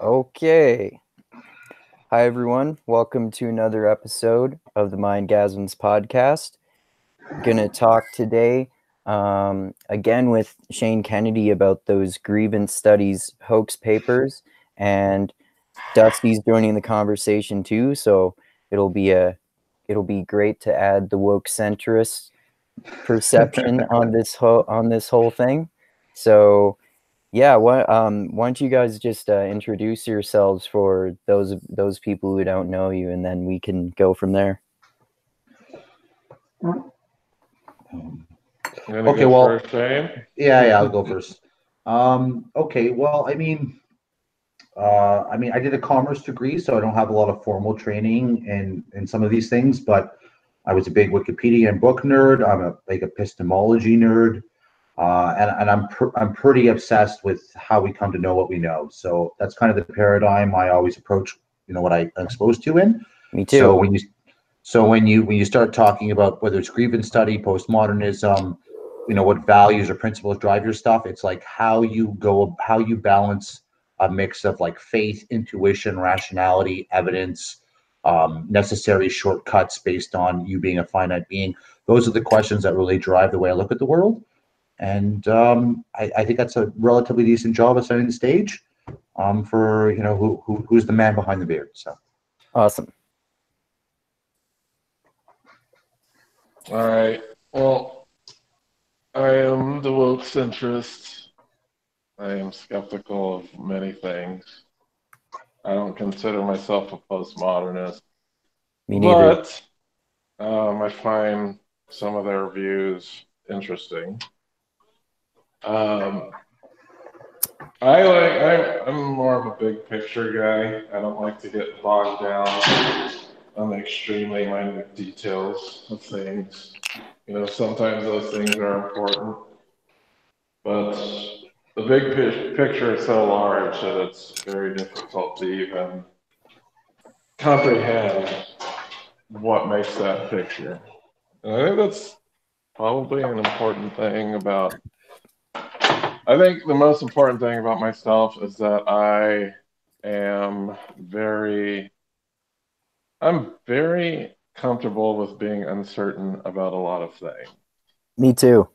Okay. Hi, everyone. Welcome to another episode of the Mindgasms podcast. Gonna talk today again with Shane Kennedy about those Grievance studies hoax papers, and Dusty's joining the conversation too. So it'll be great to add the woke centrist perception on this whole thing. So yeah, why don't you guys just introduce yourselves for those people who don't know you, and then we can go from there. Okay, well, first, Shane? yeah, I'll go first. Okay, well, I did a commerce degree, so I don't have a lot of formal training in some of these things, but I was a big Wikipedia and book nerd. I'm a big epistemology nerd, and I'm pretty obsessed with how we come to know what we know. So that's kind of the paradigm I always approach, what I'm exposed to in. Me too. So when you start talking about whether it's grievance study, postmodernism, what values or principles drive your stuff, it's like how you balance a mix of like faith, intuition, rationality, evidence, necessary shortcuts based on you being a finite being. Those are the questions that really drive the way I look at the world. And I think that's a relatively decent job of setting the stage for who's the man behind the beard. So awesome. All right. Well, I am the woke centrist. I am skeptical of many things. I don't consider myself a postmodernist. Me neither. But I find some of their views interesting. I'm more of a big picture guy. I don't like to get bogged down on the extremely minute details of things. Sometimes those things are important, but the big picture is so large that it's very difficult to even comprehend what makes that picture. And I think that's probably an important thing about. I think the most important thing about myself is that I'm very comfortable with being uncertain about a lot of things. Me too.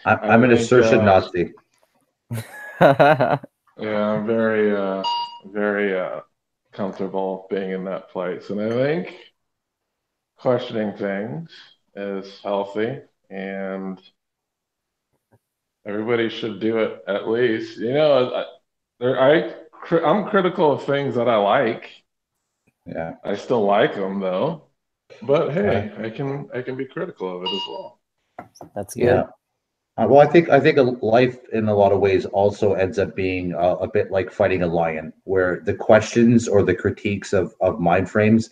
I'm an assertion Nazi. Yeah, I'm very comfortable being in that place, and I think questioning things is healthy, and everybody should do it at least. I'm critical of things that I like. Yeah, I still like them though, but hey, I can be critical of it as well. That's good. Yeah. Well, I think life in a lot of ways also ends up being a bit like fighting a lion, where the questions or the critiques of mind frames,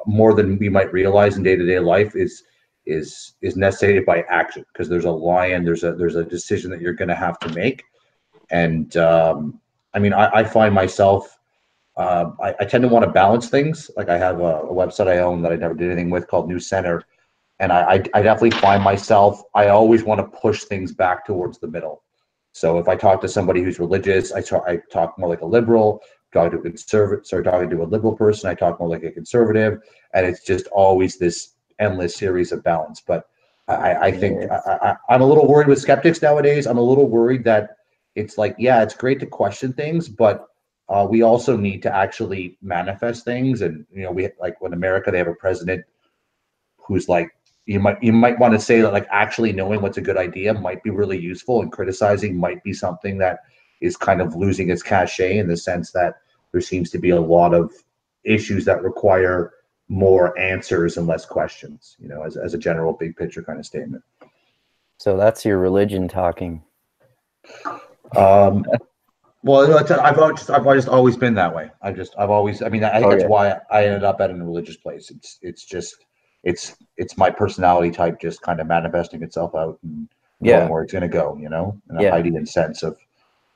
more than we might realize in day-to-day life, is necessitated by action, because there's a lion, there's a decision that you're going to have to make. And I find myself, I tend to want to balance things. Like I have a website I own that I never did anything with called New Center. And I definitely find myself, I always want to push things back towards the middle. So if I talk to somebody who's religious, I talk more like a liberal. Talking to a conservative, talking to a liberal person, I talk more like a conservative. And it's just always this endless series of balance. But I think I'm a little worried with skeptics nowadays. I'm a little worried that it's like, yeah, it's great to question things, but we also need to actually manifest things. And, we like when America, they have a president who's like, you might want to say that like actually knowing what's a good idea might be really useful, and criticizing might be something that is kind of losing its cachet, in the sense that there seems to be a lot of issues that require more answers and less questions, as a general big picture kind of statement. So that's your religion talking. Well, I've just always been that way. I think that's why I ended up at a religious place. It's my personality type just kind of manifesting itself out and going where it's going to go, in a heightened sense of,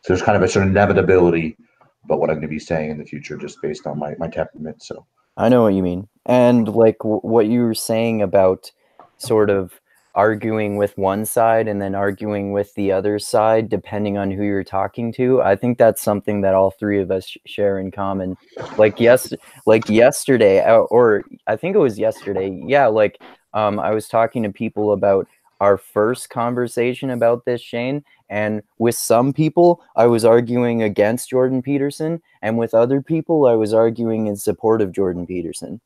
so there's kind of a sort of inevitability about what I'm going to be saying in the future, just based on my temperament. So I know what you mean. And like what you were saying about sort of arguing with one side and then arguing with the other side, depending on who you're talking to. I think that's something that all three of us share in common. Like yesterday, or I think it was yesterday. Yeah, like I was talking to people about our first conversation about this, Shane, and with some people I was arguing against Jordan Peterson, and with other people I was arguing in support of Jordan Peterson.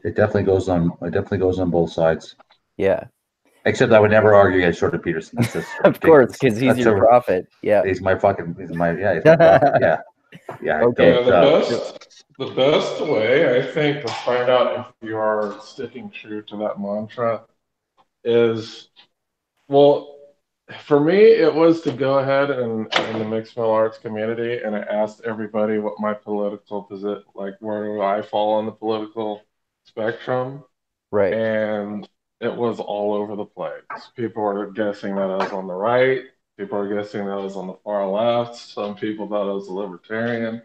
It definitely goes on. It definitely goes on both sides. Yeah. Except I would never argue against Jordan Peterson. That's just of course, because he's your prophet. Yeah. He's my prophet. Yeah. Yeah. Okay. The best way, I think, to find out if you are sticking true to that mantra is, well, for me, it was to go ahead and in the mixed martial arts community, and I asked everybody what my political position, like where do I fall on the political spectrum, right? And it was all over the place. People were guessing that I was on the right. People were guessing that I was on the far left. Some people thought I was a libertarian.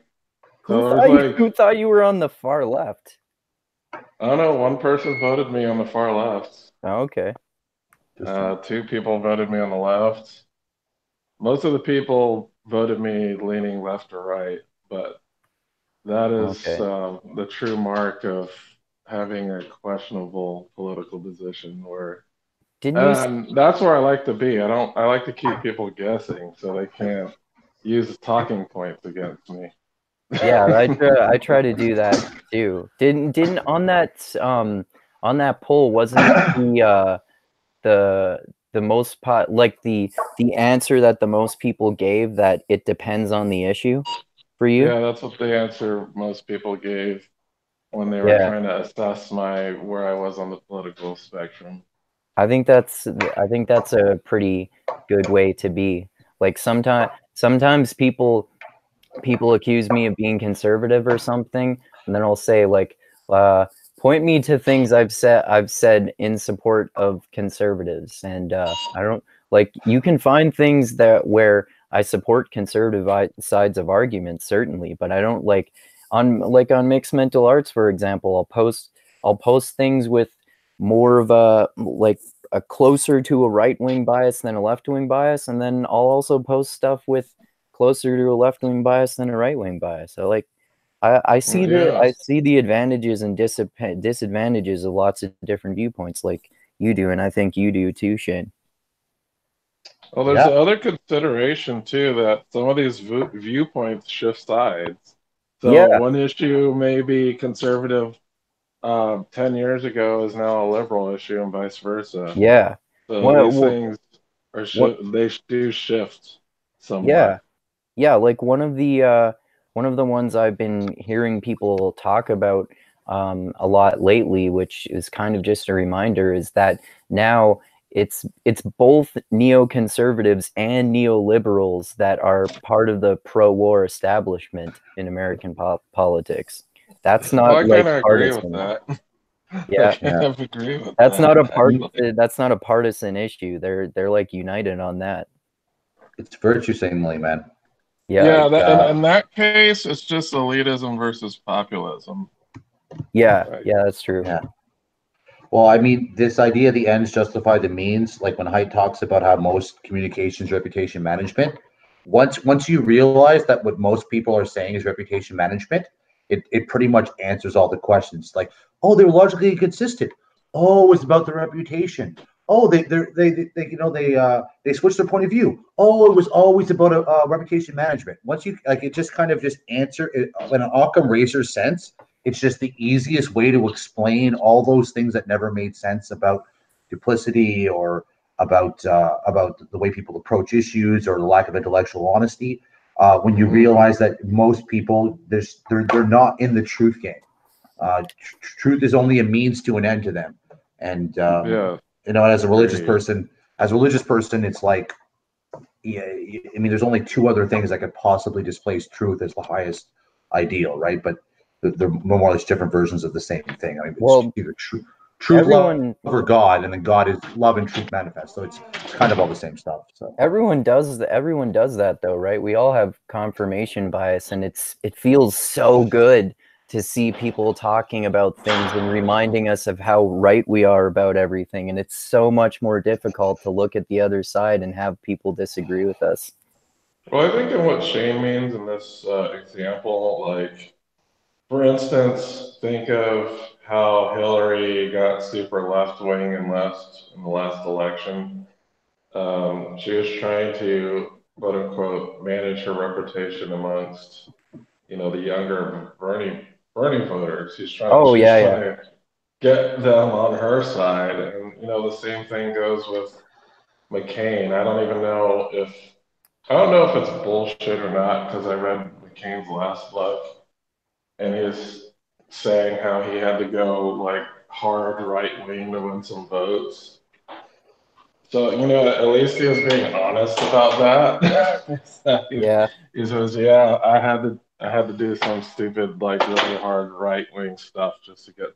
Who thought you were on the far left? I don't know. One person voted me on the far left. Oh, okay. 2 people voted me on the left. Most of the people voted me leaning left or right, but that is the true mark of having a questionable political position. Where that's where I like to be. I like to keep people guessing so they can't use talking points against me. Yeah, I try to do that too. Didn't on that poll, wasn't the most the answer that the most people gave, that it depends on the issue for you? Yeah, that's what the answer most people gave when they were trying to assess where I was on the political spectrum. I think that's a pretty good way to be. Like sometimes people accuse me of being conservative or something, and then I'll say like, point me to things I've said in support of conservatives, and I don't like, you can find things where I support conservative sides of arguments, certainly, but I don't like on mixed mental arts, for example. I'll post things with more of a closer to a right-wing bias than a left-wing bias, and then I'll also post stuff with closer to a left-wing bias than a right-wing bias. So like I see the advantages and disadvantages of lots of different viewpoints, like you do, and I think you do too, Shane. Well, there's other consideration too, that some of these viewpoints shift sides. So one issue may be conservative 10 years ago is now a liberal issue, and vice versa. Yeah. So these things they do shift somewhat. Yeah, like one of the ones I've been hearing people talk about a lot lately, which is kind of just a reminder, is that now it's both neoconservatives and neoliberals that are part of the pro-war establishment in American politics. That's not I kind of agree with that. Yeah, agree with that's not a partisan issue. They're like united on that. It's virtue signaling, man. Yeah, in that case, it's just elitism versus populism. Yeah, that's true. Yeah. Well, I mean, this idea the ends justify the means, like when Haidt talks about how most communications reputation management, once you realize that what most people are saying is reputation management, it pretty much answers all the questions. Like, oh, they're logically inconsistent. Oh, it's about the reputation. Oh, they switched their point of view. Oh, it was always about reputation management. Once you it just kind of just answer it in an Occam razor sense. It's just the easiest way to explain all those things that never made sense about duplicity or about the way people approach issues or the lack of intellectual honesty. When you realize that most people they're not in the truth game. Truth is only a means to an end to them, and as a religious person, it's like, I mean, there's only 2 other things that could possibly displace truth as the highest ideal, right? But they're more or less different versions of the same thing. I mean, it's either truth, love, or God, and then God is love and truth manifest. So it's kind of all the same stuff. So everyone does that though, right? We all have confirmation bias, and it feels so good to see people talking about things and reminding us of how right we are about everything. And it's so much more difficult to look at the other side and have people disagree with us. Well, I think in what Shane means in this example, like, for instance, think of how Hillary got super left-wing and left in the last election. She was trying to, quote unquote, manage her reputation amongst, the younger Bernie voters. She's trying to get them on her side. And, the same thing goes with McCain. I don't know if it's bullshit or not, because I read McCain's last book, and he's saying how he had to go like hard right wing to win some votes. So, at least he was being honest about that. He says, yeah, I had to do some stupid, like, really hard right wing stuff just to get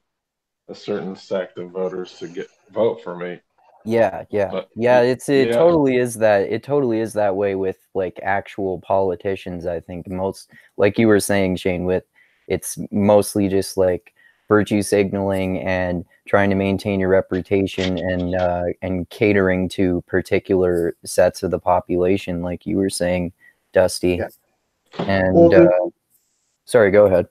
a certain sect of voters to vote for me. It totally is that. It totally is that way with like actual politicians. I think most, like you were saying, Shane, with it's mostly just like virtue signaling and trying to maintain your reputation and catering to particular sets of the population, like you were saying, Dusty. Yeah. And sorry, go ahead.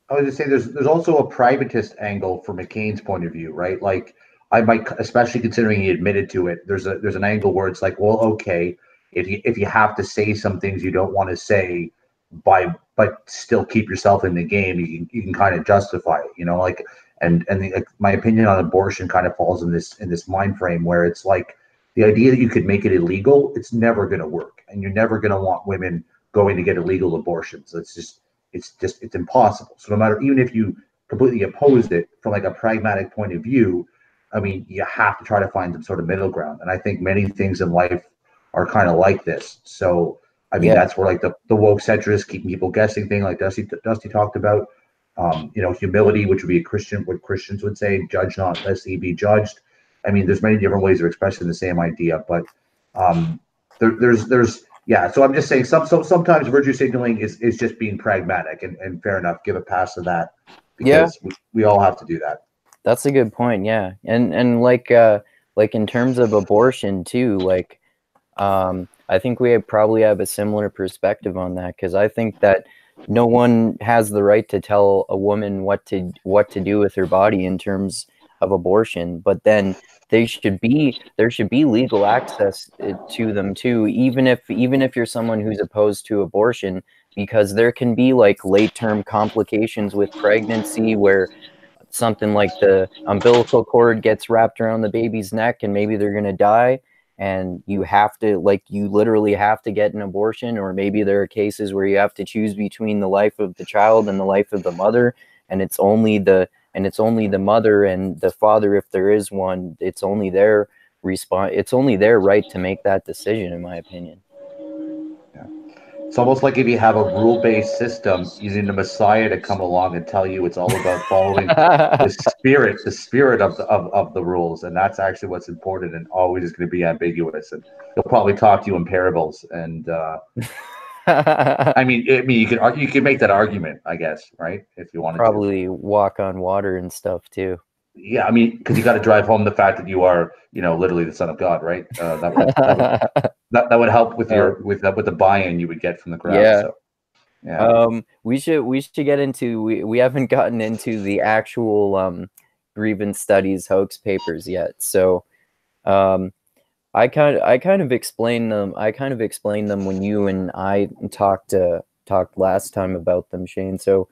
I was just saying, there's also a privatist angle from McCain's point of view, right? Like, I might, especially considering he admitted to it, there's an angle where it's like, well, okay, if you have to say some things you don't want to say, but still keep yourself in the game, you can kind of justify it, like, my opinion on abortion kind of falls in this mind frame where it's like the idea that you could make it illegal, it's never going to work, and you're never going to want women going to get illegal abortions. It's impossible. So no matter, even if you completely opposed it from like a pragmatic point of view, I mean, you have to try to find some sort of middle ground. And I think many things in life are kind of like this. So, I mean, that's where like the woke centrist, keeping people guessing thing, like Dusty talked about, humility, which would be what Christians would say, judge not lest ye be judged. I mean, there's many different ways of expressing the same idea, but so I'm just saying sometimes virtue signaling is just being pragmatic, and fair enough, give a pass to that, because we all have to do that. That's a good point. Yeah. And like in terms of abortion too, like, I think we probably have a similar perspective on that, because I think that no one has the right to tell a woman what to do with her body in terms of abortion, but then there should be legal access to them too, even if you're someone who's opposed to abortion, because there can be like late-term complications with pregnancy where something like the umbilical cord gets wrapped around the baby's neck and maybe they're going to die, and you literally have to get an abortion. Or maybe there are cases where you have to choose between the life of the child and the life of the mother, and it's only the mother and the father, if there is one, it's only their right to make that decision, in my opinion. It's almost like if you have a rule-based system, you need a messiah to come along and tell you it's all about following the spirit of the rules, and that's actually what's important, and always is going to be ambiguous. And he'll probably talk to you in parables, and I mean, you can make that argument, I guess, right? If you wanted to walk on water and stuff too. Yeah, I mean, because you got to drive home the fact that you are, literally the Son of God, right? That would help with with the buy-in you would get from the crowd. Yeah. So, yeah. We should get into we haven't gotten into the actual Grievance studies hoax papers yet. So I kind of explained them. I kind of explained them when you and I talked last time about them, Shane. So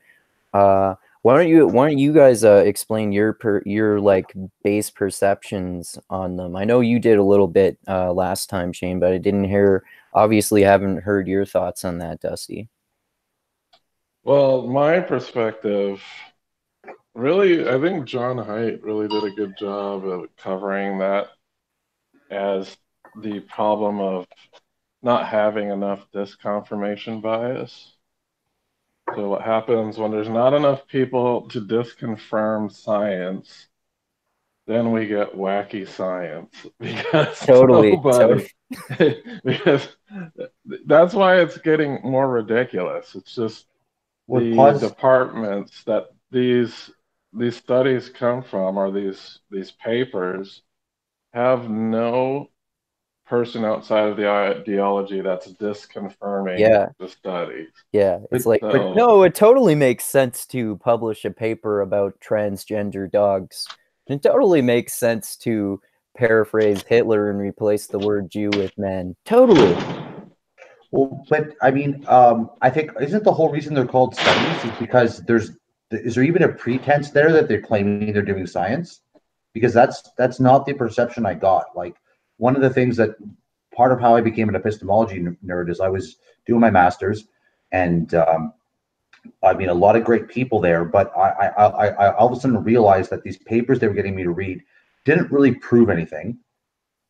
why don't you guys explain your like base perceptions on them? I know you did a little bit last time, Shane, but I obviously haven't heard your thoughts on that, Dusty. Well, my perspective, really, I think John Haidt really did a good job of covering that as the problem of not having enough disconfirmation bias. So what happens when there's not enough people to disconfirm science, then we get wacky science, because because that's why it's getting more ridiculous. It's just the departments that these studies come from, or these papers, have no person outside of the ideology that's disconfirming Yeah. the studies. Yeah, it's like, So no, it totally makes sense to publish a paper about transgender dogs. It totally makes sense to paraphrase Hitler and replace the word Jew with men. Totally. Well, but I mean, I think isn't the whole reason they're called studies is because is there even a pretense there that they're claiming they're doing science? Because that's not the perception I got. Like one of the things that part of how I became an epistemology nerd is I was doing my master's, and I mean a lot of great people there, but I all of a sudden realized that these papers they were getting me to read didn't really prove anything.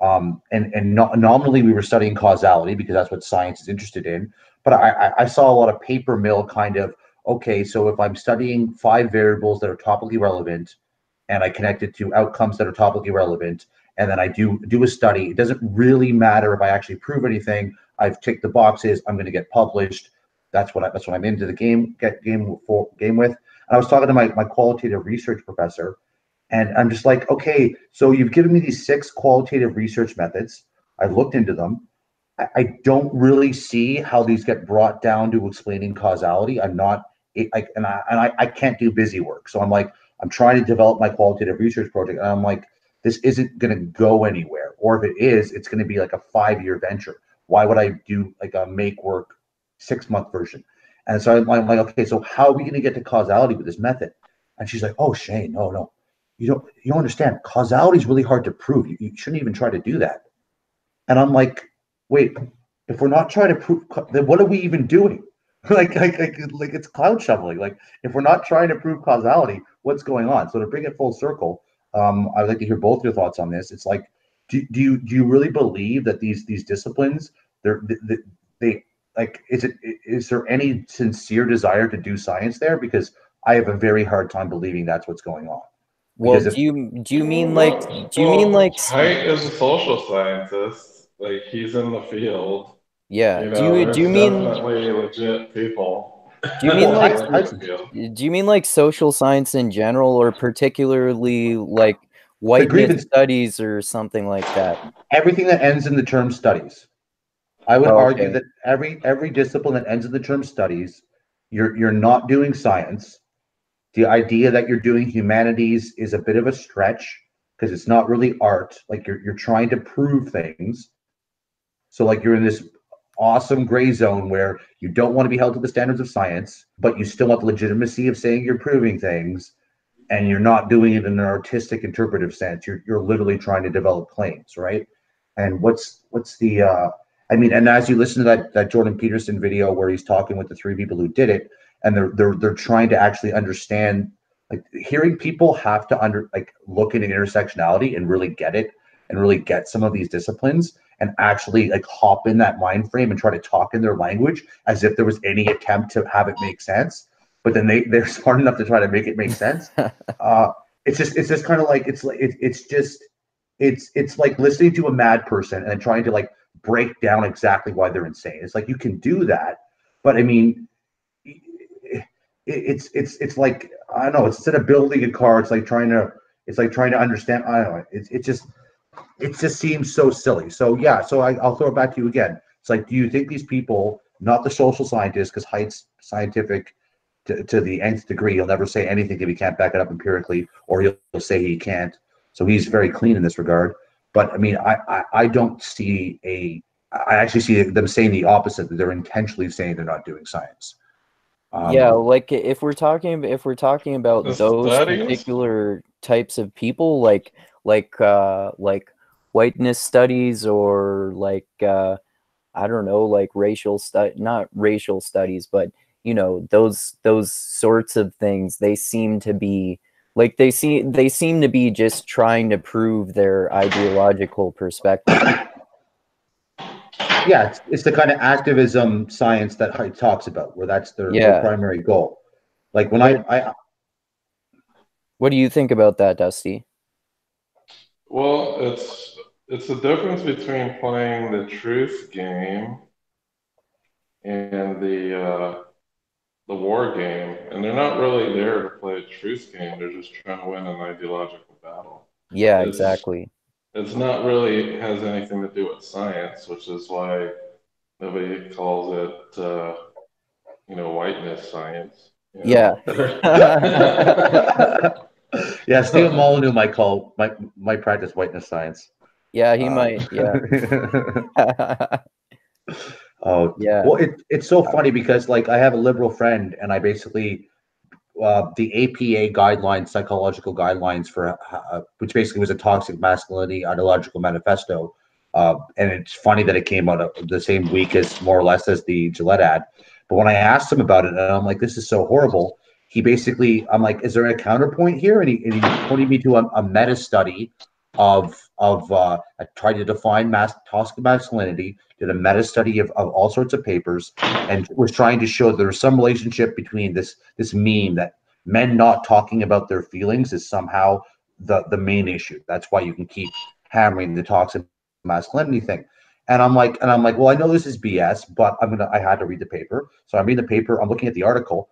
Nominally we were studying causality because that's what science is interested in. But I saw a lot of paper mill kind of, okay, so if I'm studying 5 variables that are topically relevant and I connect it to outcomes that are topically relevant, and then I do a study, it doesn't really matter if I actually prove anything. I've ticked the boxes. I'm going to get published. That's what I'm into the game with. And I was talking to my qualitative research professor, and I'm just like, okay, so you've given me these 6 qualitative research methods. I've looked into them. I don't really see how these get brought down to explaining causality. I'm not, I can't do busy work. So I'm like, I'm trying to develop my qualitative research project, and I'm like, this isn't going to go anywhere. Or if it is, it's going to be like a 5-year venture. Why would I do like a make work 6-month version? And so I'm like, okay, so how are we going to get to causality with this method? And she's like, oh, Shane, no, you don't understand. Causality is really hard to prove. You shouldn't even try to do that. And I'm like, wait, if we're not trying to prove, then what are we even doing? like it's cloud shoveling. Like if we're not trying to prove causality, what's going on? So to bring it full circle, I'd like to hear both your thoughts on this. It's like, do you really believe that these disciplines they like is there any sincere desire to do science there? Because I have a very hard time believing that's what's going on. Well, Because if do you mean like Height is a social scientist. Like he's in the field. yeah, You know, do there's you mean definitely legit people do you mean well, that like work in the field. do you mean like social science in general, or particularly like the whiteness grievance, studies or something like that? everything that ends in the term studies, I would argue Okay. that every discipline that ends in the term studies, you're not doing science. The idea that you're doing humanities is a bit of a stretch because it's not really art. Like you're trying to prove things. So like you're in this awesome gray zone where you don't want to be held to the standards of science, but you still want the legitimacy of saying you're proving things, and you're not doing it in an artistic interpretive sense. You're literally trying to develop claims, right? And what's the I mean, and as you listen to that Jordan Peterson video where he's talking with the 3 people who did it, and they're trying to actually understand, like hearing people have to look into intersectionality and really get it and really get some of these disciplines and actually like hop in that mind frame and try to talk in their language as if there was any attempt to have it make sense, but then they're smart enough to try to make it make sense. uh it's just kind of like it's like listening to a mad person and trying to like break down exactly why they're insane. It's like you can do that, but I mean, it's like I don't know. It's instead of building a car, it's like trying to understand. I don't know. It just seems so silly. So yeah. So I'll throw it back to you again. It's like, do you think these people, not the social scientists, because Haidt's scientific to the nth degree, he'll never say anything if he can't back it up empirically, or he'll say he can't. So he's very clean in this regard. But I mean, I don't see I actually see them saying the opposite, that they're intentionally saying they're not doing science. Yeah, Um, like if we're talking The about those studies, particular types of people, like whiteness studies, or like I don't know, like not racial studies, but those sorts of things, they seem to be like they seem to be just trying to prove their ideological perspective. yeah, it's the kind of activism science that Haidt talks about, where that's their Yeah. primary goal. Like when What I what do you think about that, Dusty? well, it's the difference between playing the truth game and the the war game, and they're not really there to play a truth game. They're just trying to win an ideological battle. Yeah, It's exactly. it's not really has anything to do with science, which is why nobody calls it whiteness science. Yeah. Yeah, Stephen Molyneux might practice whiteness science. Yeah, he might. Yeah. Oh, Yeah. well, it's so funny because like I have a liberal friend, and I basically the APA guidelines, psychological guidelines for which basically was a toxic masculinity ideological manifesto. And it's funny that it came out of the same week as more or less as the Gillette ad. But when I asked him about it, and I'm like, "This is so horrible," he basically, I'm like, "Is there a counterpoint here?" And he pointed me to a meta study of I tried to define toxic masculinity, did a meta study of all sorts of papers, and was trying to show there was some relationship between this meme that men not talking about their feelings is somehow the main issue. That's why you can keep hammering the toxic masculinity thing. And I'm like, well, I know this is BS, but I had to read the paper. So I'm reading the paper. I'm looking at the article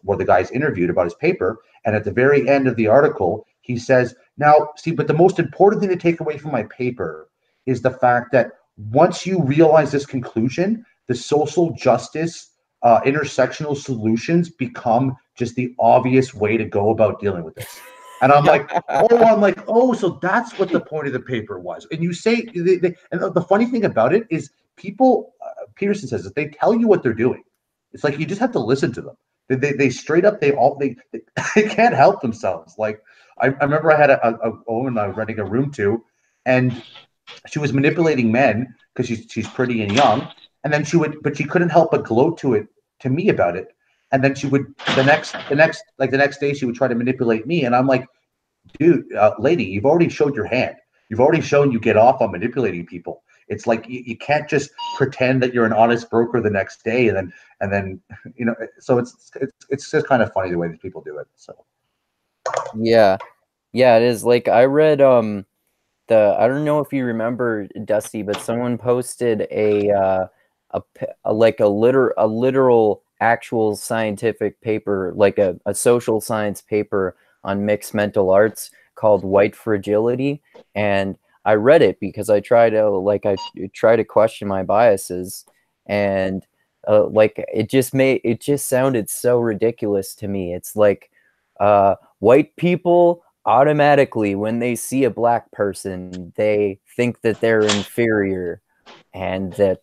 where the guy's interviewed about his paper. And at the very end of the article, he says, now, see, but the most important thing to take away from my paper is the fact that once you realize this conclusion, the social justice intersectional solutions become just the obvious way to go about dealing with this. And I'm like, so that's what the point of the paper was. And you say, and the funny thing about it is people, Peterson says, that they tell you what they're doing. It's like you just have to listen to them. They straight up, they can't help themselves. Like I remember I had a woman I was renting a room to, and she was manipulating men because she's pretty and young, and then but she couldn't help but gloat to me about it. And then she would the next day she would try to manipulate me, and I'm like, dude, lady, you've already showed your hand. You've already shown you get off on manipulating people. It's like you can't just pretend that you're an honest broker the next day, and then So it's just kind of funny the way these people do it. So Yeah. Yeah, it is. Like I read I don't know if you remember, Dusty, but someone posted a literal actual scientific paper, like a social science paper on mixed mental arts called White Fragility. And I read it because I try to question my biases, and it just sounded so ridiculous to me. It's like white people automatically, when they see a black person, they think that they're inferior, and that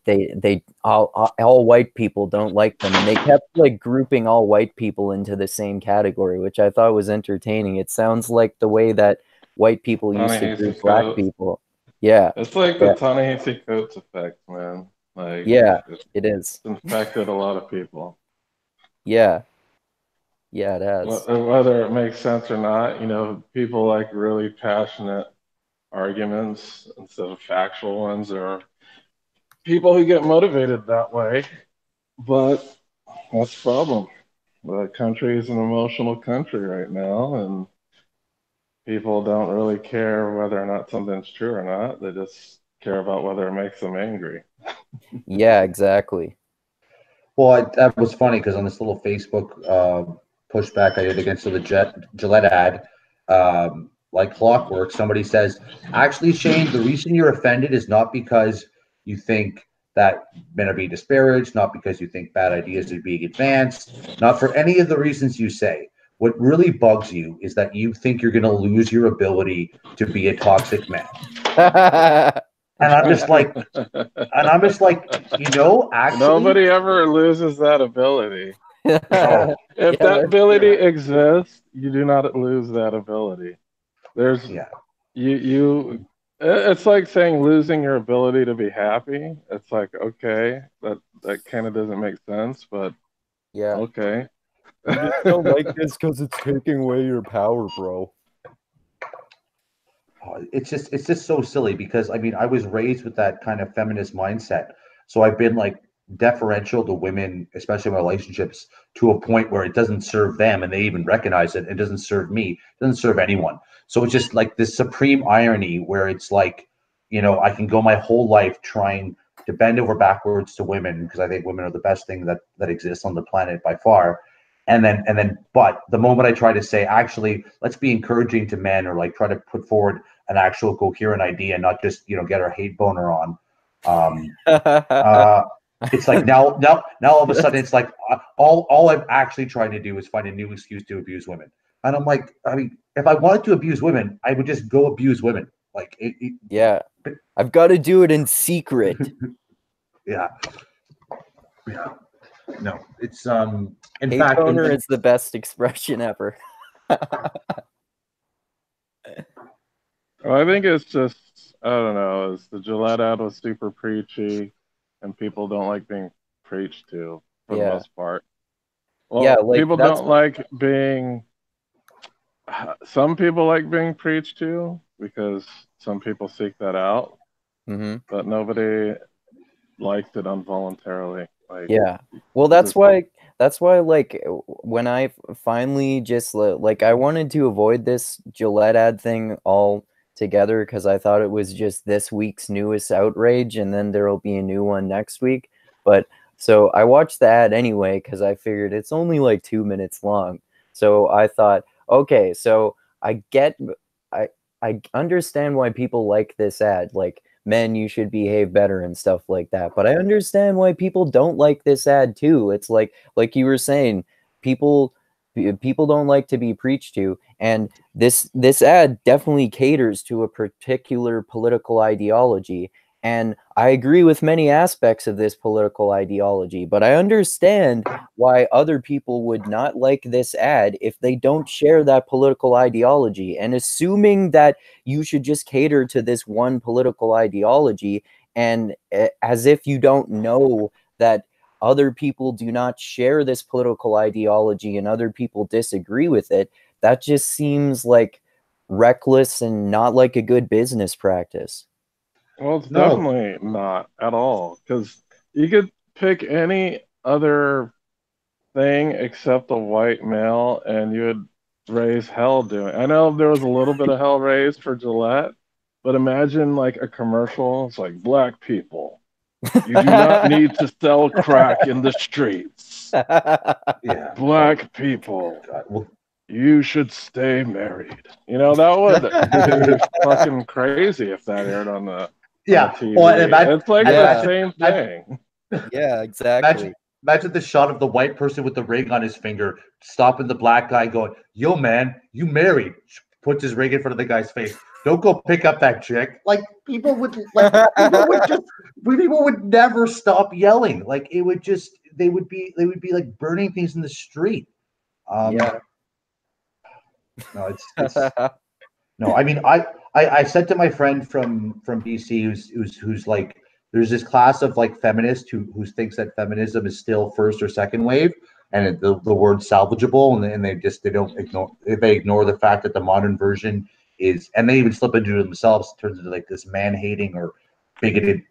all white people don't like them, and they kept like grouping all white people into the same category, which I thought was entertaining. It sounds like the way that white people used to group black people. Yeah, it's like the Ta-Nehisi Coates effect, man. Like, yeah, it is. It's infected a lot of people. Yeah, it has. Whether it makes sense or not, people like really passionate arguments instead of factual ones. There are people who get motivated that way, but that's the problem. The country is an emotional country right now, and people don't really care whether or not something's true or not. They just care about whether it makes them angry. Yeah, exactly. Well, that was funny because on this little Facebook pushback I did against the Gillette ad, like clockwork, somebody says, actually, Shane, the reason you're offended is not because you think that men are being disparaged, not because you think bad ideas are being advanced, not for any of the reasons you say. What really bugs you is that you think you're going to lose your ability to be a toxic man. And I'm just like, actually, nobody ever loses that ability. If that ability exists, you do not lose that ability. It's like saying losing your ability to be happy. It's like, okay, that kind of doesn't make sense, but yeah, okay. I just don't like this because it's taking away your power, bro. It's just so silly because I was raised with that kind of feminist mindset, so I've been like deferential to women, especially in relationships, to a point where it doesn't serve them, and they even recognize it. It doesn't serve me, it doesn't serve anyone. So it's just like this supreme irony where it's like, I can go my whole life trying to bend over backwards to women, because I think women are the best thing that exists on the planet by far. But the moment I try to say, actually, let's be encouraging to men, or like try to put forward an actual coherent idea, not just, get our hate boner on, it's like now all of a sudden it's like all I'm actually trying to do is find a new excuse to abuse women. And I'm like, I mean, if I wanted to abuse women, I would just go abuse women. Like yeah, I've got to do it in secret. Yeah. No, it's in hate fact, boner is the best expression ever. Well, I think it's just, I don't know, the Gillette ad was super preachy, and people don't like being preached to for the most part. Well, yeah, like, people don't like being, some people like being preached to because some people seek that out, but nobody likes it involuntarily. Like, yeah, well, that's why like when I finally just like, I wanted to avoid this Gillette ad thing all together because I thought it was just this week's newest outrage, and then there'll be a new one next week. But so I watched the ad anyway because I figured it's only like 2 minutes long. So I thought, okay, so I understand why people like this ad, like, men, you should behave better and stuff like that. But I understand why people don't like this ad too. It's like you were saying, people don't like to be preached to, and this ad definitely caters to a particular political ideology. And I agree with many aspects of this political ideology, but I understand why other people would not like this ad if they don't share that political ideology. And assuming that you should just cater to this one political ideology, and as if you don't know that other people do not share this political ideology and other people disagree with it, that just seems like reckless and not like a good business practice. Well, it's definitely not at all, because you could pick any other thing except a white male, and you would raise hell doing. I know there was a little bit of hell raised for Gillette, but imagine like a commercial. It's like, black people, you do not need to sell crack in the streets. Yeah. Black people, you should stay married. That would be fucking crazy if that aired on the TV. Well, it's like the same thing. Yeah, exactly. Imagine the shot of the white person with the ring on his finger stopping the black guy, going, "Yo, man, you married." Puts his ring in front of the guy's face. Don't go pick up that chick. Like, people would never stop yelling. Like, it would just, they would be like burning things in the street. Yeah. No, it's no. I mean, I said to my friend from BC, who's like, there's this class of like feminists who thinks that feminism is still first or second wave, and the word salvageable, and they don't ignore the fact that the modern version is, and they even slip into it themselves, turns into like this man-hating or bigoted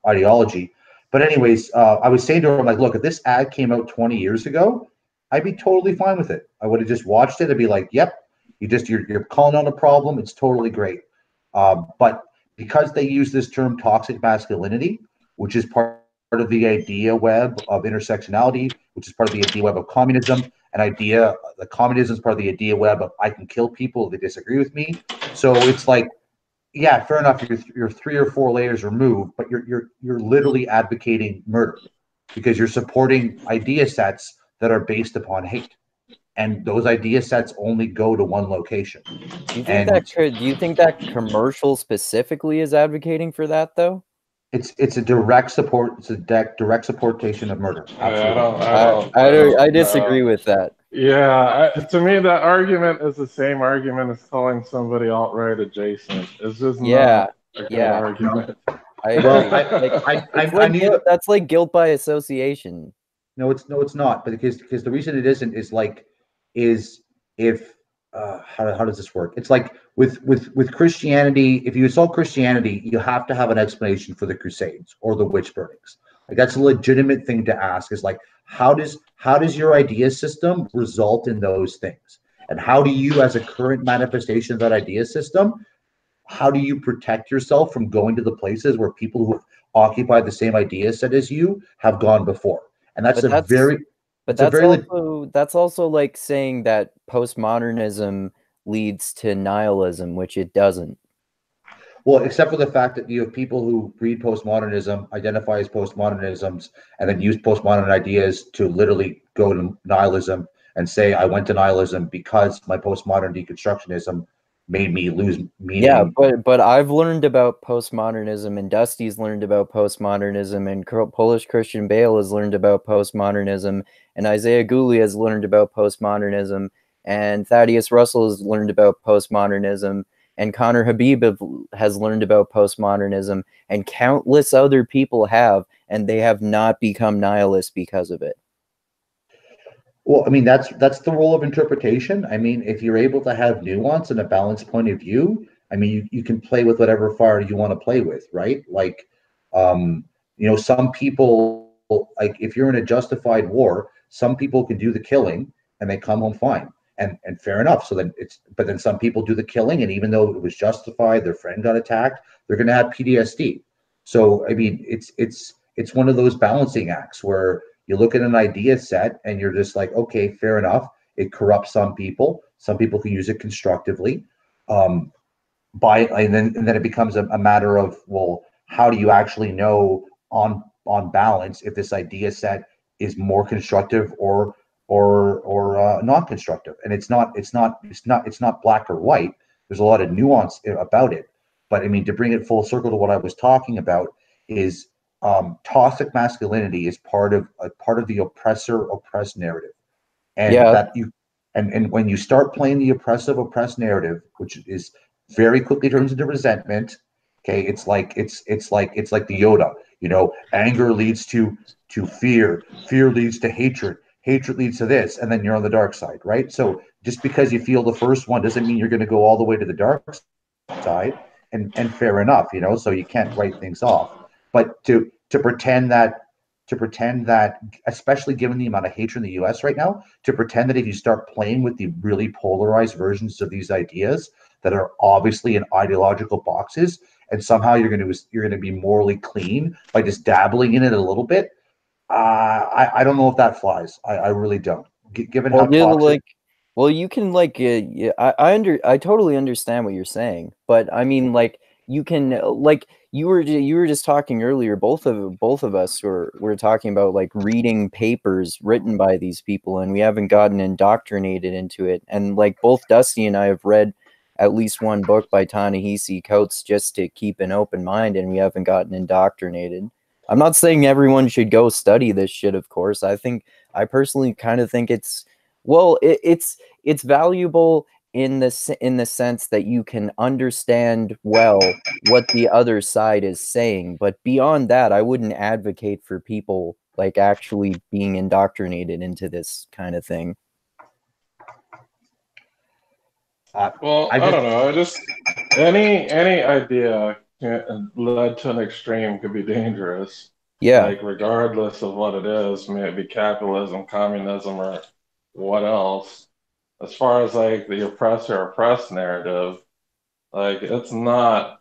ideology. But anyways, I was saying to her, I'm like, look, if this ad came out 20 years ago, I'd be totally fine with it. I would have just watched it and be like, yep, you're calling on a problem. It's totally great. But because they use this term toxic masculinity, which is part of the idea web of intersectionality, which is part of the idea web of communism, the communism is part of the idea web of I can kill people if they disagree with me. So it's like, yeah, fair enough, you're 3 or 4 layers removed, but you're literally advocating murder because you're supporting idea sets that are based upon hate. And those idea sets only go to one location. Do you think that commercial specifically is advocating for that though? It's a direct support. It's a direct supportation of murder. Absolutely. I disagree with that. Yeah, to me, that argument is the same argument as calling somebody alt-right adjacent. It's just not a good argument. I agree. That's like guilt by association. No, it's not. But because the reason it isn't is if how does this work? It's like with Christianity. If you assault Christianity, you have to have an explanation for the Crusades or the witch burnings. Like, that's a legitimate thing to ask. Is like, how does your idea system result in those things? And how do you, as a current manifestation of that idea system, how do you protect yourself from going to the places where people who have occupy the same idea set as you have gone before. And that's But it's a very that's also like saying that postmodernism leads to nihilism, which it doesn't. well, except for the fact that you have people who read postmodernism, identify as postmodernisms, and then use postmodern ideas to literally go to nihilism and say, I went to nihilism because my postmodern deconstructionism made me lose Yeah, meaning. but I've learned about postmodernism, and Dusty's learned about postmodernism, and Polish Christian Bale has learned about postmodernism, and Isaiah Gooley has learned about postmodernism, and Thaddeus Russell has learned about postmodernism, and Connor Habib has learned about postmodernism, and countless other people have, and they have not become nihilists because of it. Well, I mean, that's the role of interpretation. I mean, if you're able to have nuance and a balanced point of view, I mean, you can play with whatever fire you want to play with, right? Like, some people, like if you're in a justified war, some people can do the killing and they come home fine, and fair enough. So then but then some people do the killing, and even though it was justified, their friend got attacked, they're going to have PTSD. So I mean, it's one of those balancing acts where you look at an idea set and you're just like, okay, fair enough. It corrupts some people. Some people can use it constructively. Um, and then it becomes a matter of, well, how do you actually know on balance if this idea set is more constructive or non-constructive? And it's not black or white. There's a lot of nuance about it. But I mean, to bring it full circle to what I was talking about is toxic masculinity is part of the oppressor oppressed narrative, and Yeah, that you and when you start playing the oppressive oppressed narrative, which is very quickly turns into resentment. Okay, it's like the Yoda. Anger leads to fear, fear leads to hatred, hatred leads to this, and then you're on the dark side, right? So just because you feel the first one doesn't mean you're going to go all the way to the dark side, and fair enough, so you can't write things off. But to pretend that, especially given the amount of hatred in the US right now, to pretend that if you start playing with the really polarized versions of these ideas that are obviously in ideological boxes, and somehow you're going to be morally clean by just dabbling in it a little bit, I don't know if that flies. I really don't. Given how well, toxic. well, you can yeah, I totally understand what you're saying, but I mean, like, you can like you were just talking earlier. Both of us were talking about like reading papers written by these people, and we haven't gotten indoctrinated into it. And like both Dusty and I have read at least one book by Ta-Nehisi Coates just to keep an open mind, and we haven't gotten indoctrinated. I'm not saying everyone should go study this shit, of course. I personally kind of think it's valuable in the sense that you can understand well what the other side is saying, but beyond that, I wouldn't advocate for people like actually being indoctrinated into this kind of thing. Well, I don't know. Any idea led to an extreme could be dangerous. Yeah. Like regardless of what it is, may it be capitalism, communism, or what else. As far as like the oppressor oppressed narrative, like it's not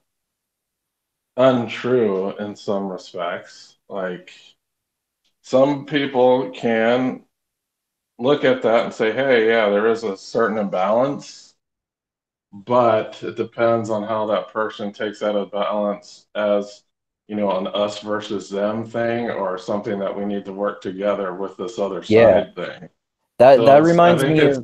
untrue in some respects. Like some people can look at that and say, hey, yeah, there is a certain imbalance, but it depends on how that person takes that imbalance as, an us versus them thing or something that we need to work together with this other Yeah. side thing. That So I reminds think me it's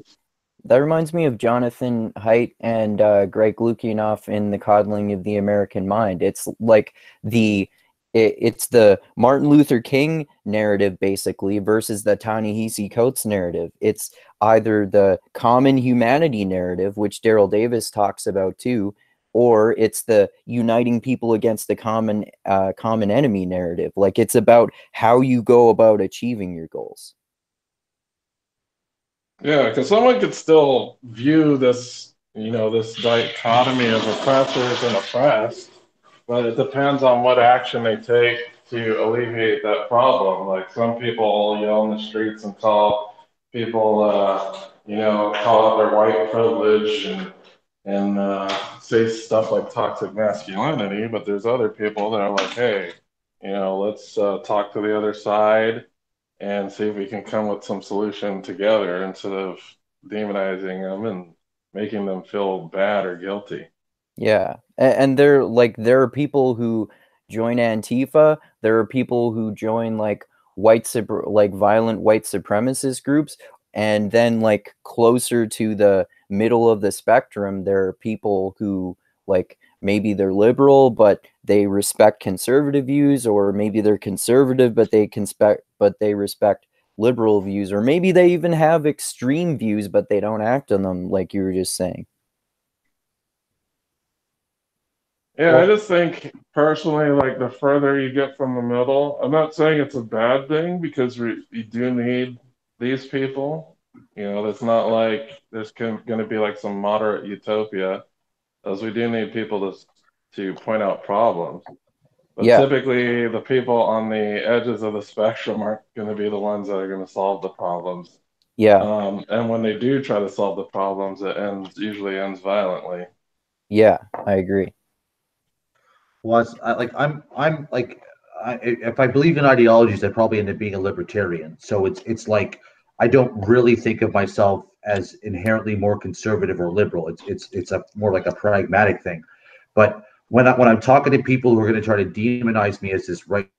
of Jonathan Haidt and Greg Lukianoff in The Coddling of the American Mind. It's like it's the Martin Luther King narrative basically versus the Ta-Nehisi Coates narrative. It's either the common humanity narrative, which Daryl Davis talks about too, or it's the uniting people against the common enemy narrative. Like it's about how you go about achieving your goals. Yeah, because someone could still view this, this dichotomy of oppressors and oppressed, but it depends on what action they take to alleviate that problem. Like some people yell in the streets and call people, call out their white privilege and say stuff like toxic masculinity, but there's other people that are like, hey, let's talk to the other side and see if we can come with some solution together instead of demonizing them and making them feel bad or guilty. Yeah, and there are people who join Antifa. There are people who join like violent white supremacist groups, and then like closer to the middle of the spectrum, there are people who like maybe they're liberal but they respect conservative views, or maybe they're conservative but they respect liberal views, or maybe they even have extreme views but they don't act on them, like you were just saying. Yeah, I just think personally, like the further you get from the middle, I'm not saying it's a bad thing because we do need these people. It's not like there's going to be like some moderate utopia, as we do need people to point out problems. But Yeah, typically, the people on the edges of the spectrum aren't going to be the ones that are going to solve the problems. yeah, And when they do try to solve the problems, usually ends violently. yeah, I agree. Was I'm like if I believe in ideologies, I probably end up being a libertarian. So it's like I don't really think of myself as inherently more conservative or liberal. It's a more like a pragmatic thing. But when I'm talking to people who are going to try to demonize me as this right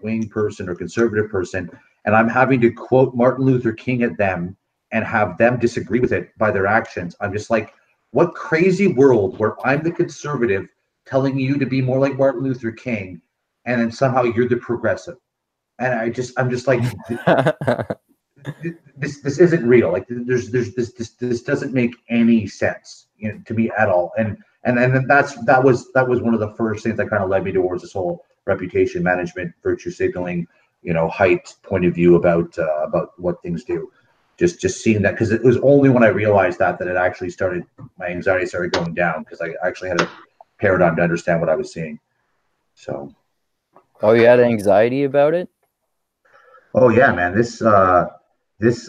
wing person or conservative person, and I'm having to quote Martin Luther King at them and have them disagree with it by their actions, I'm just like, what crazy world where I'm the conservative telling you to be more like Martin Luther King, and then somehow you're the progressive. And I'm just like, this isn't real. Like there's this doesn't make any sense, to me at all. And then that was one of the first things that kind of led me towards this whole reputation management, virtue signaling, height point of view about what things do. Just seeing that, because it was only when I realized that it actually started, my anxiety started going down, because I actually had a paradigm to understand what I was seeing. So. Oh, you had anxiety about it? Oh yeah, man. This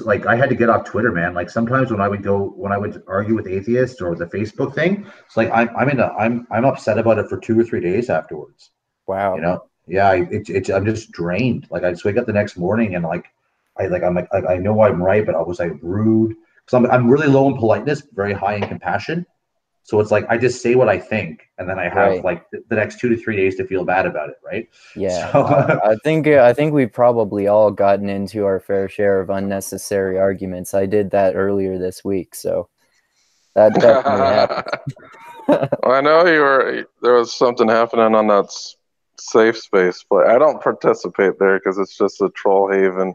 like I had to get off Twitter, man. Like sometimes when I would argue with atheists or the Facebook thing, it's like I'm upset about it for 2 or 3 days afterwards. Wow. Yeah, I'm just drained. Like I just wake up the next morning and I know I'm right, but I was like rude, because I'm really low in politeness, very high in compassion. So it's like I just say what I think, and then I have Right. like the next 2 to 3 days to feel bad about it, right? Yeah. So I think we've probably all gotten into our fair share of unnecessary arguments. I did that earlier this week, so that definitely happened. I know there was something happening on that safe space, but I don't participate there because it's just a troll haven.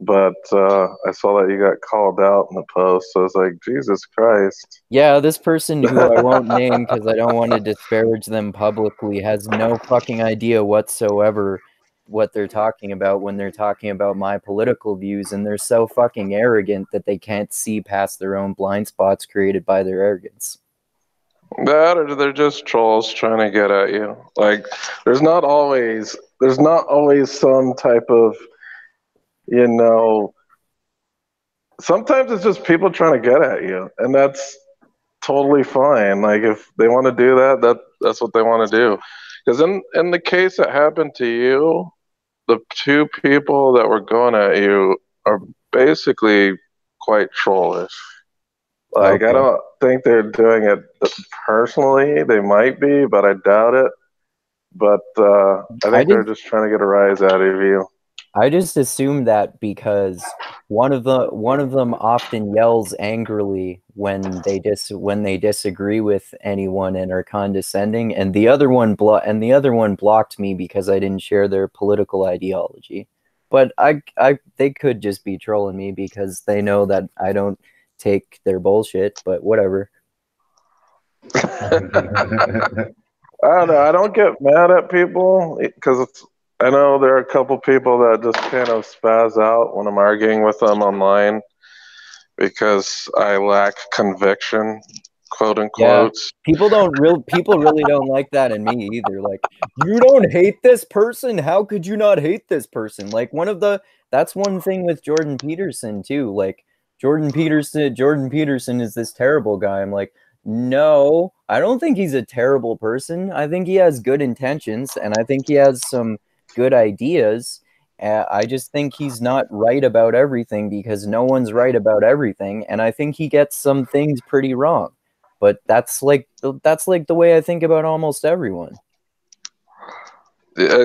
But I saw that you got called out in the post, so I was like, Jesus Christ. Yeah, this person who I won't name because I don't want to disparage them publicly has no fucking idea whatsoever what they're talking about when they're talking about my political views, and they're so fucking arrogant that they can't see past their own blind spots created by their arrogance. That, or they're just trolls trying to get at you. Like, there's not always some type of, sometimes it's just people trying to get at you, and that's totally fine. Like, if they want to do that's what they want to do. Because in the case that happened to you, the two people that were going at you are basically quite trollish. Like, Okay. I don't think they're doing it personally. They might be, but I doubt it. But I think they're just trying to get a rise out of you. I just assume that because one of them often yells angrily when they disagree with anyone and are condescending, and the other one blocked me because I didn't share their political ideology. But they could just be trolling me because they know that I don't take their bullshit, but whatever. I don't know. I don't get mad at people because I know there are a couple people that just kind of spaz out when I'm arguing with them online because I lack conviction, quote unquote. Yeah, people really don't like that in me either. Like, you don't hate this person? How could you not hate this person? Like that's one thing with Jordan Peterson too. Like Jordan Peterson is this terrible guy. I'm like, no, I don't think he's a terrible person. I think he has good intentions, and I think he has some good ideas. I just think he's not right about everything because no one's right about everything, and I think he gets some things pretty wrong. But that's like the way I think about almost everyone.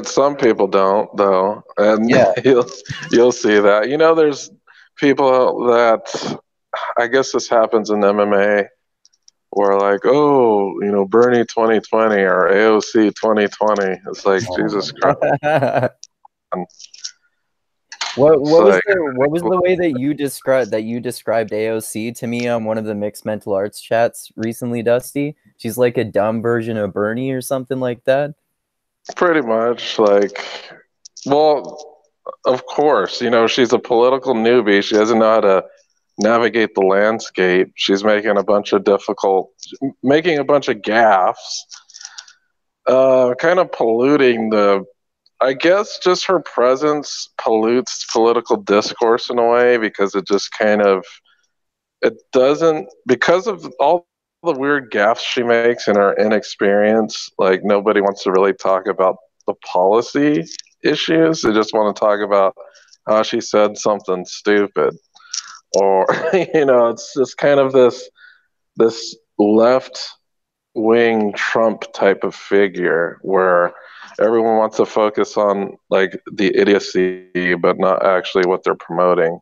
Some people don't, though, and Yeah. you'll see that. There's people that, I guess this happens in MMA, where like, oh, Bernie 2020 or AOC 2020. It's like, Jesus Christ. What It's was like, the way that you described AOC to me on one of the mixed mental arts chats recently, Dusty? She's like a dumb version of Bernie or something like that. pretty much like, well, of course, she's a political newbie. She doesn't know how to navigate the landscape. She's making a bunch of gaffes, kind of polluting I guess just her presence pollutes political discourse in a way, because it just it doesn't, because of all the weird gaffes she makes in her inexperience, like nobody wants to really talk about the policy issues. They just want to talk about how she said something stupid. Or, it's just kind of this left wing Trump type of figure where everyone wants to focus on like the idiocy, but not actually what they're promoting.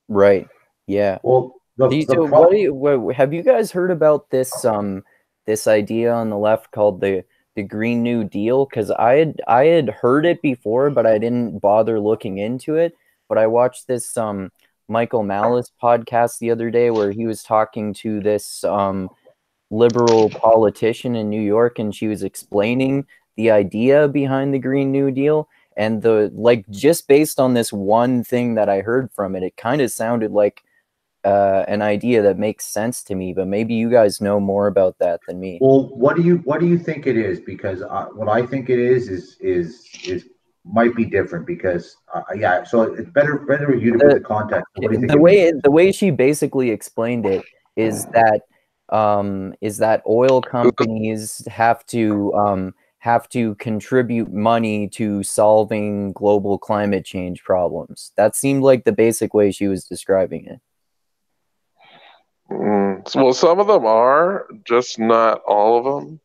Right. Yeah. Well, what have you guys heard about this idea on the left called the Green New Deal? Because I had heard it before, but I didn't bother looking into it. But I watched this Michael Malice podcast the other day where he was talking to this liberal politician in New York, and she was explaining the idea behind the Green New Deal. And just based on this one thing that I heard from it, it kind of sounded like an idea that makes sense to me. But maybe you guys know more about that than me. Well, what do you think it is? Because what I think it is might be different. Because yeah, so it's better you to put the context. What do you think the way she basically explained it is that oil companies have to contribute money to solving global climate change problems. That seemed like the basic way she was describing it. Well, some of them are, just not all of them.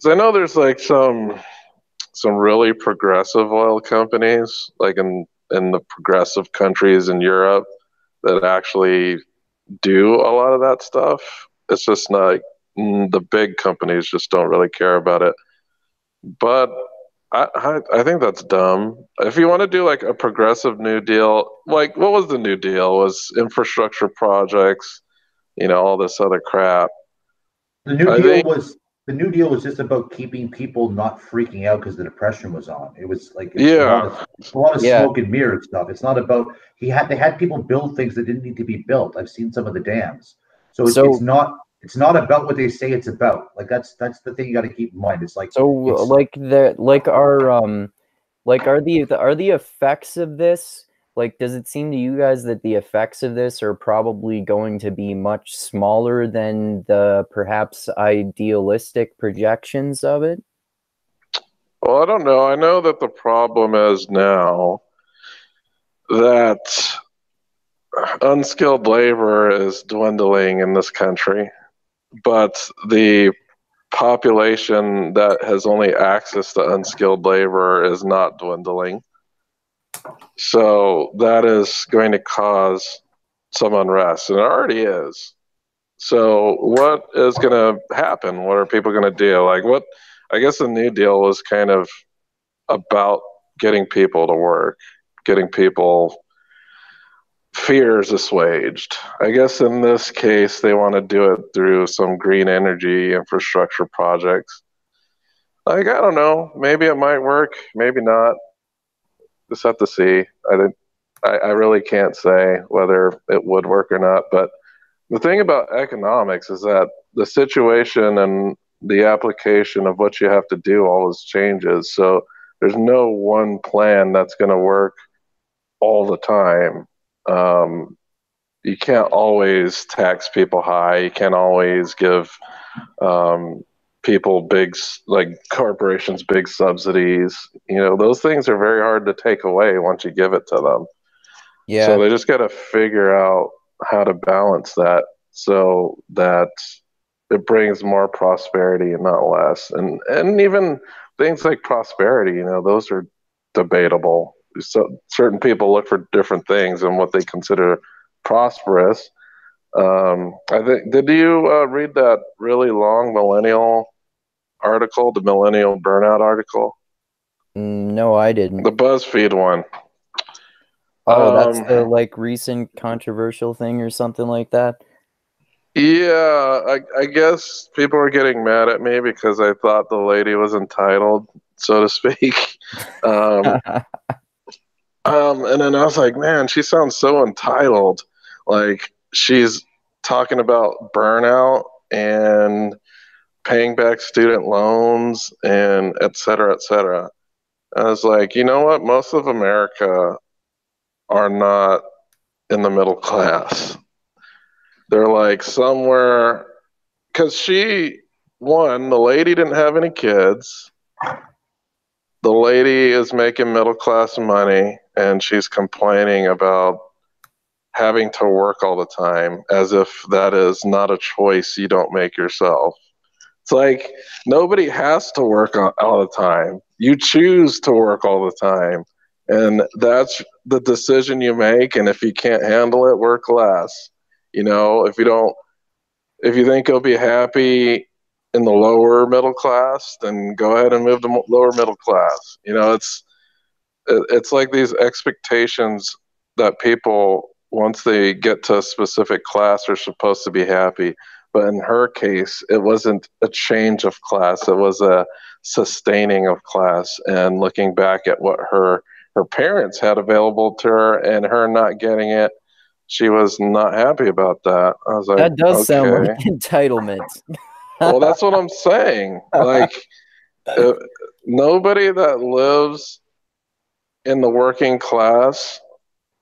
So I know there's like some really progressive oil companies, like in the progressive countries in Europe, that actually do a lot of that stuff. It's just not like, the big companies just don't really care about it. But I think that's dumb. If you want to do like a progressive New Deal, like what was the New Deal? Was infrastructure projects, all this other crap. The New Deal was just about keeping people not freaking out because the Depression was on. It was like a lot of smoke and mirror stuff. It's not about they had people build things that didn't need to be built. I've seen some of the dams. So it's not about what they say it's about. Like that's the thing you got to keep in mind. It's like are the effects of this, like, does it seem to you guys that the effects of this are probably going to be much smaller than the perhaps idealistic projections of it? Well, I don't know. I know that the problem is now that unskilled labor is dwindling in this country, but the population that has only access to unskilled labor is not dwindling. So that is going to cause some unrest, and it already is. So what is going to happen? What are people going to do? Like, what? I guess the New Deal was kind of about getting people to work, getting people fears assuaged. I guess in this case, they want to do it through some green energy infrastructure projects. Like, I don't know. Maybe it might work. Maybe not. Just have to see. I really can't say whether it would work or not. But the thing about economics is that the situation and the application of what you have to do always changes. So there's no one plan that's going to work all the time. You can't always tax people high. You can't always give people like corporations big subsidies. Those things are very hard to take away once you give it to them. Yeah. So they just got to figure out how to balance that so that it brings more prosperity and not less. And even things like prosperity, those are debatable. So certain people look for different things and what they consider prosperous. I think, did you read that really long millennial article, the millennial burnout article? No, I didn't. The BuzzFeed one. Oh, that's the like recent controversial thing or something like that. Yeah, I guess people are getting mad at me because I thought the lady was entitled, so to speak. And then I was like, man, she sounds so entitled. Like she's talking about burnout and paying back student loans and et cetera, et cetera. I was like, you know what? Most of America are not in the middle class. They're like somewhere, because the lady didn't have any kids. The lady is making middle class money and she's complaining about having to work all the time as if that is not a choice you don't make yourself. It's like nobody has to work all the time. You choose to work all the time. And that's the decision you make. And if you can't handle it, work less. If you think you'll be happy in the lower middle class, then go ahead and move to lower middle class. It's like these expectations that people, once they get to a specific class, are supposed to be happy. But in her case, it wasn't a change of class. It was a sustaining of class. And looking back at what her parents had available to her and her not getting it, she was not happy about that. I was like, that does sound okay. like entitlement. Well, that's what I'm saying. Like, nobody that lives in the working class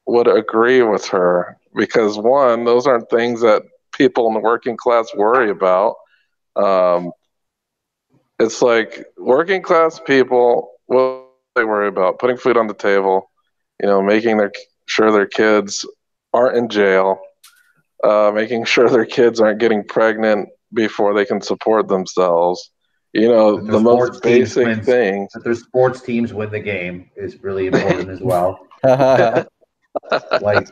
would agree with her because, one, those aren't things that people in the working class worry about. It's like working class people, what they worry about? Putting food on the table, making sure their kids aren't in jail, making sure their kids aren't getting pregnant before they can support themselves. The most basic things. That their sports teams win the game is really important as well. Like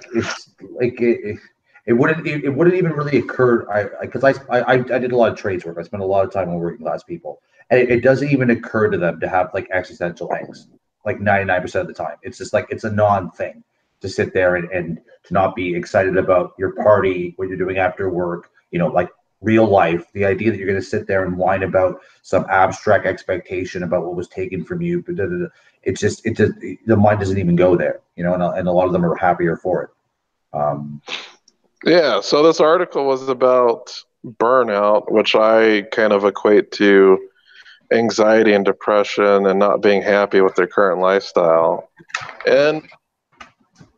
it wouldn't even really occur. Because I did a lot of trades work. I spent a lot of time with working class people, and it doesn't even occur to them to have like existential angst. Like 99% of the time, it's just like it's a non-thing to sit there and to not be excited about your party, what you're doing after work. Like real life, the idea that you're going to sit there and whine about some abstract expectation about what was taken from you, but it's just the mind doesn't even go there, and a lot of them are happier for it. Yeah, so this article was about burnout, which I kind of equate to anxiety and depression and not being happy with their current lifestyle. And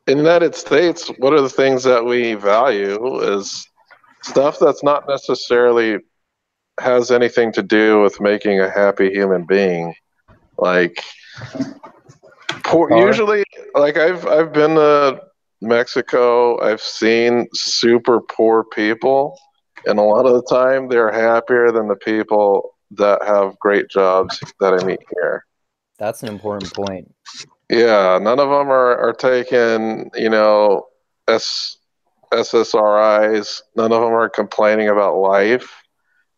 in the United States, one of the things that we value is stuff that's not necessarily has anything to do with making a happy human being. Like usually, like I've been to Mexico, I've seen super poor people, and a lot of the time they're happier than the people that have great jobs that I meet here. That's an important point. Yeah, none of them are taking, SSRIs. None of them are complaining about life.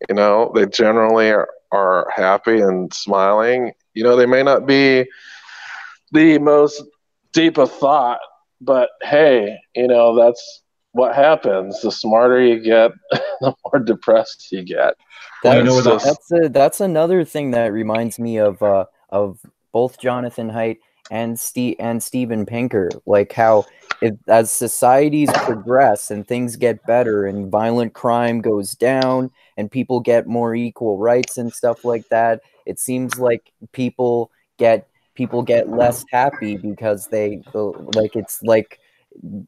They generally are happy and smiling. They may not be the most deep of thought, but hey, that's what happens. The smarter you get, the more depressed you get. That's another thing that reminds me of both Jonathan Haidt and Steven Pinker, like how as societies progress and things get better and violent crime goes down and people get more equal rights and stuff like that, it seems like people get less happy because it's like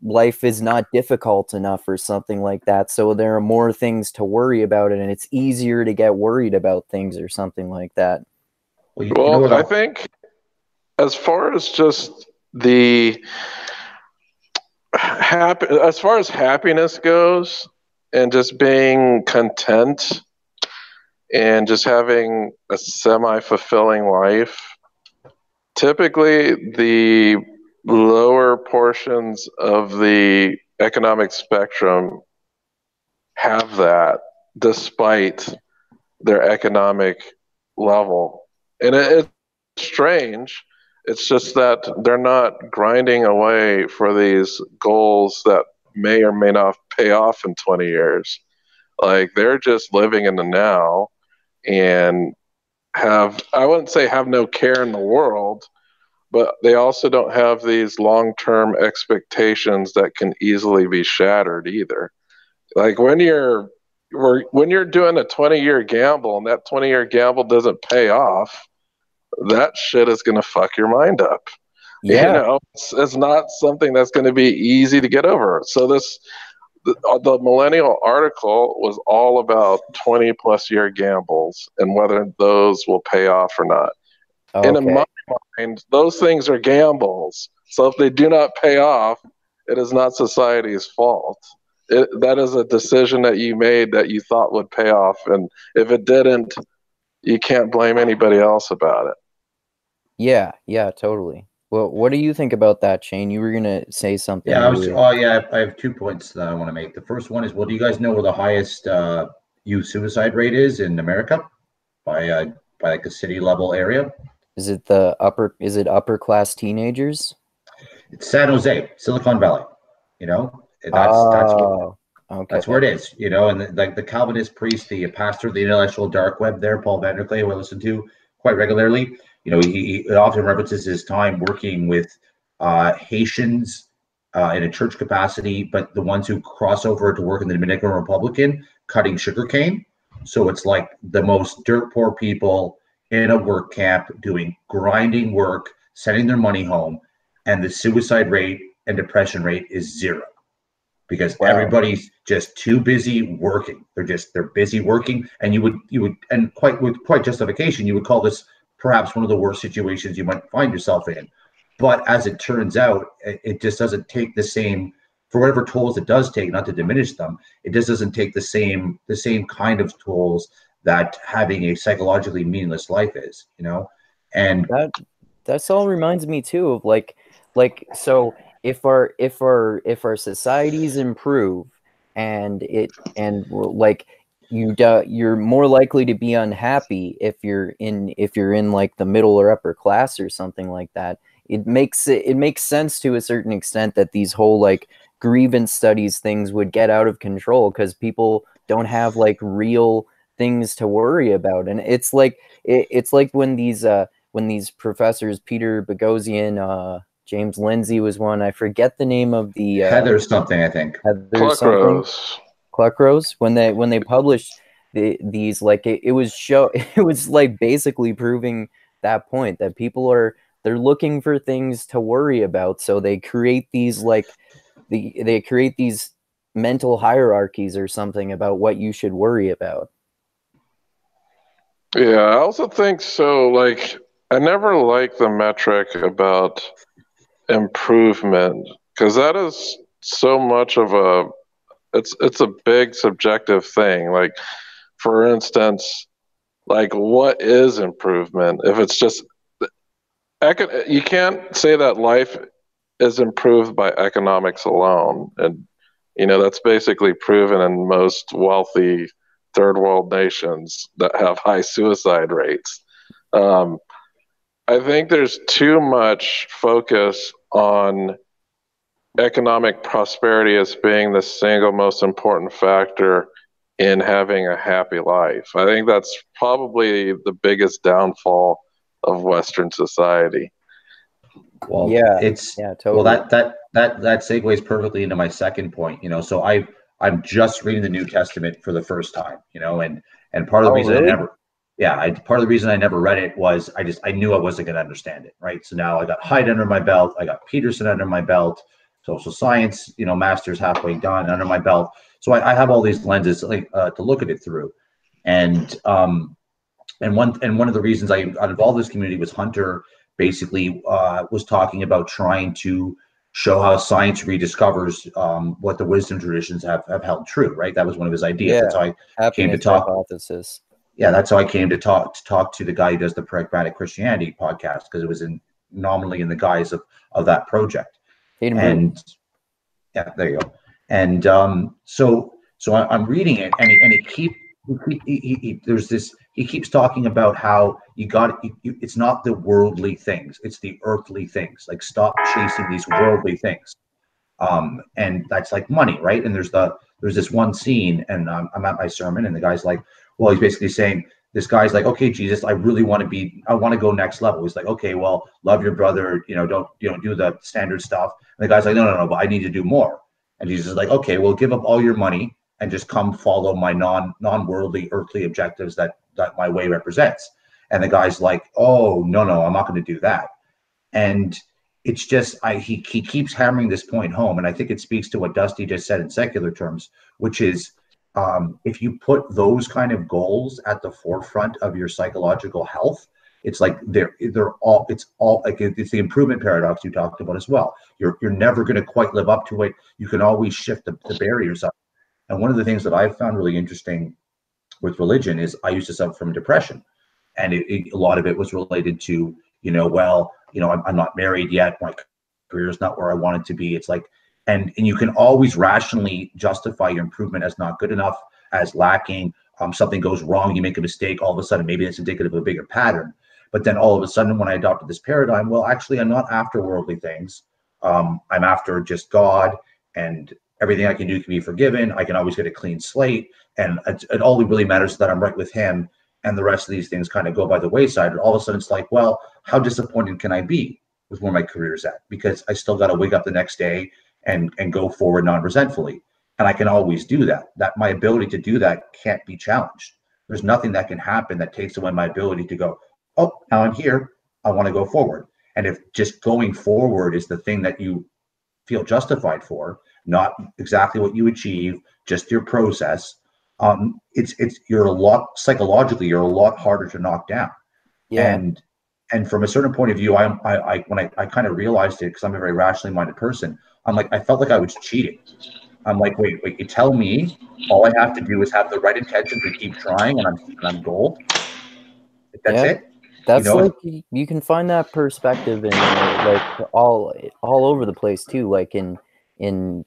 life is not difficult enough or something like that. So there are more things to worry about, and it's easier to get worried about things or something like that. Well, you know Well, what? I think as far as just the as far as happiness goes, and just being content and just having a semi-fulfilling life, typically the lower portions of the economic spectrum have that despite their economic level. And it's strange. It's just that they're not grinding away for these goals that may or may not pay off in 20 years. Like, they're just living in the now and have, I wouldn't say have no care in the world, but they also don't have these long-term expectations that can easily be shattered either. Like, when you're doing a 20-year gamble and that 20-year gamble doesn't pay off, that shit is going to fuck your mind up. Yeah. You know, it's not something that's going to be easy to get over. So the millennial article was all about 20 plus year gambles and whether those will pay off or not. Okay. And in my mind, those things are gambles. So if they do not pay off, it is not society's fault. That is a decision that you made that you thought would pay off. And if it didn't, you can't blame anybody else about it. Yeah, totally. Well, what do you think about that, Shane? You were gonna say something. Yeah, I have 2 points that I want to make. The first one is, well, do you guys know where the highest youth suicide rate is in America by like a city level area? Is it upper class teenagers? It's San Jose, Silicon Valley. You know, that's where it is. You know, and like the Calvinist priest, the pastor of the intellectual dark web there, Paul Vanderklay, who I listen to quite regularly. You know, he often references his time working with Haitians in a church capacity, but the ones who cross over to work in the Dominican Republic cutting sugarcane. So it's like the most dirt poor people in a work camp doing grinding work, sending their money home, and the suicide rate and depression rate is zero because everybody's just too busy working. They're busy working, and you would and with quite justification, you would call this perhaps one of the worst situations you might find yourself in. But as it turns out, it just doesn't take the same, for whatever tolls it does take, not to diminish them, it just doesn't take the same kind of tolls that having a psychologically meaningless life is, you know? And that's all reminds me too of like so if our societies improve and like you're more likely to be unhappy if you're in like the middle or upper class or something like that. It makes sense to a certain extent that these whole like grievance studies things would get out of control because people don't have like real things to worry about. And it's like when these professors, Peter Boghossian, James Lindsay was one, I forget the name of the Heather something, I think. Pluckrose, when they published these, like it was like basically proving that point that they're looking for things to worry about, so they create these they create these mental hierarchies or something about what you should worry about. Yeah, I also think so. Like, I never liked the metric about improvement because that is so much of it's a big subjective thing. Like, for instance, like, what is improvement? If it's just you can't say that life is improved by economics alone, and that's basically proven in most wealthy third world nations that have high suicide rates. I think there's too much focus on economic prosperity as being the single most important factor in having a happy life. I think that's probably the biggest downfall of Western society. Well, totally. Well, that segues perfectly into my second point. So I'm just reading the New Testament for the first time. And part of the reason part of the reason I never read it was I knew I wasn't going to understand it. Right. So now I got Hyde under my belt. I got Peterson under my belt. social science, master's halfway done under my belt. So I have all these lenses to look at it through. And one of the reasons I got involved in this community was Hunter basically was talking about trying to show how science rediscovers what the wisdom traditions have held true, right? That was one of his ideas. Yeah, that's how I came to talk. Hypothesis. Yeah, that's how I came to talk to the guy who does the Pragmatic Christianity podcast, because it was nominally in the guise of that project. And yeah, there you go. And so I'm reading it, and he keeps talking about how it's not the worldly things, it's the earthly things. Like, stop chasing these worldly things. And that's like money, right? And there's this one scene, and I'm at my sermon, and the guy's like, well, he's basically saying, this guy's like, okay, Jesus, I want to go next level. He's like, okay, well, love your brother, don't do the standard stuff. And the guy's like, no, but I need to do more. And Jesus is like, okay, well, give up all your money and just come follow my non-worldly, earthly objectives that my way represents. And the guy's like, oh, no, I'm not going to do that. And it's just, he keeps hammering this point home. And I think it speaks to what Dusty just said in secular terms, which is, if you put those kind of goals at the forefront of your psychological health, it's like it's the improvement paradox you talked about as well. You're never going to quite live up to it. You can always shift the barriers up. And one of the things that I've found really interesting with religion is I used to suffer from depression, and a lot of it was related to, I'm not married yet. My career is not where I want it to be. It's like, and you can always rationally justify your improvement as not good enough, as lacking. Something goes wrong, you make a mistake, all of a sudden, maybe it's indicative of a bigger pattern. But then all of a sudden, when I adopted this paradigm, well, actually, I'm not after worldly things. I'm after just God, and everything I can do can be forgiven. I can always get a clean slate. And it all really matters is that I'm right with him, and the rest of these things kind of go by the wayside. And all of a sudden, it's like, well, how disappointed can I be with where my career is at? Because I still got to wake up the next day and go forward non-resentfully. And I can always do that. That my ability to do that can't be challenged. There's nothing that can happen that takes away my ability to go, oh, now I'm here, I want to go forward. And if just going forward is the thing that you feel justified for, not exactly what you achieve, just your process, psychologically, you're a lot harder to knock down. Yeah. And from a certain point of view, when I kind of realized it, because I'm a very rationally minded person, I'm like, I felt like I was cheating. I'm like, wait, you tell me all I have to do is have the right intention to keep trying, and I'm gold. That's it. That's like, you can find that perspective in like all over the place too, like in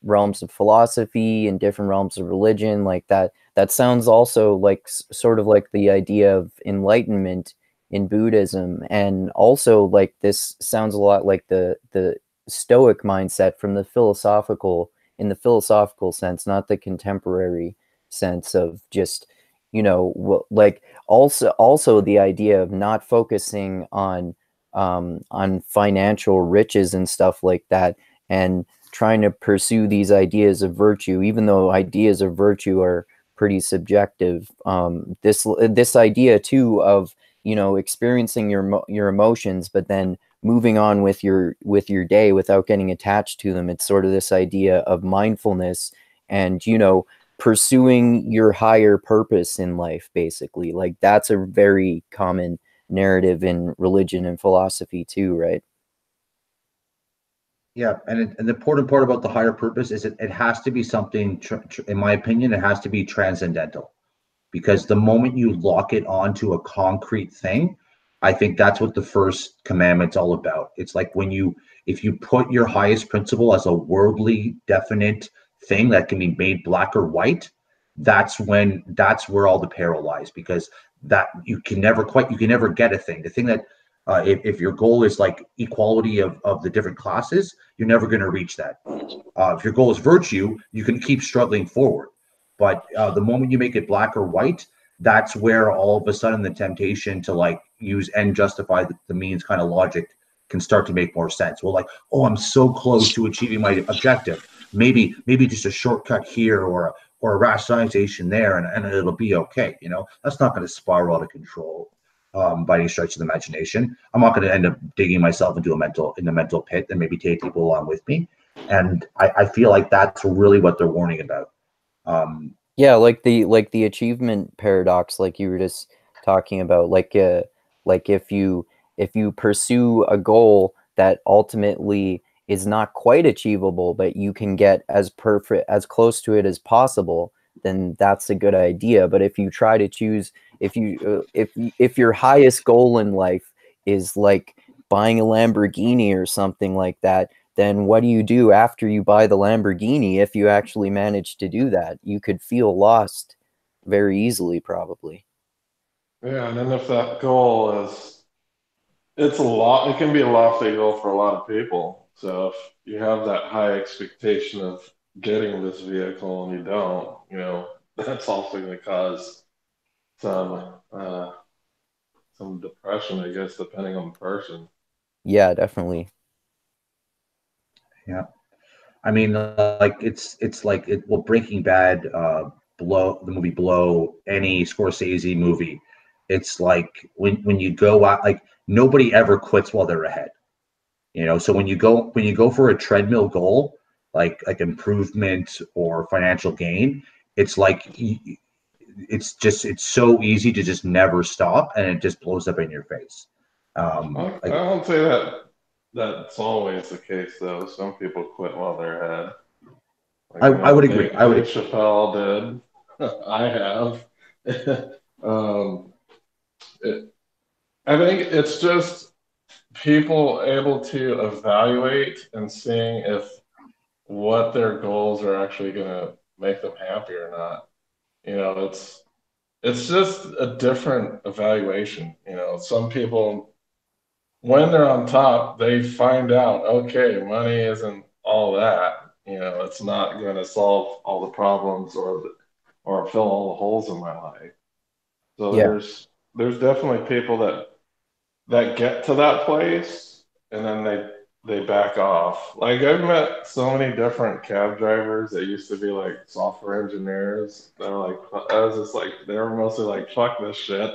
realms of philosophy and different realms of religion. Like that sounds also like sort of like the idea of enlightenment in Buddhism, and also like this sounds a lot like the Stoic mindset from the philosophical sense, not the contemporary sense of just, like also the idea of not focusing on financial riches and stuff like that, and trying to pursue these ideas of virtue, even though ideas of virtue are pretty subjective. This idea too of, experiencing your emotions, but then moving on with your day without getting attached to them. It's sort of this idea of mindfulness and, pursuing your higher purpose in life, basically. Like that's a very common narrative in religion and philosophy too, right? Yeah, and the important part about the higher purpose is it has to be something, in my opinion, it has to be transcendental. Because the moment you lock it onto a concrete thing, I think that's what the first commandment's all about. It's like if you put your highest principle as a worldly, definite thing that can be made black or white, that's where all the peril lies, because that you can never get a thing. The thing that if your goal is like equality of the different classes, you're never going to reach that. If your goal is virtue, you can keep struggling forward. But the moment you make it black or white, that's where all of a sudden the temptation to like use and justify the means kind of logic can start to make more sense. Well, like, oh, I'm so close to achieving my objective. Maybe just a shortcut here or a rationalization there, and it'll be okay. That's not going to spiral out of control by any stretch of the imagination. I'm not going to end up digging myself into the mental pit and maybe take people along with me. And I feel like that's really what they're warning about. Yeah, like the achievement paradox, like you were just talking about, like if you pursue a goal that ultimately is not quite achievable, but you can get as close to it as possible, then that's a good idea. But if you try to choose, if your highest goal in life is like buying a Lamborghini or something like that, then what do you do after you buy the Lamborghini if you actually manage to do that? You could feel lost very easily, probably. Yeah, and then if that goal is, it's a lot, it can be a lofty goal for a lot of people. So if you have that high expectation of getting this vehicle and you don't, that's also going to cause some some depression, I guess, depending on the person. Yeah, definitely. Yeah. I mean, like it's like well, Breaking Bad, Blow, the movie Blow, any Scorsese movie. It's like when you go out, like nobody ever quits while they're ahead. So when you go for a treadmill goal, like improvement or financial gain, it's like it's so easy to just never stop, and it just blows up in your face. I Like don't say that's always the case, though. Some people quit while they're ahead. Like I I know would agree. Dave Chappelle did. I have. um, I think it's just people able to evaluate and seeing if what their goals are actually going to make them happy or not. It's just a different evaluation. Some people, when they're on top, they find out, okay, money isn't all that. It's not going to solve all the problems or fill all the holes in my life. So Yeah. there's definitely people that get to that place and then they back off. Like I've met so many different cab drivers that used to be like software engineers. They're like, I was just like, they were mostly like, fuck this shit.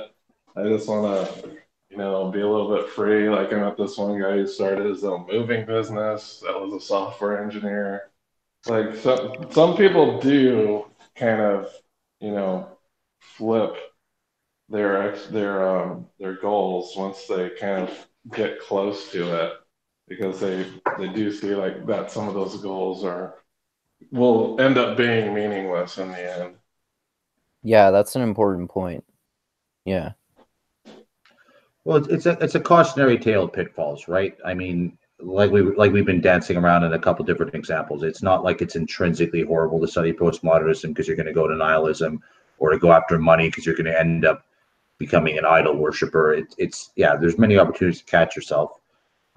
I just want to, be a little bit free. Like I met this one guy who started his own moving business. That was a software engineer. Like some people do kind of, flip their goals once they kind of get close to it because they do see like that some of those goals will end up being meaningless in the end. Yeah, that's an important point. Yeah. Well, it's a cautionary tale of pitfalls, right? I mean, like we've been dancing around in a couple different examples. It's not like it's intrinsically horrible to study postmodernism because you're going to go to nihilism, or to go after money because you're going to end up becoming an idol worshiper. It's yeah. There's many opportunities to catch yourself,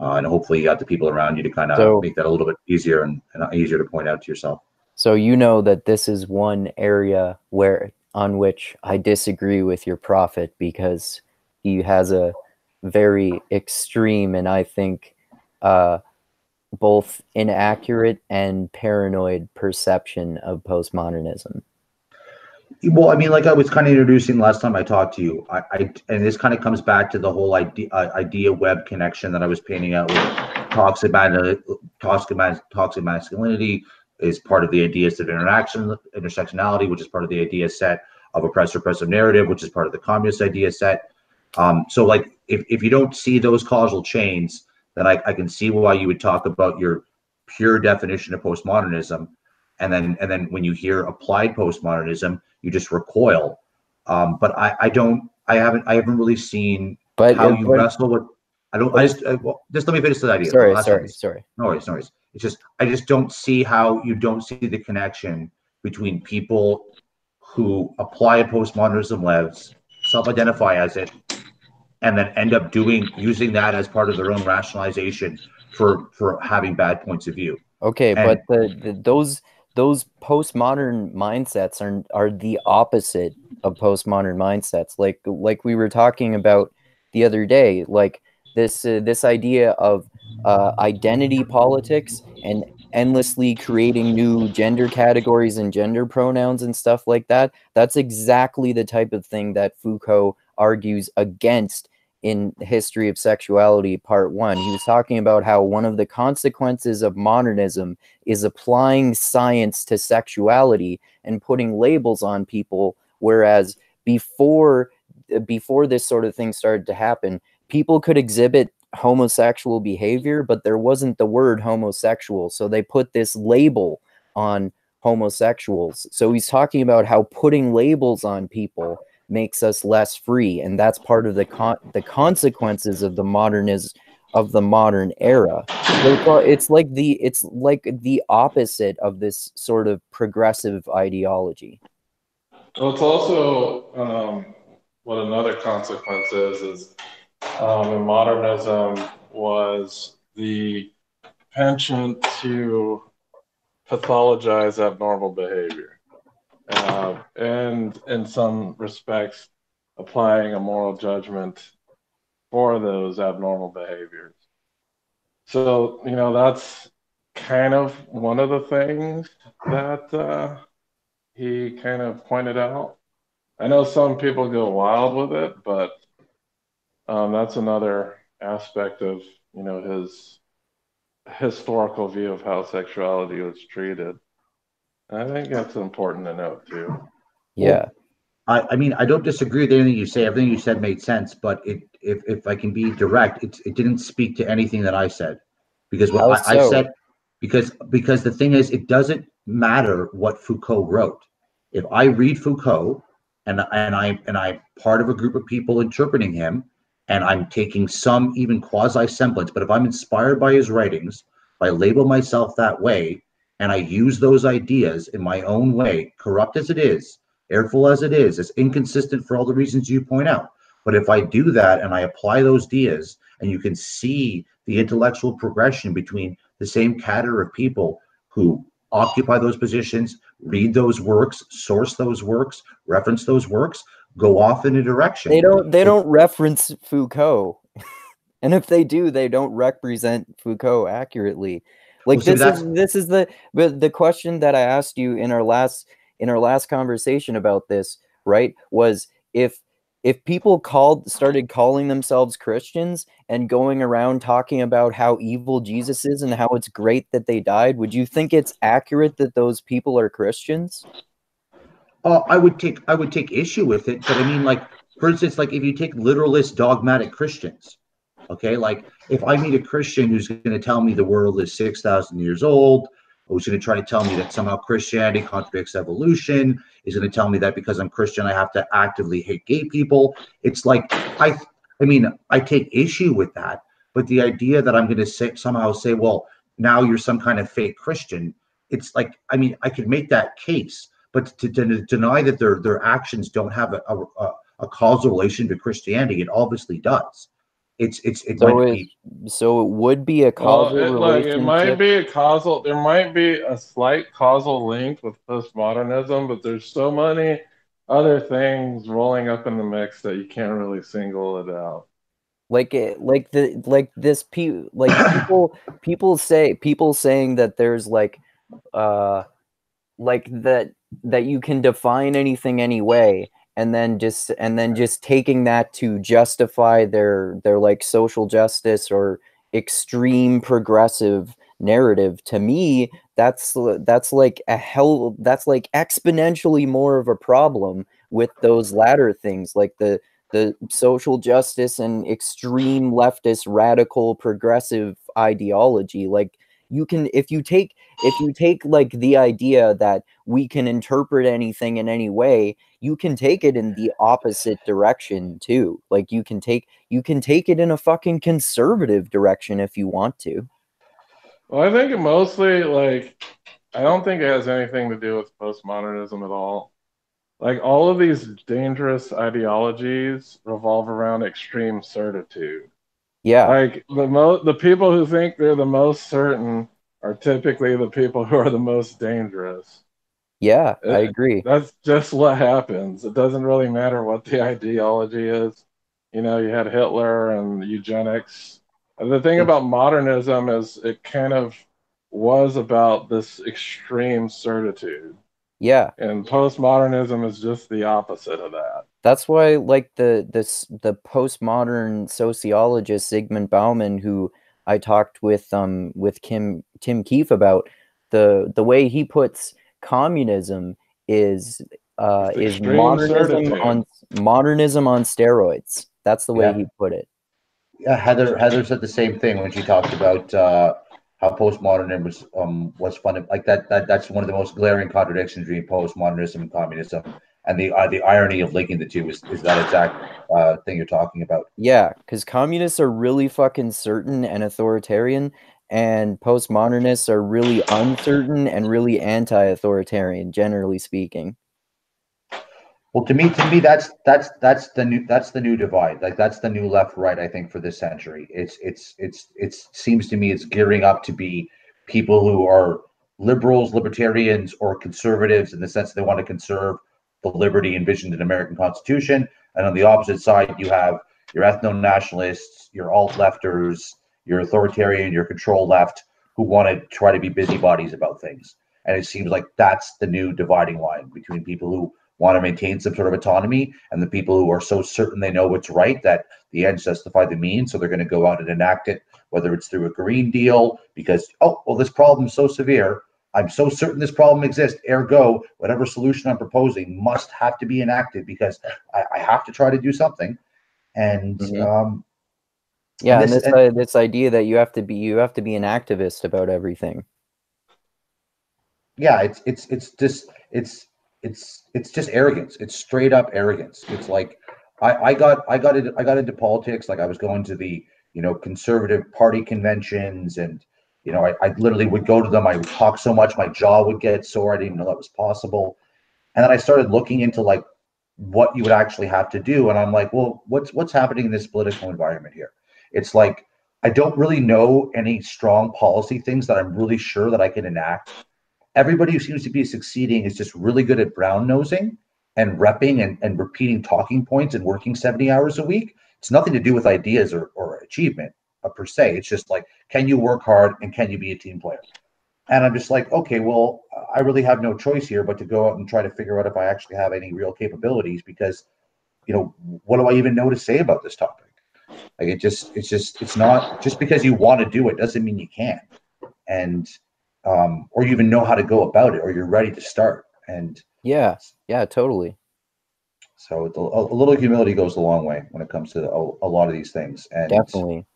and hopefully you got the people around you to kind of So make that a little bit easier and easier to point out to yourself. so you know that this is one area on which I disagree with your prophet, because he has a very extreme and I think both inaccurate and paranoid perception of postmodernism. Well, I mean, like I was kind of introducing last time I talked to you, and this kind of comes back to the whole idea web connection that I was painting out with toxic masculinity is part of the idea set of intersectionality, which is part of the idea set of oppressive narrative, which is part of the communist idea set. So like if you don't see those causal chains, then I can see why you would talk about your pure definition of postmodernism, and then when you hear applied postmodernism, you just recoil. But I haven't really seen But how you but wrestle with. I don't. I post just well, just let me finish the idea. sorry, Last sorry, sentence. sorry. No worries, no worries. It's just I just don't see how you don't see the connection between people who apply a postmodernism lens, self-identify as it, and then end up using that as part of their own rationalization for having bad points of view. Okay, And but those postmodern mindsets are the opposite of postmodern mindsets. Like we were talking about the other day, like this idea of identity politics and endlessly creating new gender categories and gender pronouns and stuff like that. That's exactly the type of thing that Foucault argues against in History of Sexuality Part 1. He was talking about how one of the consequences of modernism is applying science to sexuality and putting labels on people, whereas before this sort of thing started to happen, people could exhibit homosexual behavior, but there wasn't the word homosexual, so they put this label on homosexuals. So he's talking about how putting labels on people makes us less free, and that's part of the consequences of the modern era. So it's like the opposite of this sort of progressive ideology. Well, it's also what another consequence is in modernism was the penchant to pathologize abnormal behavior. And in some respects, applying a moral judgment for those abnormal behaviors. So, that's kind of one of the things that he kind of pointed out. I know some people go wild with it, but that's another aspect of, his historical view of how sexuality was treated. And I think that's important to note too. Yeah. Well, I mean, I don't disagree with anything you say. Everything you said made sense, but if I can be direct, it didn't speak to anything that I said, because what I said, because the thing is, it doesn't matter what Foucault wrote. If I read Foucault and I'm part of a group of people interpreting him, and I'm taking some even quasi semblance, but if I'm inspired by his writings, if I label myself that way, and I use those ideas in my own way, corrupt as it is, careful as it is, it's inconsistent for all the reasons you point out. But if I do that and I apply those ideas, and you can see the intellectual progression between the same cadre of people who occupy those positions, read those works, source those works, reference those works, go off in a direction. They don't reference Foucault. And if they do, they don't represent Foucault accurately. Like, well, this is the question that I asked you in our last conversation about this, right? Was if people started calling themselves Christians and going around talking about how evil Jesus is and how it's great that they died, would you think it's accurate that those people are Christians? I would take issue with it, but I mean, like, for instance, like if you take literalist dogmatic Christians, okay, like if I meet a Christian who's going to tell me the world is 6,000 years old, who's going to try to tell me that somehow Christianity contradicts evolution, is going to tell me that because I'm Christian I have to actively hate gay people. It's like I mean, I take issue with that, but the idea that I'm going to somehow say, well, now you're some kind of fake Christian, it's like, I mean, I could make that case. But to deny that their actions don't have a causal relation to Christianity, it obviously does. So it would be a causal relationship. It might be a causal. There might be a slight causal link with postmodernism, but there's so many other things rolling up in the mix that you can't really single it out. People saying that there's that you can define anything anyway, and then just taking that to justify their like social justice or extreme progressive narrative. To me, that's like exponentially more of a problem with those latter things, like the social justice and extreme leftist radical progressive ideology. Like, you can, if you take like the idea that we can interpret anything in any way, you can take it in the opposite direction too. Like, you can take it in a fucking conservative direction if you want to. Well, I think it mostly, like, I don't think it has anything to do with postmodernism at all. Like, all of these dangerous ideologies revolve around extreme certitude. Yeah. Like, the people who think they're the most certain are typically the people who are the most dangerous. Yeah, I agree. That's just what happens. It doesn't really matter what the ideology is. You had Hitler and eugenics. The thing about modernism is it kind of was about this extreme certitude. Yeah. And postmodernism is just the opposite of that. That's why, like, the postmodern sociologist Zygmunt Bauman, who I talked with Tim Keefe about, the way he puts communism is extreme certitude. modernism on steroids. That's the way he put it. Yeah, Heather said the same thing when she talked about how postmodernism was funded. Like that's one of the most glaring contradictions between postmodernism and communism, and the irony of linking the two is that exact thing you're talking about. Yeah, because communists are really fucking certain and authoritarian, and postmodernists are really uncertain and really anti-authoritarian, generally speaking. Well, to me, that's the new divide. Like that's the new left right. I think for this century, it seems to me it's gearing up to be people who are liberals, libertarians, or conservatives in the sense they want to conserve the liberty envisioned in American Constitution. And on the opposite side, you have your ethno-nationalists, your alt-lefters, your authoritarian, your control left, who want to try to be busybodies about things. And it seems like that's the new dividing line between people who want to maintain some sort of autonomy and the people who are so certain they know what's right that the ends justify the means. So they're going to go out and enact it, whether it's through a Green Deal, because, oh, well, this problem is so severe. I'm so certain this problem exists. Ergo, whatever solution I'm proposing must have to be enacted because I have to try to do something. And yeah, and this idea that you have to be an activist about everything. Yeah, it's just arrogance. It's straight up arrogance. It's like I got into politics. Like I was going to the conservative party conventions, and I literally would go to them. I would talk so much my jaw would get sore. I didn't even know that was possible. And then I started looking into like what you would actually have to do, and I'm like, well, what's happening in this political environment here? It's like I don't really know any strong policy things that I'm really sure that I can enact. Everybody who seems to be succeeding is just really good at brown nosing and repping and repeating talking points and working 70 hours a week. It's nothing to do with ideas or achievement per se. It's just like, can you work hard and can you be a team player? And I'm just like, okay, well, I really have no choice here but to go out and try to figure out if I actually have any real capabilities because, what do I even know to say about this topic? Like it's not just because you want to do it doesn't mean you can. And or you even know how to go about it, or you're ready to start. And yeah, totally. So a little humility goes a long way when it comes to a lot of these things. And definitely,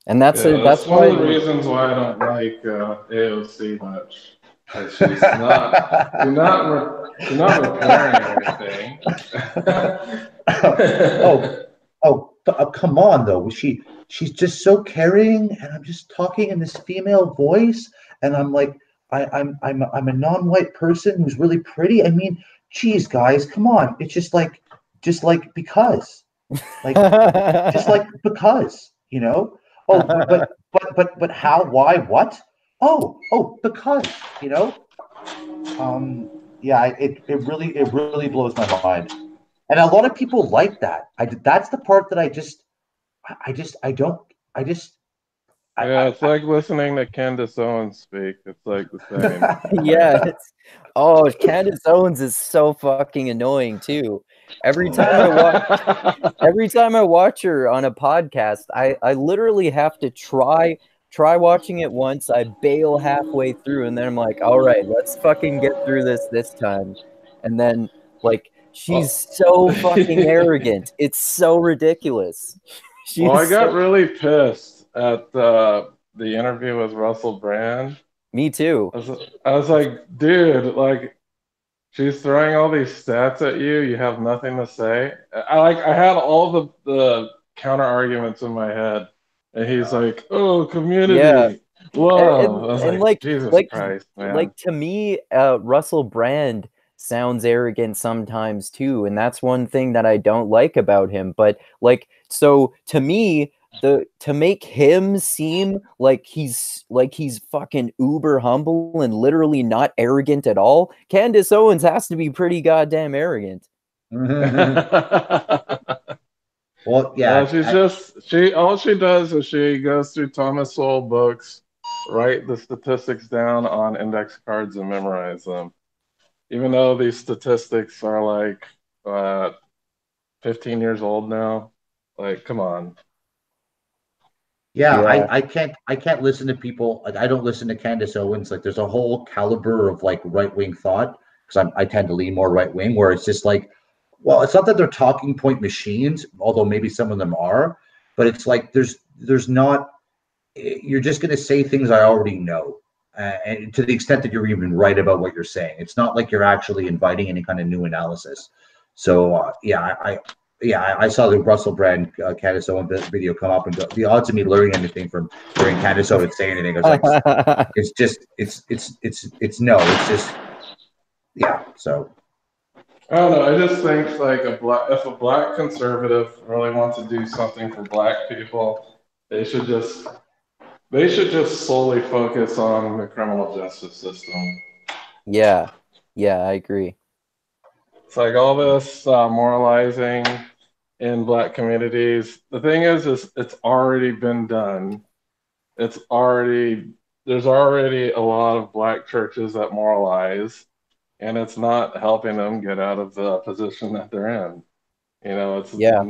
and that's one of the reasons why I don't like AOC much. She's not repairing everything. Come on though. She's just so caring, and I'm just talking in this female voice, and I'm like, I'm a non-white person who's really pretty. I mean, geez, guys, come on. It's just like because, like, just like because, Oh, but how? Why? What? Oh, because, Yeah, it really blows my mind, and a lot of people like that. That's the part that Yeah, it's like listening to Candace Owens speak. It's like the same. Yeah, Candace Owens is so fucking annoying too. Every time I watch her on a podcast, I literally have to try watching it once. I bail halfway through, and then I'm like, all right, let's fucking get through this time. And then like she's so fucking arrogant. It's so ridiculous. I got really pissed at the interview with Russell Brand. Me too. I was like, dude, like, she's throwing all these stats at you. You have nothing to say. I had all the counter arguments in my head, and he's like, "Oh, community, yeah." Whoa. I was and like, Jesus Christ, man. Like, to me, Russell Brand sounds arrogant sometimes too, and that's one thing that I don't like about him. But like, so to me, to make him seem like he's fucking uber humble and literally not arrogant at all, Candace Owens has to be pretty goddamn arrogant. Well, yeah. All she does is she goes through Thomas Sowell books, write the statistics down on index cards, and memorize them. even though these statistics are like 15 years old now. Like, come on. Yeah, Yeah. I can't listen to people. Like, I don't listen to Candace Owens. Like, there's a whole caliber of like right wing thought, because I tend to lean more right wing, where it's just like, well, it's not that they're talking point machines, although maybe some of them are, but it's like there's not. You're just going to say things I already know, and to the extent that you're even right about what you're saying, it's not like you're actually inviting any kind of new analysis. So I saw the Russell Brand Candace Owens video come up, and the odds of me learning anything from hearing Candace Owens say anything, I was like, it's just it's no, it's just yeah. So I don't know. I just think like if a black conservative really wants to do something for black people, they should just solely focus on the criminal justice system. Yeah. Yeah, I agree. It's like all this moralizing in black communities. The thing is it's already been done. There's already a lot of black churches that moralize, and it's not helping them get out of the position that they're in. You know, Yeah.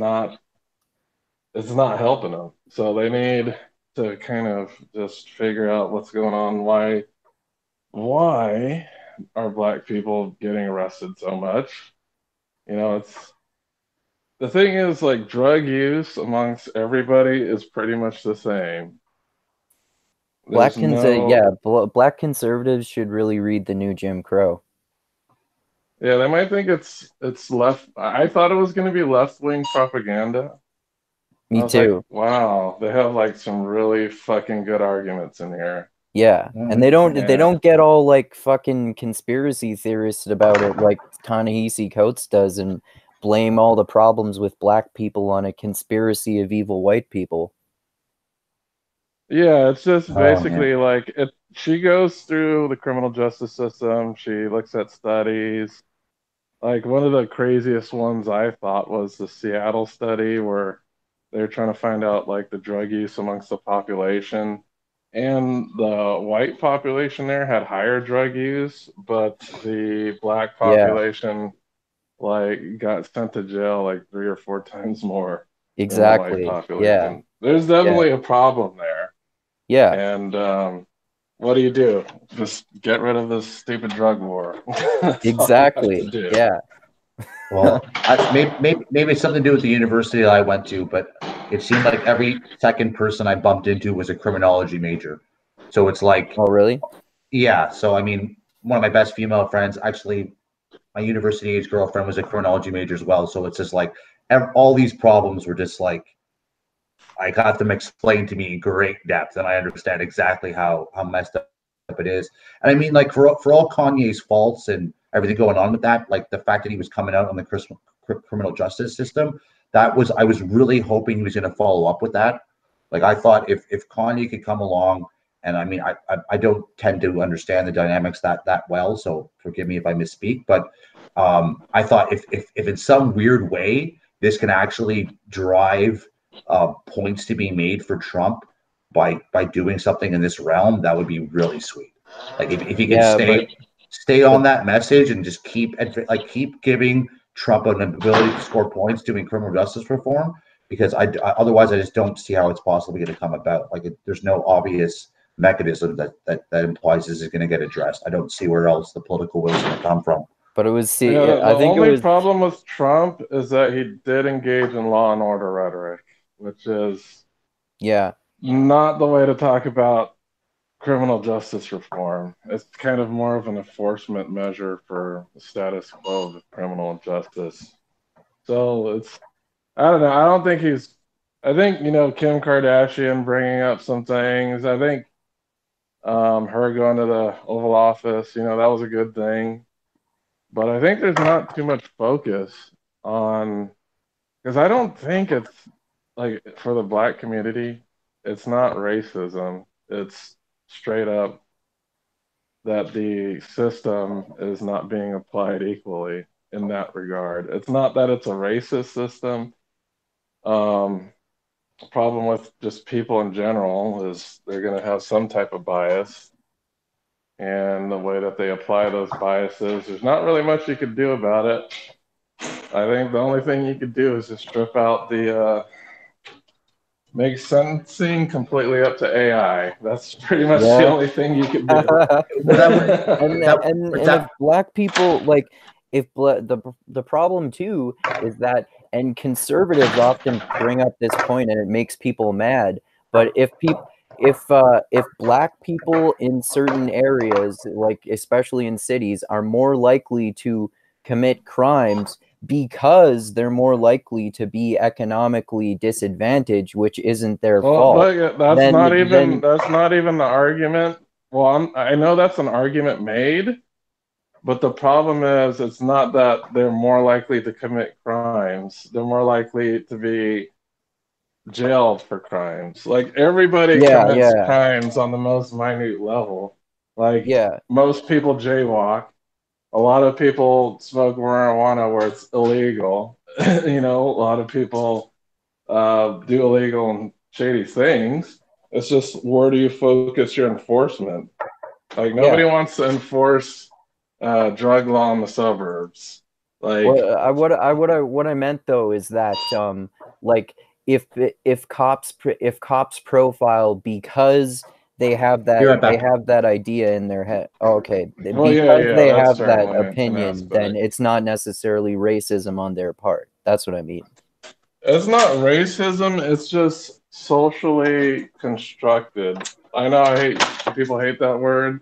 it's not helping them. So they need to kind of just figure out what's going on. Why are black people getting arrested so much? You know, it's the thing is like drug use amongst everybody is pretty much the same. There's no, Black conservatives should really read the new Jim Crow. yeah, they might think it's left. I thought it was going to be left wing propaganda. I Me was like, too. wow, they have like some really fucking good arguments in here. Yeah. And they Yeah. don't get all like fucking conspiracy theorists about it like Ta-Nehisi Coates does and blame all the problems with black people on a conspiracy of evil white people. Yeah, it's just oh yeah. basically like it. She goes through the criminal justice system. She looks at studies. Like one of the craziest ones I thought was the Seattle study where they're trying to find out like the drug use amongst the population. And the white population there had higher drug use, but the black Yeah, population like got sent to jail like 3 or 4 times more than the white exactly. Yeah. population. There's Yeah. definitely a problem there. Yeah. And what do? Just get rid of this stupid drug war. That's all you have to Exactly. do. Yeah. Well, maybe it's something to do with the university I went to, but it seemed like every second person I bumped into was a criminology major. So it's like, Oh, really? yeah. So I mean, one of my best female friends, actually, my university age girlfriend was a criminology major as well. So it's just like all these problems were just like I got them explained to me in great depth, and I understand exactly how messed up it is. And I mean, like for all Kanye's faults and everything going on with that, like the fact that he was coming out on the criminal justice system, that was I was really hoping he was going to follow up with that. Like I thought if Kanye could come along, and I mean I don't tend to understand the dynamics that well, so forgive me if I misspeak, but I thought if in some weird way this can actually drive points to be made for Trump by doing something in this realm, that would be really sweet. Like if he could Yeah, stay on but that message and just keep giving Trump an ability to score points doing criminal justice reform, because otherwise I just don't see how it's possibly going to come about. Like there's no obvious mechanism that implies this is going to get addressed. I don't see where else the political will is going to come from. it was Yeah, see the I think it only was problem with Trump is that he did engage in law and order rhetoric, which is yeah. not the way to talk about criminal justice reform. It's kind of more of an enforcement measure for the status quo of criminal justice. So I don't know. I don't think he's, I think, Kim Kardashian bringing up some things. I think her going to the Oval Office, that was a good thing. But I think there's not too much focus on, because I don't think it's like for the black community, it's not racism. It's straight up that the system is not being applied equally in that regard. It's not that it's a racist system. Um, Problem with just people in general is they're going to have some type of bias, and and the way that they apply those biases. There's not really much you could do about it. I think the only thing you could do is just strip out the make sentencing completely up to AI. That's pretty much the only thing you could do. And if black people, like, the problem too is that, and conservatives often bring up this point and it makes people mad, but if black people in certain areas, like especially in cities, are more likely to commit crimes because they're more likely to be economically disadvantaged, which isn't their fault. That's not even the argument. Well, I know that's an argument made, but the problem is it's not that they're more likely to commit crimes. They're more likely to be jailed for crimes. Like, everybody commits crimes on the most minute level. Like, most people jaywalk. A lot of people smoke marijuana where it's illegal. A lot of people do illegal and shady things. It's just, where do you focus your enforcement? Like, nobody wants to enforce drug law in the suburbs. Like, what I meant though is that like, if cops profile because they have that idea in their head. Oh, okay. Because they have that opinion, then it's not necessarily racism on their part. That's what I mean. It's not racism. It's just socially constructed. I know people hate that word,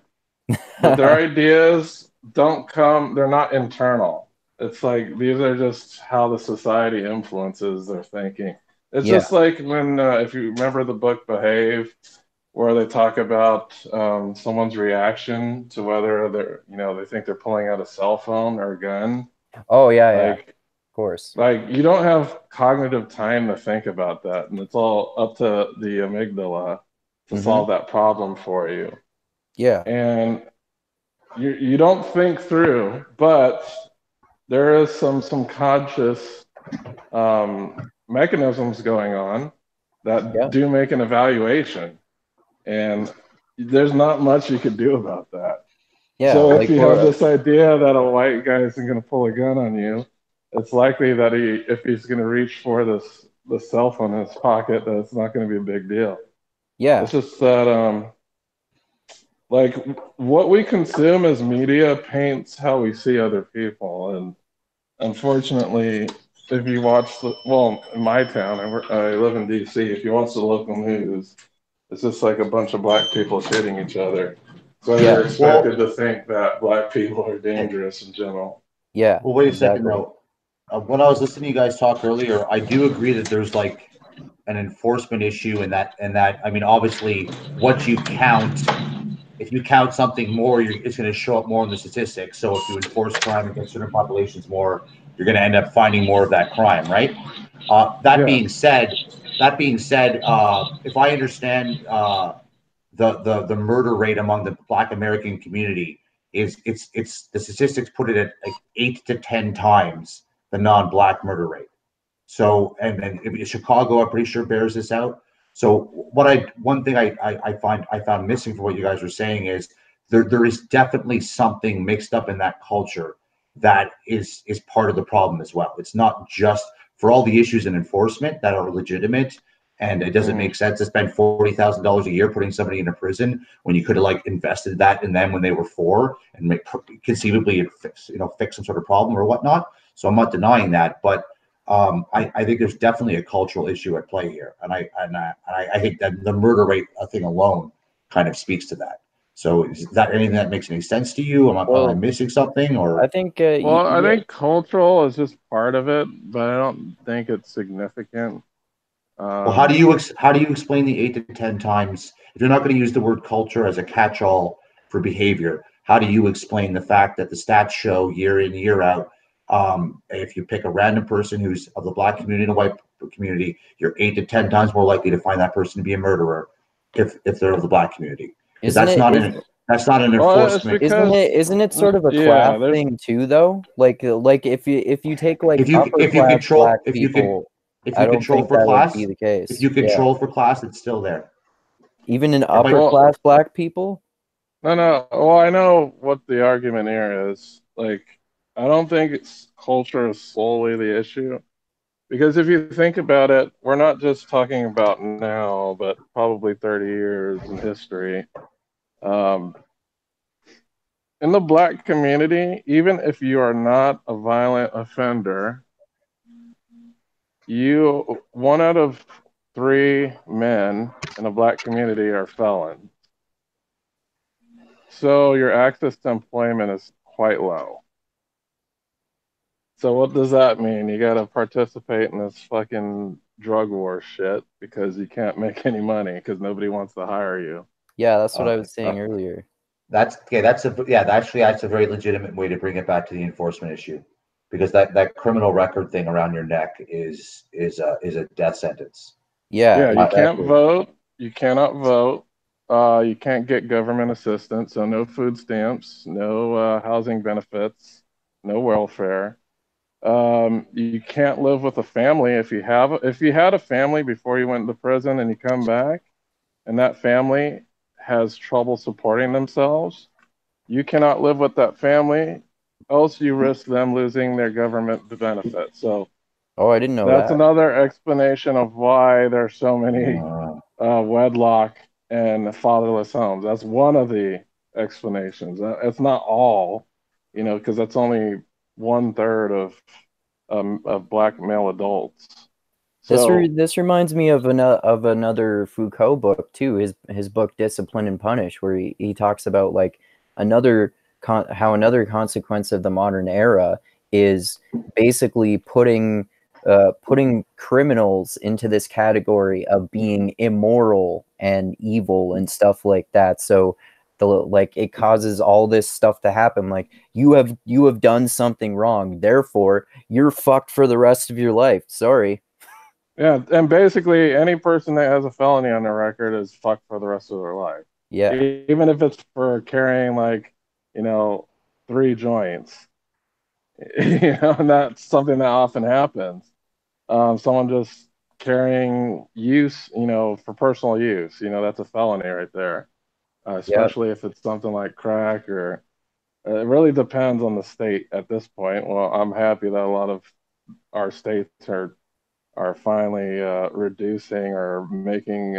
but their ideas they're not internal. It's like, these are just how the society influences their thinking. It's just like when, if you remember the book Behave, where they talk about someone's reaction to whether they think they're pulling out a cell phone or a gun. Oh yeah, of course. Like, you don't have cognitive time to think about that, and it's all up to the amygdala to solve that problem for you. Yeah. And you don't think through, but there is some conscious mechanisms going on that do make an evaluation. And there's not much you could do about that. Yeah. So if you have this idea that a white guy isn't going to pull a gun on you, it's likely that if he's going to reach for the cell phone in his pocket, that it's not going to be a big deal. Yeah. It's just that like, what we consume as media paints how we see other people. And unfortunately, if you watch in my town, I live in DC, if you watch the local news, it's just like a bunch of black people shitting each other. So you're expected to think that black people are dangerous in general. Yeah. Well, wait a second though. When I was listening to you guys talk earlier, I do agree that there's like an enforcement issue in that. I mean, obviously, what you count, if you count something more, it's going to show up more in the statistics. So if you enforce crime against certain populations more, you're going to end up finding more of that crime, right? That being said, if I understand the murder rate among the Black American community it's the statistics put it at like 8 to 10 times the non-Black murder rate. So and Chicago, I'm pretty sure, bears this out. So one thing I found missing from what you guys were saying is there is definitely something mixed up in that culture that is part of the problem as well. It's not just for all the issues in enforcement that are legitimate, and it doesn't make sense to spend $40,000 a year putting somebody in a prison when you could have like invested that in them when they were 4 and conceivably fix some sort of problem or whatnot. So I'm not denying that, but I think there's definitely a cultural issue at play here, and I think that the murder rate thing alone kind of speaks to that. So is that anything that makes any sense to you? Am I missing something? Or I think I think cultural is just part of it, but I don't think it's significant. Well, how do you explain the 8 to 10 times? If you're not going to use the word culture as a catch-all for behavior, how do you explain the fact that the stats show year in, year out, if you pick a random person who's of the Black community and a white community, you're 8 to 10 times more likely to find that person to be a murderer if they're of the Black community? Because that's not an enforcement. Isn't it sort of a class thing too, though? Like if you take like if you control Black people, if you control for class, would be the case. If you control for class, it's still there. Even in upper class Black people. No. Well, I know what the argument here is. Like, I don't think culture is solely the issue. Because if you think about it, we're not just talking about now, but probably 30 years in history. Um, in the black community, even if you are not a violent offender, one out of three men in a black community are felons. So your access to employment is quite low. So what does that mean? You got to participate in this fucking drug war shit because you can't make any money because nobody wants to hire you. Yeah, that's what I was saying earlier. Actually that's a very legitimate way to bring it back to the enforcement issue, because that criminal record thing around your neck is a death sentence. Yeah, you can't vote. You cannot vote. You can't get government assistance, so no food stamps, no housing benefits, no welfare. You can't live with a family if you had a family before you went to prison and you come back, and that family has trouble supporting themselves. You cannot live with that family, else you risk them losing their government benefits. So, I didn't know that's that. another explanation of why there's so many wedlock and fatherless homes. That's one of the explanations. It's not all, because that's only 1/3 of black male adults. So this reminds me of another Foucault book too. His book Discipline and Punish, where he talks about like how another consequence of the modern era is basically putting criminals into this category of being immoral and evil and stuff like that. So it causes all this stuff to happen. Like you have done something wrong, therefore you're fucked for the rest of your life. Sorry. Yeah, and basically any person that has a felony on their record is fucked for the rest of their life. Yeah. Even if it's for carrying 3 joints. And that's something that often happens. Someone just carrying use, for personal use, that's a felony right there. Especially if it's something like crack or it really depends on the state at this point. Well, I'm happy that a lot of our states are finally reducing or making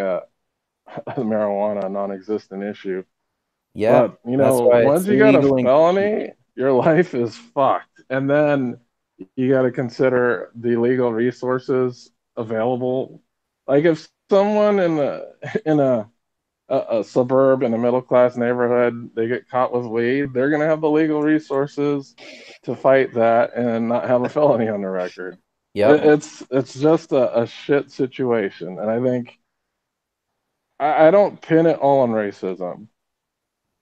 marijuana a non-existent issue. Yeah, but once you got a felony, your life is fucked. And then you got to consider the legal resources available. Like if someone in a suburb in a middle class neighborhood, they get caught with weed, they're gonna have the legal resources to fight that and not have a felony on their record. Yeah, it's just a shit situation, and I think I don't pin it all on racism.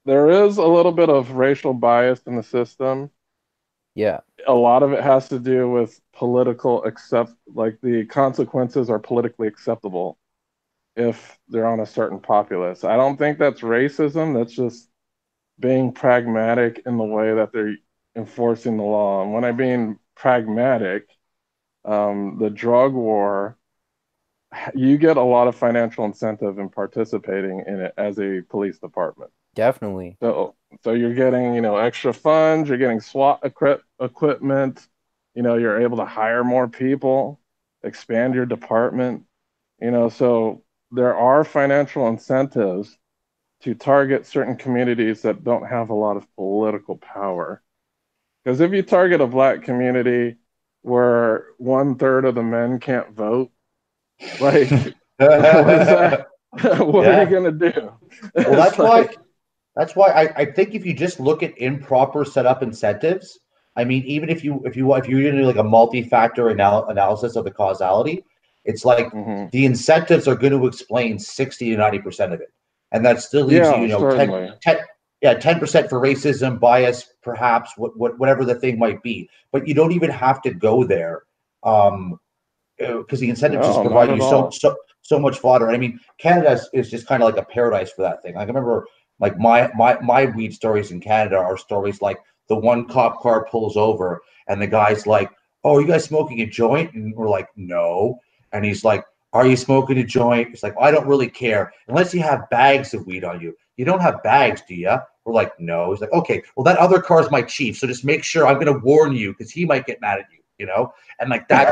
There is a little bit of racial bias in the system. Yeah, a lot of it has to do with like the consequences are politically acceptable if they're on a certain populace. I don't think that's racism. That's just being pragmatic in the way that they're enforcing the law. And when I mean pragmatic, the drug war, you get a lot of financial incentive in participating in it as a police department. Definitely. So you're getting, extra funds, you're getting SWAT equipment, you're able to hire more people, expand your department, so there are financial incentives to target certain communities that don't have a lot of political power. Because if you target a black community where 1/3 of the men can't vote, like, what are you gonna do? Well, that's why I think if you just look at improper setup incentives, I mean, even if you're going to do like a multi-factor analysis of the causality, it's like the incentives are going to explain 60 to 90% of it, and that still leaves you, 10% for racism, bias, perhaps whatever the thing might be. But you don't even have to go there, because the incentives just provide you so much fodder. I mean, Canada is just kind of like a paradise for that thing. Like I remember, like my weed stories in Canada are stories like the one cop car pulls over and the guy's like, "Oh, are you guys smoking a joint?" And we're like, "No." And he's like, Are you smoking a joint? It's like, I don't really care unless you have bags of weed on you. You don't have bags, do you? We're like, no. He's like, okay, well, that other car is my chief, so just make sure I'm going to warn you because he might get mad at you, you know? And like that's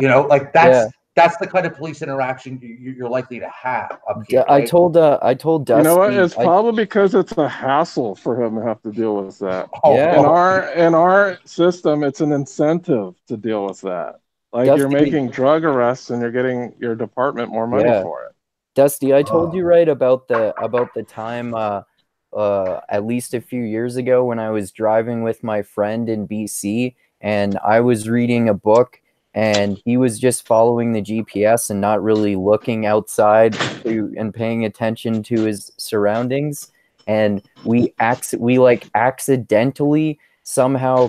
you know, like that's the kind of police interaction you're likely to have up here. I right? told Dustin. You know what? It's probably because it's a hassle for him to have to deal with that. Yeah. In our system, it's an incentive to deal with that. Like Dusty, you're making drug arrests and you're getting your department more money for it. Dusty, I told you right about the time at least a few years ago when I was driving with my friend in BC and I was reading a book and he was just following the GPS and not really looking outside and paying attention to his surroundings, and we like accidentally somehow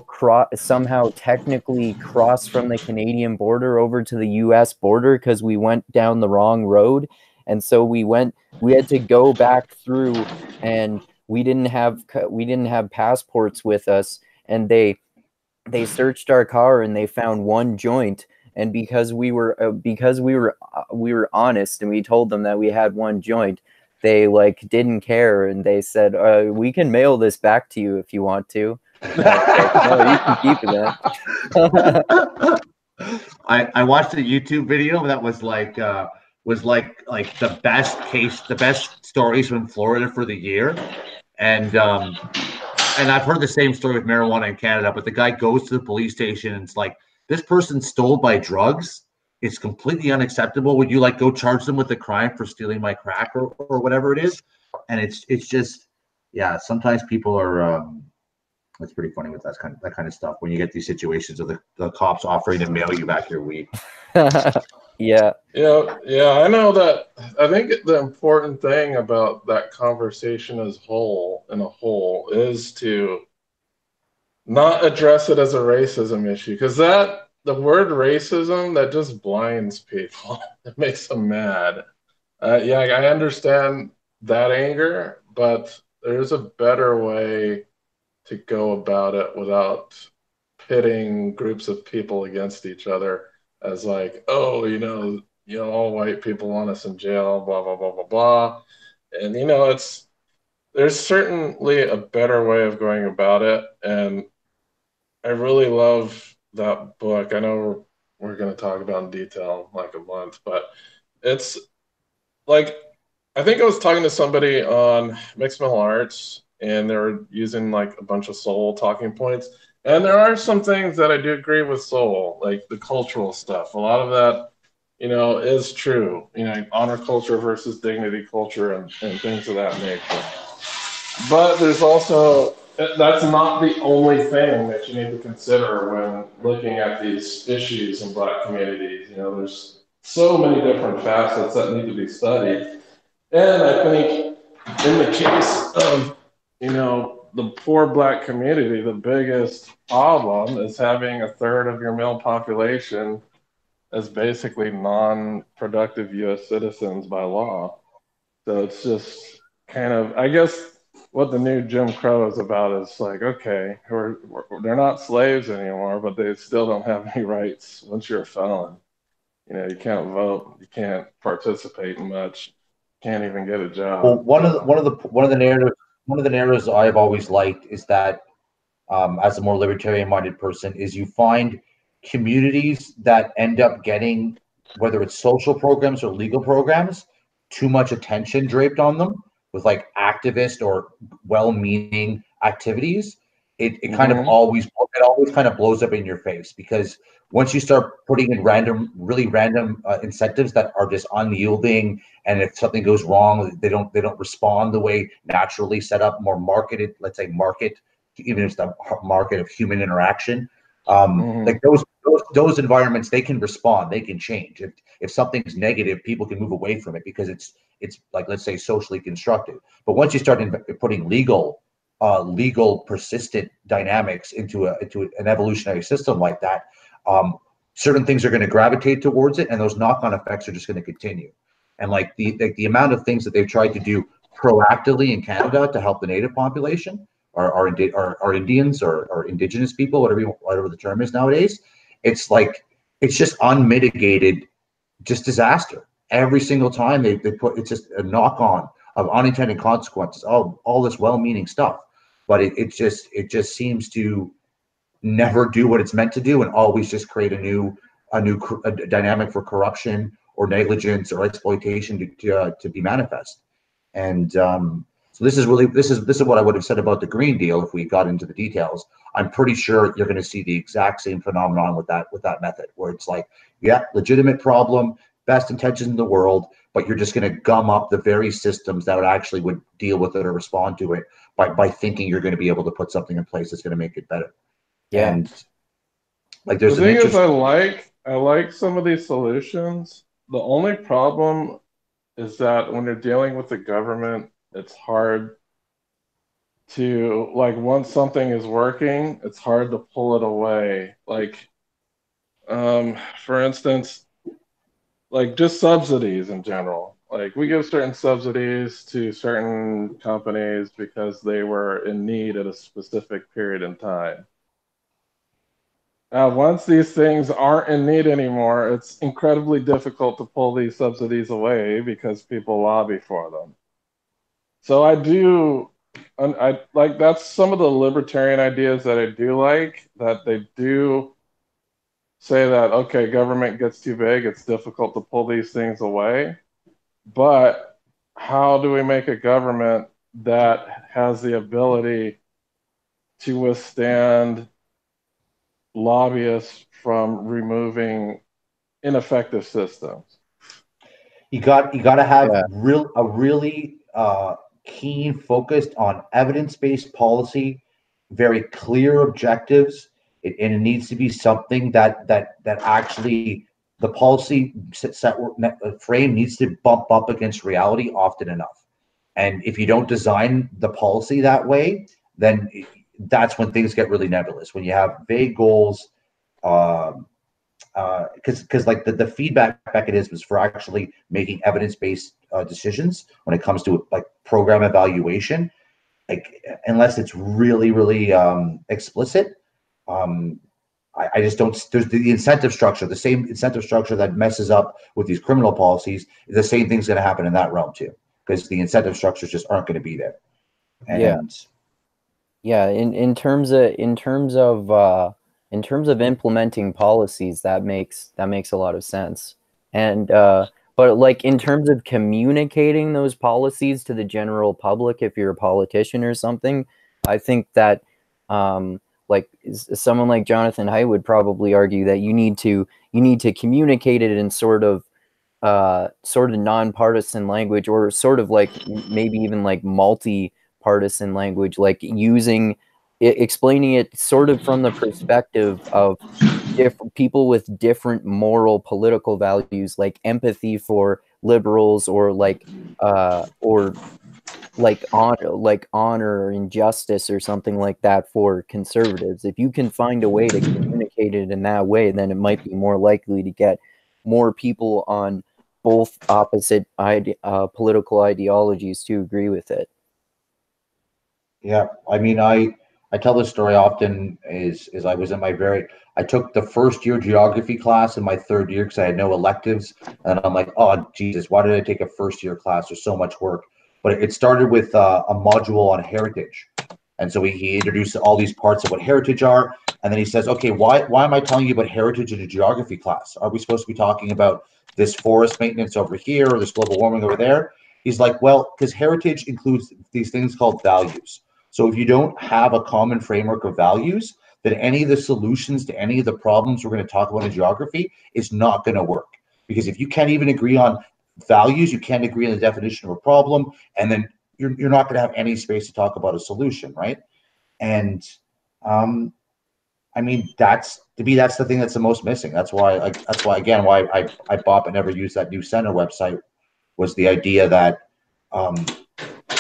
technically crossed from the Canadian border over to the US border because we went down the wrong road. And so we had to go back through, and we didn't have passports with us, and they searched our car and they found one joint. And because we were honest and we told them that we had one joint, they like didn't care, and they said, we can mail this back to you if you want to. Like, no, you can keep it. I watched a YouTube video that was like the best stories from Florida for the year, and I've heard the same story with marijuana in Canada, but the guy goes to the police station and it's like, this person stole my drugs. It's completely unacceptable. Would you like go charge them with a crime for stealing my crack or whatever it is? And it's just, yeah, sometimes people are it's pretty funny with that kind of stuff when you get these situations of the cops offering to mail you back your weed. Yeah, I know that. I think the important thing about that conversation as a whole is to not address it as a racism issue, because the word racism, that just blinds people. It makes them mad. Yeah, I understand that anger, but there's a better way to go about it without pitting groups of people against each other as like, oh, all white people want us in jail, blah, blah, blah, blah, blah. And, there's certainly a better way of going about it. And I really love that book. I know we're going to talk about in detail in like a month, but it's like, I think I was talking to somebody on Mixed Martial Arts and they were using like a bunch of soul talking points. And there are some things that I do agree with soul, like the cultural stuff. A lot of that, is true. Honor culture versus dignity culture and things of that nature. But there's also, that's not the only thing that you need to consider when looking at these issues in Black communities. There's so many different facets that need to be studied. And I think in the case of, the poor Black community, the biggest problem is having a third of your male population as basically non-productive U.S. citizens by law. So it's just kind of, I guess, what the new Jim Crow is about is like, okay, they're not slaves anymore, but they still don't have any rights once you're a felon. You can't vote, you can't participate in much, can't even get a job. Well, one of the narratives I've always liked is that, as a more libertarian-minded person, is you find communities that end up getting, whether it's social programs or legal programs, too much attention draped on them with like activist or well-meaning activities. It kind of always kind of blows up in your face, because once you start putting in really random incentives that are just unyielding, and if something goes wrong, they don't respond the way naturally set up, more marketed, let's say market, even if it's the market of human interaction. Like those environments, they can respond, they can change. If something's negative, people can move away from it because it's like, let's say, socially constructive. But once you start putting legal persistent dynamics into an evolutionary system like that, certain things are going to gravitate towards it, and those knock-on effects are just going to continue. And like the amount of things that they've tried to do proactively in Canada to help the native population, or Indians or indigenous people, whatever the term is nowadays, it's just unmitigated just disaster. Every single time they put, it's just a knock on of unintended consequences, all this well-meaning stuff, but it just seems to never do what it's meant to do, and always just create a dynamic for corruption or negligence or exploitation to be manifest. And so this is what I would have said about the Green Deal if we got into the details. I'm pretty sure you're going to see the exact same phenomenon with that method, where it's like, yeah, legitimate problem, best intentions in the world, but you're just going to gum up the very systems that would deal with it or respond to it by thinking you're going to be able to put something in place that's going to make it better. Yeah. And like, there's the thing is, I like some of these solutions. The only problem is that when you're dealing with the government, it's hard to, like, once something is working, it's hard to pull it away. Like, for instance, like just subsidies in general. Like, we give certain subsidies to certain companies because they were in need at a specific period in time. Once these things aren't in need anymore, it's incredibly difficult to pull these subsidies away because people lobby for them. So I like, that's some of the libertarian ideas that I do like, that they do say that, okay, government gets too big, it's difficult to pull these things away. But how do we make a government that has the ability to withstand lobbyists from removing ineffective systems? You got to have Yeah. a really keen focus on evidence-based policy, very clear objectives, and it needs to be something that actually the policy frame needs to bump up against reality often enough. And if you don't design the policy that way, then that's when things get really nebulous. When you have vague goals, because like the feedback mechanisms for actually making evidence-based decisions when it comes to like program evaluation, like unless it's really explicit, I just don't. There's the incentive structure, the same incentive structure that messes up with these criminal policies. The same thing's going to happen in that realm too, because the incentive structures just aren't going to be there. And yeah, in terms of implementing policies, that makes a lot of sense. And but like in terms of communicating those policies to the general public, if you're a politician or something, I think that like someone like Jonathan Haidt would probably argue that you need to communicate it in sort of nonpartisan language, or sort of like maybe even like multi-partisan language, like explaining it sort of from the perspective of different people with different moral political values, like empathy for liberals, or like honor or injustice or something like that for conservatives. If you can find a way to communicate it in that way, then it might be more likely to get more people on both opposite political ideologies to agree with it. yeah, I mean, I tell this story often. Is I was in I took the first year geography class in my third year because I had no electives, and I'm like, oh Jesus, why did I take a first year class? There's so much work. But it started with a module on heritage, and so he introduced all these parts of what heritage are, and then he says, okay, why am I telling you about heritage in a geography class? Are we supposed to be talking about this forest maintenance over here or this global warming over there? He's like, well, because heritage includes these things called values. So if you don't have a common framework of values, then any of the solutions to any of the problems we're going to talk about in geography is not going to work. Because if you can't even agree on values, you can't agree on the definition of a problem, and then you're not going to have any space to talk about a solution, right? And I mean, that's the thing that's the most missing. That's why I bought and never used that New Center website, was the idea that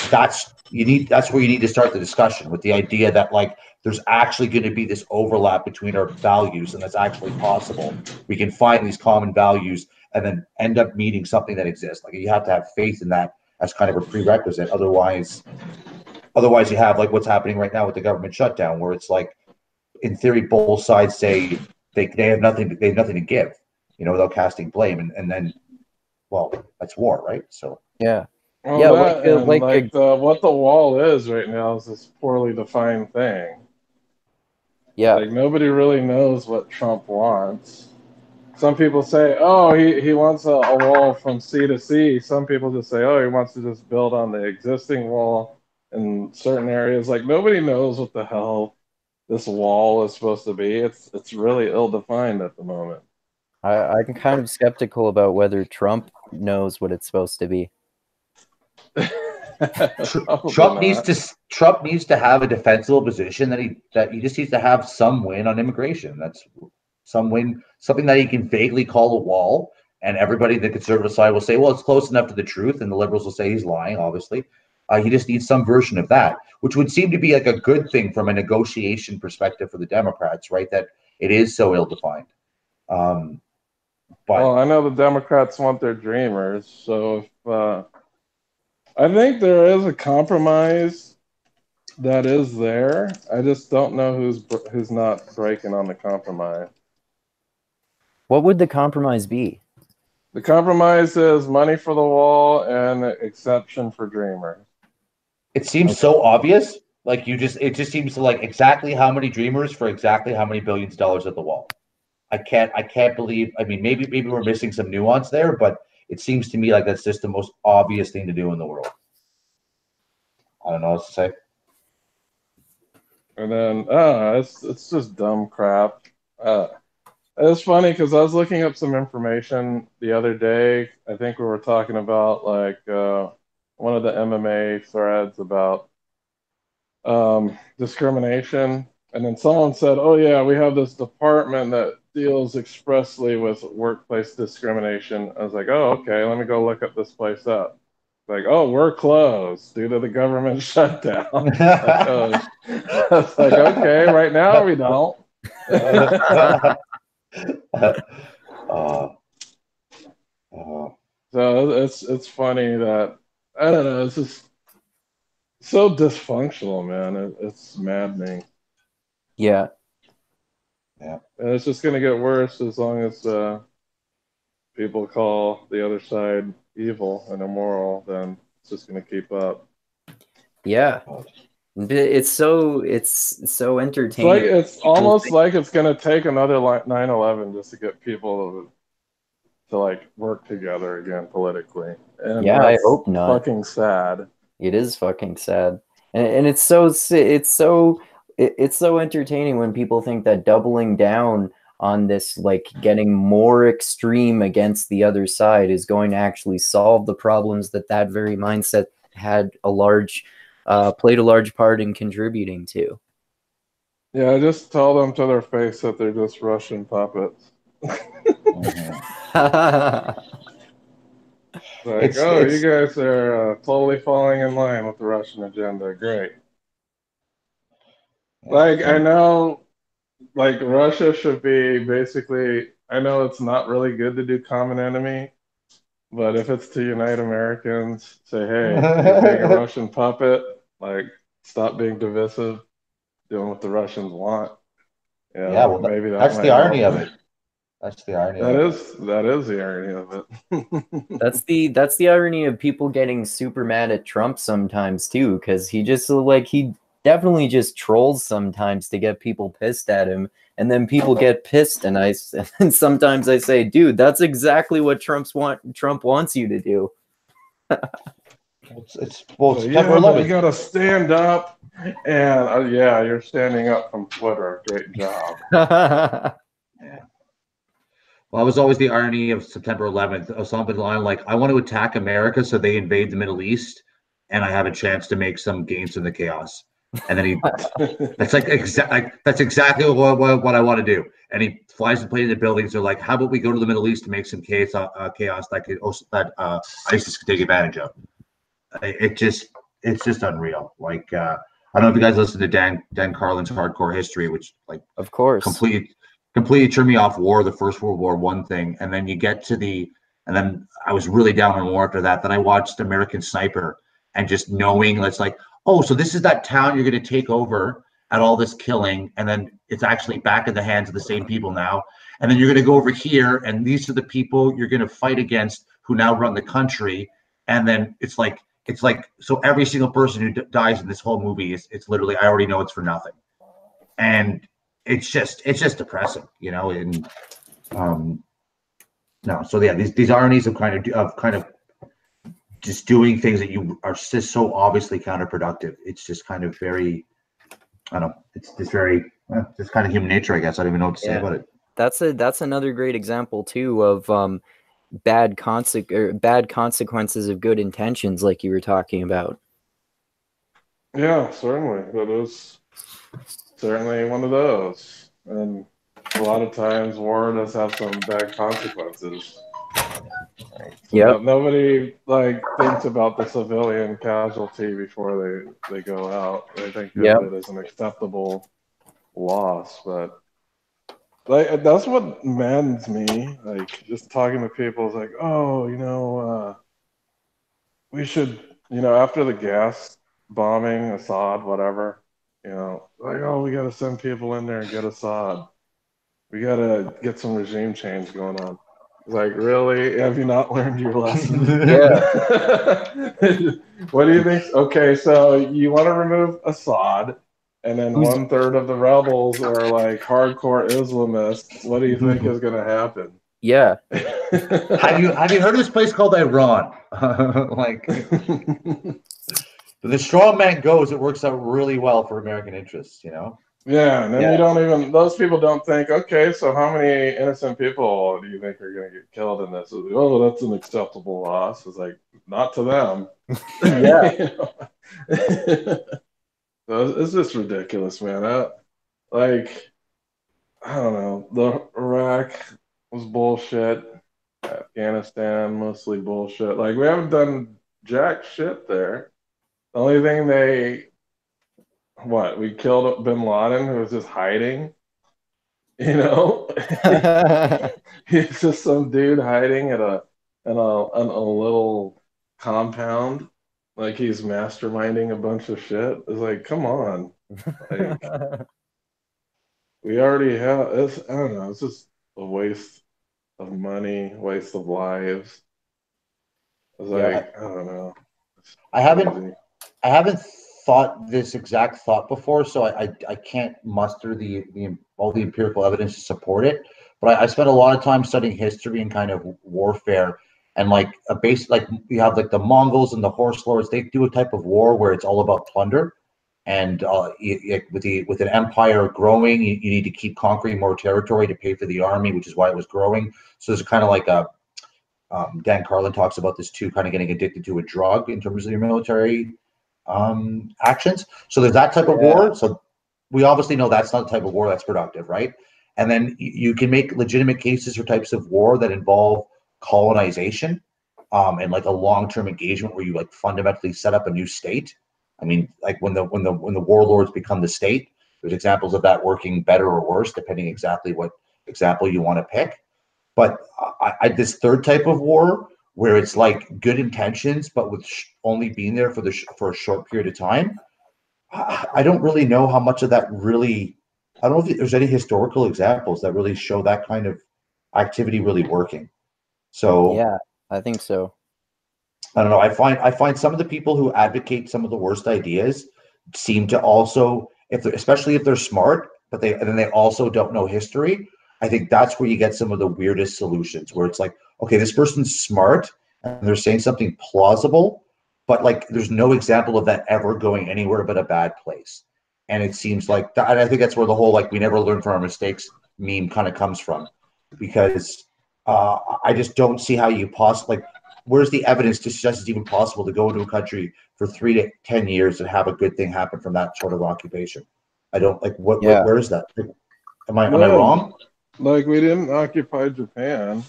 that's where you need to start the discussion, with the idea that like there's actually going to be this overlap between our values, and that's actually possible. We can find these common values and then end up meeting something that exists. Like, you have to have faith in that as kind of a prerequisite. Otherwise you have like what's happening right now with the government shutdown, where it's like, in theory, both sides say they have nothing to give. without casting blame, and then, well, that's war, right? So Yeah. Well, Yeah, that and like what the wall is right now is this poorly defined thing. yeah. Like nobody really knows what Trump wants. Some people say, oh, he wants a wall from sea to sea. Some people just say, oh, he wants to just build on the existing wall in certain areas. Like nobody knows what the hell this wall is supposed to be. It's really ill-defined at the moment. I'm kind of skeptical about whether Trump knows what it's supposed to be. Trump needs to have a defensible position that he just needs to have some win on immigration. That's some win, something that he can vaguely call a wall, and everybody, the conservative side, will say, well, it's close enough to the truth, and the liberals will say he's lying, obviously. He just needs some version of that, which would seem to be like a good thing from a negotiation perspective for the Democrats, right? That it is so ill-defined. But well, I know the Democrats want their dreamers, so if I think there is a compromise that is there. I just don't know who's not breaking on the compromise. What would the compromise be? The compromise is money for the wall and exception for dreamers. it seems so obvious. Like it just seems like exactly how many dreamers for exactly how many billions of dollars at the wall. I can't believe. I mean, maybe we're missing some nuance there, but it seems to me like that's just the most obvious thing to do in the world. I don't know what to say. And then, it's just dumb crap. It's funny because I was looking up some information the other day. I think we were talking about one of the MMA threads about discrimination. And then someone said, oh, yeah, we have this department that deals expressly with workplace discrimination. I was like, oh, okay, let me go look up this place up. Like, oh, we're closed due to the government shutdown. I was like, okay, right now we don't. So it's funny that, I don't know, it's just so dysfunctional, man. It's maddening. Yeah. Yeah. And it's just going to get worse as long as people call the other side evil and immoral, then it's just going to keep up. Yeah. It's so entertaining. It's almost like it's going to take another 9/11 just to get people to like work together again politically. And yeah, I hope not. Fucking sad. It is fucking sad, and it's so entertaining when people think that doubling down on this, like getting more extreme against the other side, is going to actually solve the problems that very mindset had played a large part in contributing to. Yeah, I just tell them to their face that they're just Russian puppets. Like, you guys are totally falling in line with the Russian agenda. Great. Like, I know, like, Russia should be basically, I know it's not really good to do common enemy, but if it's to unite Americans, say, hey, you're being a Russian puppet, like, stop being divisive, doing what the Russians want. Yeah, well, maybe that's the irony of it. That's the irony. That is the irony of it. That's the irony of people getting super mad at Trump sometimes too, because he definitely just trolls sometimes to get people pissed at him, and then people get pissed, and sometimes I say, dude, that's exactly what Trump wants you to do. It's September 11th. You gotta stand up, and you're standing up from Twitter. Great job. Yeah. Well, it was always the irony of September 11th. Osama bin Laden, like, I want to attack America, so they invade the Middle East, and I have a chance to make some gains in the chaos. And then that's exactly what I want to do. And he flies the plane in the buildings. They're like, how about we go to the Middle East to make some chaos that ISIS could take advantage of? It's just unreal. Like, I don't know if you guys listen to Dan Carlin's Hardcore History, which, like, of course, completely turned me off war, the First World War I thing. And then you get to and then I was really down on war after that. Then I watched American Sniper, and just knowing it's like, oh, so this is that town you're going to take over, at all this killing, and then it's actually back in the hands of the same people now. And then you're going to go over here, and these are the people you're going to fight against who now run the country. And then it's like so every single person who dies in this whole movie it's literally, I already know it's for nothing, and it's just depressing, you know. And no, so yeah, these ironies of kind of just doing things that you are just so obviously counterproductive. It's just kind of very, I don't know, it's just very, just kind of human nature, I guess. I don't even know what to say about it. That's another great example too of bad consequences of good intentions, like you were talking about. Yeah, certainly. That is certainly one of those. And a lot of times war does have some bad consequences. Yep. Nobody thinks about the civilian casualty before they go out. They think of it as an acceptable loss, but that's what maddens me. Just talking to people is like, oh, we should, after the gas bombing, Assad, whatever, oh, we got to send people in there and get Assad. We got to get some regime change going on. It's like, really? Have you not learned your lesson? Yeah. What do you think? Okay, so you want to remove Assad, and then 1/3 of the rebels are hardcore Islamists. What do you think is going to happen? Yeah. Have you heard of this place called Iran? The strong man goes, it works out really well for American interests, you know? Yeah, and then those people don't think, okay, so how many innocent people do you think are going to get killed in this? Oh, that's an acceptable loss. It's like, not to them. Yeah. So it's just ridiculous, man. I don't know. The Iraq was bullshit. Afghanistan, mostly bullshit. We haven't done jack shit there. The only thing we killed bin Laden, who was just hiding. He's just some dude hiding in a little compound, he's masterminding a bunch of shit. It's like, come on, we already have this. I don't know. It's just a waste of money, waste of lives. It's I don't know. I haven't thought this exact thought before, so I can't muster all the empirical evidence to support it. But I spent a lot of time studying history and kind of warfare, and you have the Mongols and the horse lords. They do a type of war where it's all about plunder, and with an empire growing, you need to keep conquering more territory to pay for the army, which is why it was growing. So there's kind of like a Dan Carlin talks about this too, kind of getting addicted to a drug in terms of your military actions. So there's that type of war. So we obviously know that's not the type of war that's productive, right? And then you can make legitimate cases for types of war that involve colonization and a long-term engagement where you fundamentally set up a new state. I mean, when the warlords become the state, there's examples of that working better or worse depending exactly what example you want to pick. But this third type of war, where it's good intentions, but with only being there for a short period of time, I don't really know how much of that really. I don't know if there's any historical examples that really show that kind of activity really working. So yeah, I think so. I don't know. I find some of the people who advocate some of the worst ideas seem to also, especially if they're smart, but they also don't know history. I think that's where you get some of the weirdest solutions, where it's okay, this person's smart and they're saying something plausible, but there's no example of that ever going anywhere but a bad place. And it seems and I think that's where the whole we never learn from our mistakes meme kind of comes from, because I just don't see how you possibly, where's the evidence to suggest it's even possible to go into a country for 3 to 10 years and have a good thing happen from that sort of occupation? I don't where is that? Am I wrong? We didn't occupy Japan.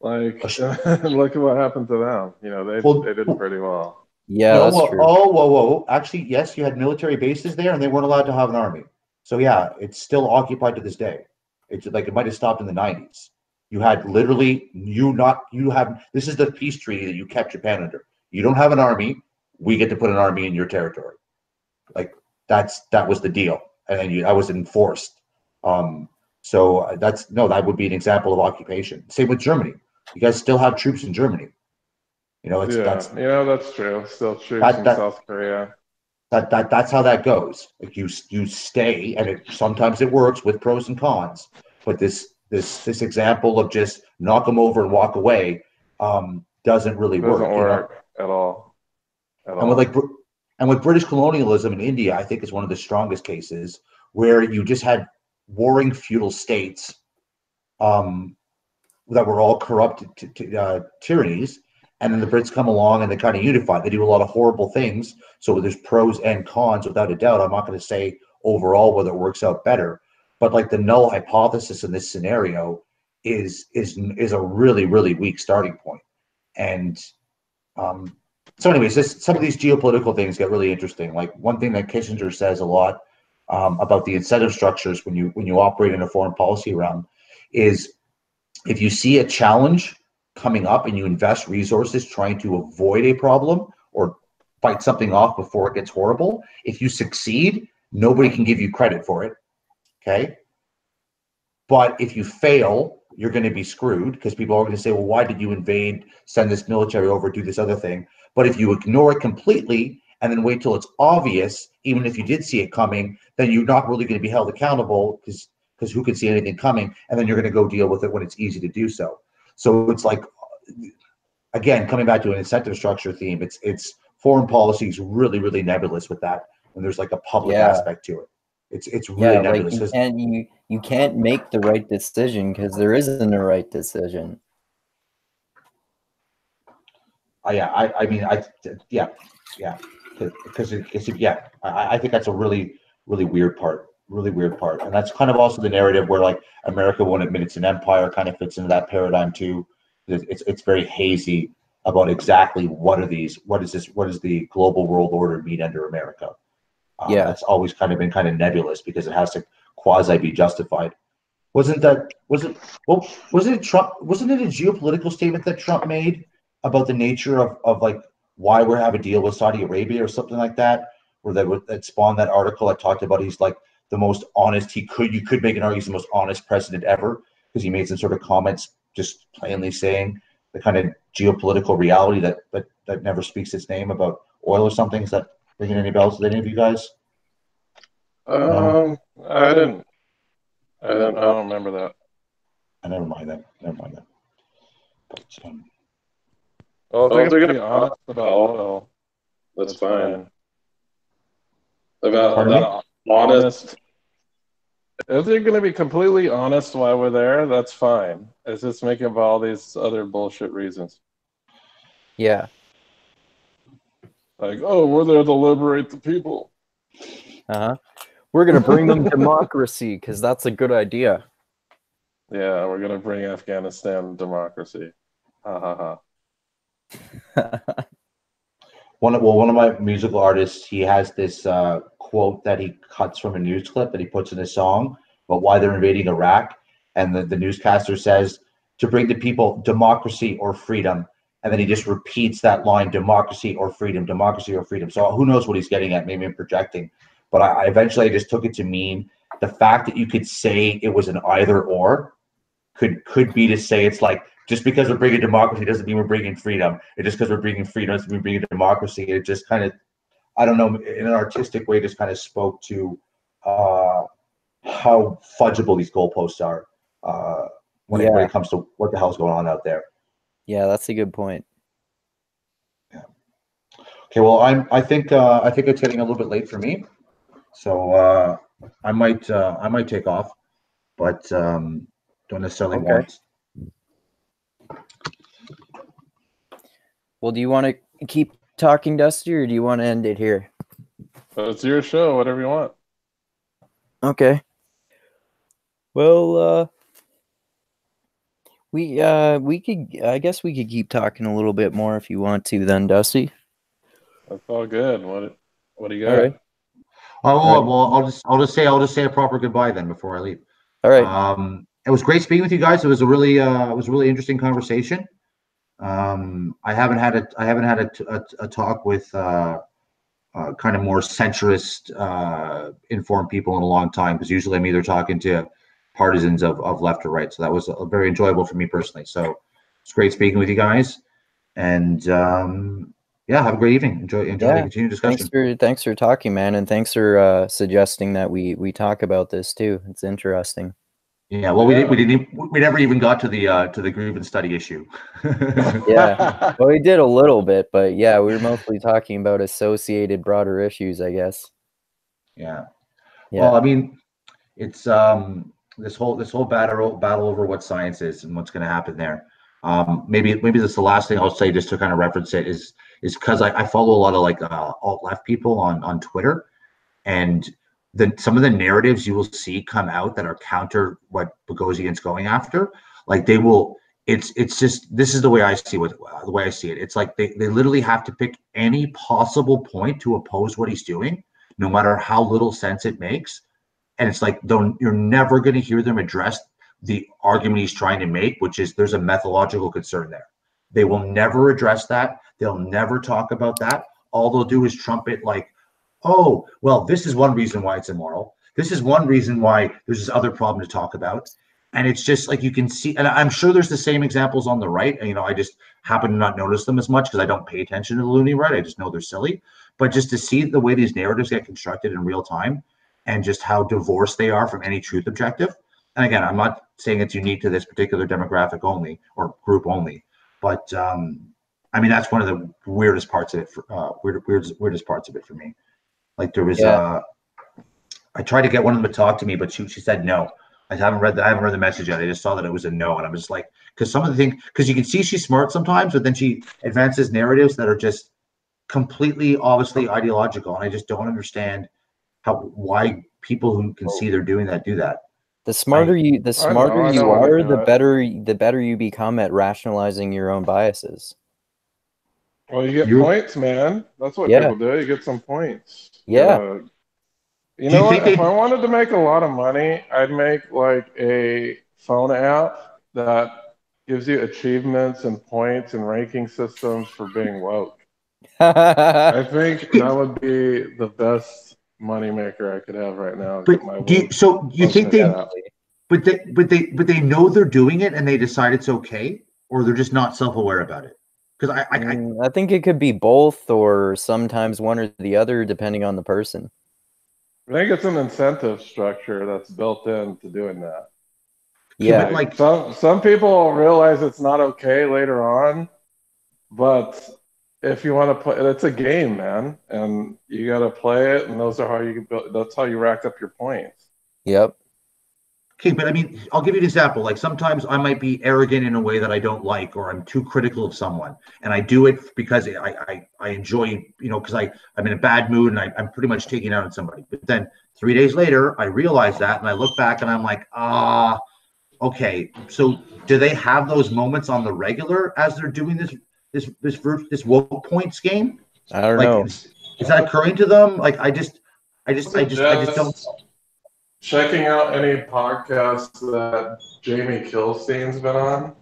Look at what happened to them. They did pretty well. Yeah, no, that's true. Whoa. Actually, yes, you had military bases there, and they weren't allowed to have an army. So yeah, it's still occupied to this day. It's it might have stopped in the 90s. You had literally, this is the peace treaty that you kept Japan under. You don't have an army. We get to put an army in your territory. that was the deal, and that was enforced. So that would be an example of occupation. Same with Germany. You guys still have troops in Germany. That's true. Still troops in that South Korea. that's how that goes. Like you stay, and sometimes it works with pros and cons. But this example of just knock them over and walk away doesn't really work. Doesn't work at all. And with British colonialism in India, I think is one of the strongest cases where you just had warring feudal states that were all corrupt tyrannies, and then the Brits come along and they kind of unify. They do a lot of horrible things, so there's pros and cons without a doubt. I'm not going to say overall whether it works out better, but like the null hypothesis in this scenario is a really, really weak starting point. And so anyways, some of these geopolitical things get really interesting. Like one thing that Kissinger says a lot about the incentive structures when you operate in a foreign policy realm is if you see a challenge coming up and you invest resources trying to avoid a problem or fight something off before it gets horrible, if you succeed, nobody can give you credit for it, okay? But if you fail, you're going to be screwed because people are going to say, well, why did you invade, send this military over, do this other thing? But if you ignore it completely and then wait till it's obvious, even if you did see it coming, then you're not really going to be held accountable because who can see anything coming? And then you're going to go deal with it when it's easy to do so. So it's like, again, coming back to an incentive structure theme, it's foreign policy is really, really nebulous with that. And there's like a public aspect to it. It's really nebulous. Like you can't make the right decision because there isn't a right decision. I think that's a really, really weird part. And that's kind of also the narrative where like America won't admit it's an empire kind of fits into that paradigm too. It's very hazy about exactly what is the global world order mean under America. That's always kind of been kind of nebulous because it has to quasi be justified. Wasn't it Trump? Wasn't it a geopolitical statement that Trump made about the nature of like why we have a deal with Saudi Arabia or something like that, where that spawned that article that talked about he's like the most honest you could make an argument he's the most honest president ever because he made some sort of comments just plainly saying the kind of geopolitical reality that never speaks its name about oil or something. Is that ringing any bells with any of you guys? No? I don't remember that. Never mind that. But, well, if they're going to be honest about oil, that's fine. About honest. If they're going to be completely honest while we're there, that's fine. It's just making up all these other bullshit reasons. Yeah. Like, oh, we're there to liberate the people. We're going to bring them democracy because that's a good idea. Yeah, we're going to bring Afghanistan democracy. Ha ha ha. One of my musical artists, he has this quote that he cuts from a news clip that he puts in a song about why they're invading Iraq. And the newscaster says, to bring the people democracy or freedom. And then he just repeats that line, democracy or freedom, democracy or freedom. So who knows what he's getting at? Maybe I'm projecting. But I eventually just took it to mean the fact that you could say it was an either or could be to say it's like, just because we're bringing democracy doesn't mean we're bringing freedom. It just because we're bringing freedom doesn't mean we're bringing democracy. It just kind of, I don't know, in an artistic way, just kind of spoke to how fudgeable these goalposts are when it comes to what the hell's going on out there. Yeah, that's a good point. Yeah. Okay, well, I think it's getting a little bit late for me, so I might take off, but don't necessarily want. Well, do you want to keep talking, Dusty, or do you want to end it here? It's your show, whatever you want. Okay. Well, we could, I guess we could keep talking a little bit more if you want to then, Dusty. That's all good. What do you got? All right. Oh, well, I'll just say a proper goodbye then before I leave. All right. It was great speaking with you guys. It was a really interesting conversation. I haven't had a talk with kind of more centrist informed people in a long time, because usually I'm either talking to partisans of left or right. So that was very enjoyable for me personally. So it's great speaking with you guys, and yeah, have a great evening. Enjoy the continued discussion. Thanks for talking, man, and thanks for suggesting that we talk about this too. It's interesting. Yeah, well, we never even got to the grievance study issue. Yeah, well, we did a little bit, but yeah, we were mostly talking about associated broader issues, I guess. Yeah. Yeah. Well, I mean, it's this whole battle over what science is and what's going to happen there. Maybe this is the last thing I'll say, just to kind of reference it, is because I follow a lot of like alt left people on Twitter, and some of the narratives you will see come out that are counter what Boghossian's going after. Like they will, it's just, this is the way I see it. It's like they literally have to pick any possible point to oppose what he's doing, no matter how little sense it makes. And it's like, you're never going to hear them address the argument he's trying to make, which is there's a methodological concern there. They will never address that. They'll never talk about that. All they'll do is trumpet like, oh, well, this is one reason why it's immoral. This is one reason why there's this other problem to talk about. And it's just like, you can see, and I'm sure there's the same examples on the right. And, I just happen to not notice them as much because I don't pay attention to the loony right. I just know they're silly. But just to see the way these narratives get constructed in real time, and just how divorced they are from any truth objective. And again, I'm not saying it's unique to this particular demographic only or group only, but I mean, that's one of the weirdest parts of it. Weirdest parts of it for me. Like there was, I tried to get one of them to talk to me, but she said no. I haven't read the message yet. I just saw that it was a no, and I'm just like, because some of the things, because you can see she's smart sometimes, but then she advances narratives that are just completely, obviously ideological, and I just don't understand why people who can see they're doing that do that. The smarter you are, the better you become at rationalizing your own biases. Well, you get points, man. That's what people do. You get some points. Yeah. You know what? If I wanted to make a lot of money, I'd make like a phone app that gives you achievements and points and ranking systems for being woke. I think that would be the best moneymaker I could have right now. But you think they know they're doing it and they decide it's okay, or they're just not self-aware about it? Because I think it could be both, or sometimes one or the other, depending on the person. I think it's an incentive structure that's built into doing that. Yeah, like some people realize it's not okay later on, but if you want to play, it's a game, man, and you got to play it, and those are how you build. That's how you rack up your points. Yep. Okay, but I mean, I'll give you an example. Like sometimes I might be arrogant in a way that I don't like, or I'm too critical of someone, and I do it because I enjoy, because I'm in a bad mood and I'm pretty much taking out on somebody. But then 3 days later, I realize that, and I look back and I'm like, okay. So do they have those moments on the regular as they're doing this woke points game? I don't know. Is that occurring to them? Like I just don't. Checking out any podcasts that Jamie Kilstein's been on.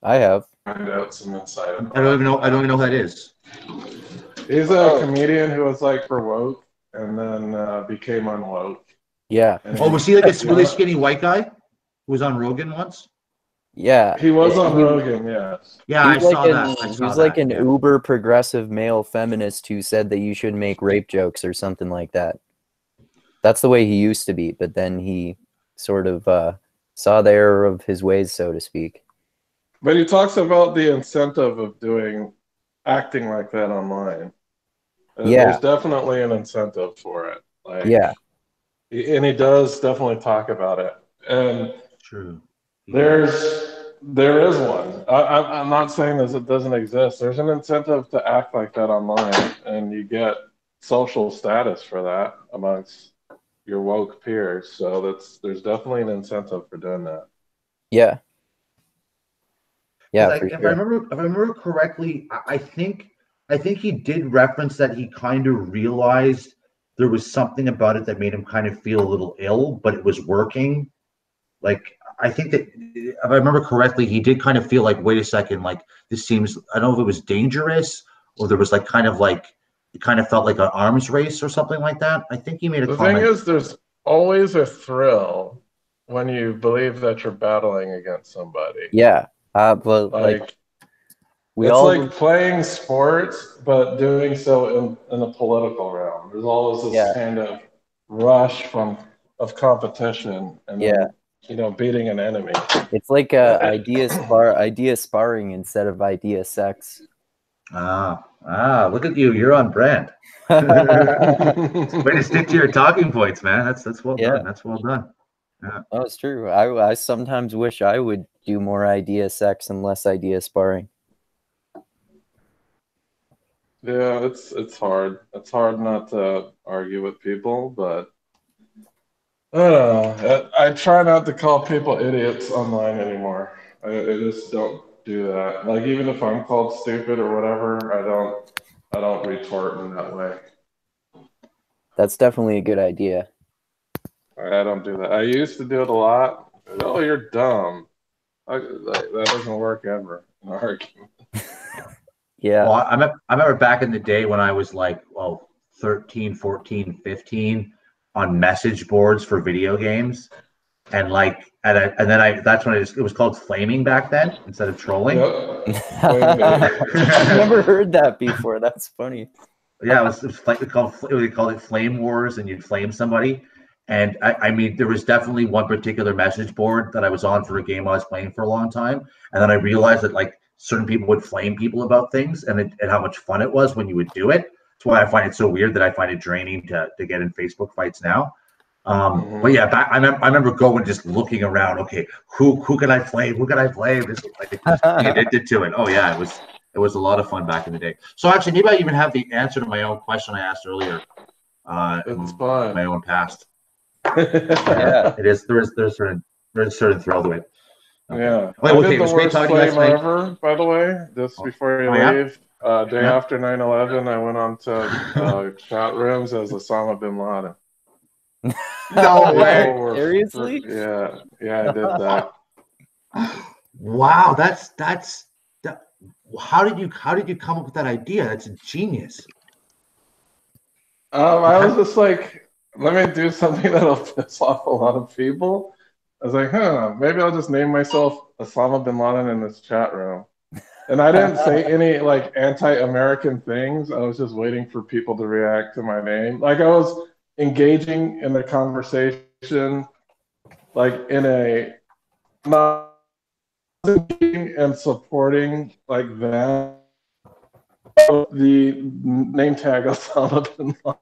I have. Find out some insight. I don't even know who that is. He's a comedian who was like for woke and then became unwoke. Yeah. Was he like a really skinny white guy who was on Rogan once? Yeah. He was on Rogan, yes. Yeah, I saw that. He's like an uber progressive male feminist who said that you should make rape jokes or something like that. That's the way he used to be, but then he sort of saw the error of his ways, so to speak. But he talks about the incentive of acting like that online. There's definitely an incentive for it. And he does definitely talk about it. And true. There is one. I'm not saying that it doesn't exist. There's an incentive to act like that online, and you get social status for that amongst your woke peers. So there's definitely an incentive for doing that. Yeah. Yeah. If I remember correctly, I think he did reference that he kind of realized there was something about it that made him kind of feel a little ill, but it was working. Like I think that if I remember correctly, he did kind of feel like, wait a second, like this seems, I don't know if it was dangerous or there was like it kind of felt like an arms race or something like that. I think you made a The comment. thing is, there's always a thrill when you believe that you're battling against somebody. Yeah, but like we it's all like playing sports, but doing so in a political realm. There's always this kind of rush of competition, and then beating an enemy. It's like idea sparring instead of idea sex. Look at you! You're on brand. Way to stick to your talking points, man. That's well done. That's well done. Yeah. Oh, it's true. I sometimes wish I would do more idea sex and less idea sparring. Yeah, it's hard. It's hard not to argue with people, but I don't know. I try not to call people idiots online anymore. I just don't do that. Like, even if I'm called stupid or whatever, I don't retort in that way. That's definitely a good idea. I don't do that. I used to do it a lot. Oh, you're dumb. That doesn't work ever in an argument. Yeah. Well, I remember back in the day when I was like, 13, 14, 15 on message boards for video games. And that's when it was called flaming back then instead of trolling. Yep. I've never heard that before. That's funny. Yeah, it was like we called it flame wars, and you'd flame somebody. And I mean, there was definitely one particular message board that I was on for a game I was playing for a long time, and then I realized that like certain people would flame people about things, and how much fun it was when you would do it. That's why I find it so weird that I find it draining to get in Facebook fights now. But yeah, I remember going just looking around. Okay, who can I flame? Who can I flame? Just like being addicted to it. Oh yeah, it was a lot of fun back in the day. So actually, maybe I even have the answer to my own question I asked earlier. It's fun. My own past. Yeah, it is. There's a certain thrill to it. Okay. Yeah. Wait, I did the worst flame ever, by the way. Just before you leave, day after 9/11, I went on to chat rooms as Osama bin Laden. No way! Seriously? Yeah, I did that. Wow, that's how did you come up with that idea? That's a genius. I was just like, let me do something that'll piss off a lot of people. I was like, maybe I'll just name myself Osama bin Laden in this chat room. And I didn't say any like anti-American things. I was just waiting for people to react to my name. Like, I was engaging in the conversation, like in a not and supporting like them. The name tag Osama bin Laden.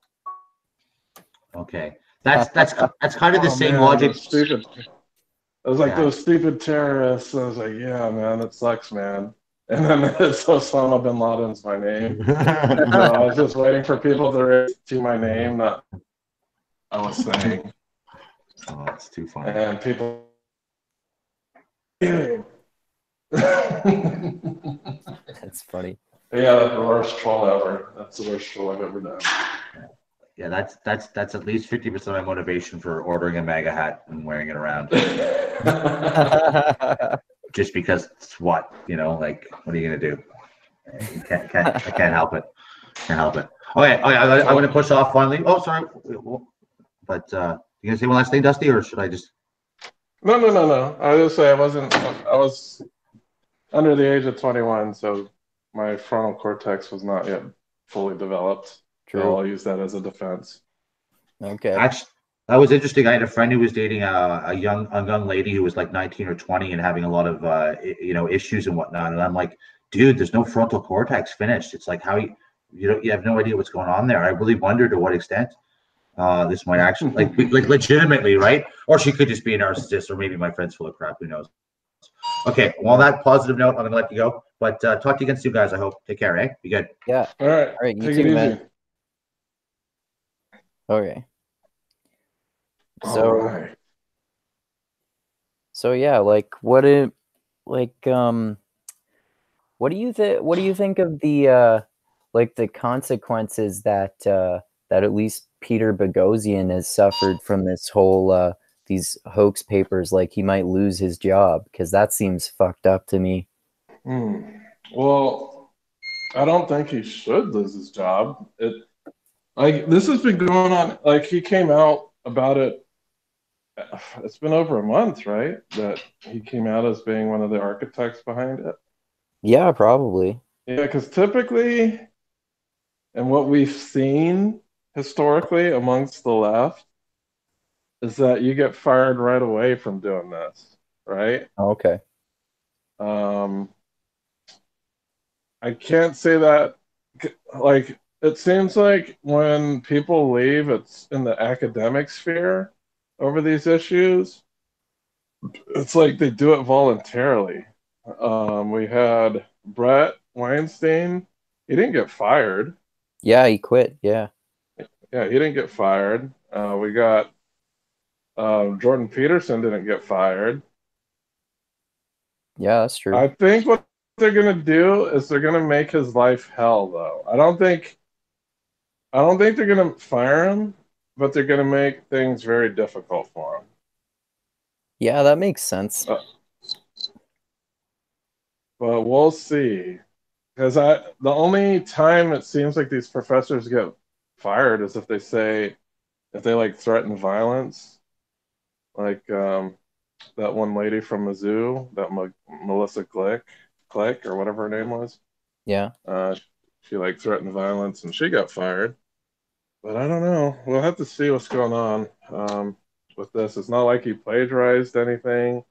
Okay, that's kind of the same logic. Stupid. I was like, those stupid terrorists. I was like, yeah, man, it sucks, man. And then it's Osama bin Laden's my name. So I was just waiting for people to react to my name, not I was saying. Oh, that's too funny. And people. That's funny. Yeah, that's the worst troll ever. That's the worst troll I've ever done. Yeah, that's at least 50% of my motivation for ordering a MAGA hat and wearing it around. Just because it's what, like, what are you gonna do? I can't help it. Can't help it. Okay, I'm gonna push off finally. Oh, sorry. But you gonna say one last thing, Dusty, or should I just? No. I was just say I was under the age of 21, so my frontal cortex was not yet fully developed. True. So I'll use that as a defense. Okay. Actually, that was interesting. I had a friend who was dating a young lady who was like 19 or 20 and having a lot of issues and whatnot. And I'm like, dude, there's no frontal cortex finished. It's like how you have no idea what's going on there. I really wonder to what extent this might actually like legitimately, right? Or she could just be a narcissist, or maybe my friend's full of crap. Who knows? Okay. Well, on that positive note, I'm gonna let you go. But talk to you again soon, guys. I hope. Take care. Be good. Yeah. All right. All right. You Take too, it man. easy. Okay. All right. So yeah, like what do you think of the like the consequences that that at least Peter Boghossian has suffered from this whole these hoax papers? Like he might lose his job, because that seems fucked up to me. Well, I don't think he should lose his job. This has been going on. Like, he came out about it. It's been over a month, right? That he came out as being one of the architects behind it. Yeah, probably. Yeah, because typically, and what we've seen historically amongst the left is that you get fired right away from doing this, right? Okay. Um, I can't say that. Like, it seems like when people leave, it's in the academic sphere over these issues. It's like they do it voluntarily. We had Brett Weinstein. He didn't get fired. Yeah, he quit. Yeah. Yeah, he didn't get fired. We got Jordan Peterson didn't get fired. Yeah, that's true. I think what they're gonna do is they're gonna make his life hell, though. I don't think they're gonna fire him, but they're gonna make things very difficult for him. Yeah, that makes sense. But we'll see. Because the only time it seems like these professors get fired is if they like threaten violence, like that one lady from Mizzou, that Melissa Click or whatever her name was. Yeah. She like threatened violence and she got fired. But I don't know. We'll have to see what's going on with this. It's not like he plagiarized anything.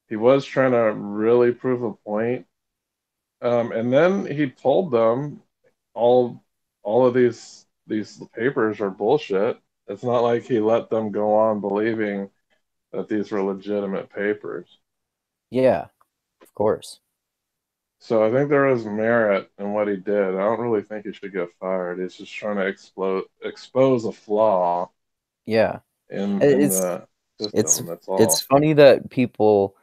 He was trying to really prove a point. And then he told them all of these papers are bullshit. It's not like he let them go on believing that these were legitimate papers. Yeah, of course. So I think there is merit in what he did. I don't really think he should get fired. He's just trying to expose a flaw Yeah. in It's the it's system. That's all. it's funny that people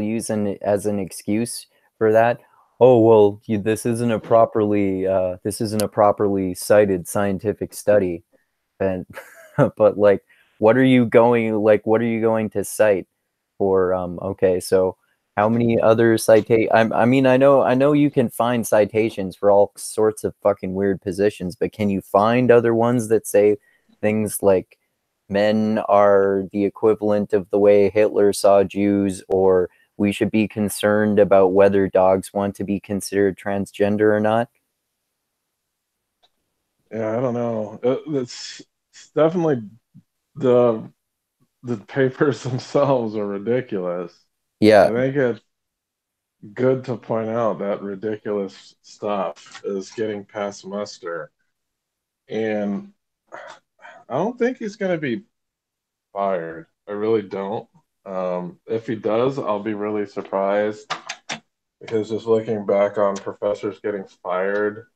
use it as an excuse for that. Oh, well, this isn't a properly cited scientific study. And but what are you going to cite for? Okay, so how many other I mean, I know you can find citations for all sorts of fucking weird positions, but can you find other ones that say things like men are the equivalent of the way Hitler saw Jews, or we should be concerned about whether dogs want to be considered transgender or not? Yeah, I don't know. It's definitely the papers themselves are ridiculous. Yeah. I think it's good to point out that ridiculous stuff is getting past muster. And I don't think he's going to be fired. I really don't. If he does, I'll be really surprised because just looking back on professors getting fired,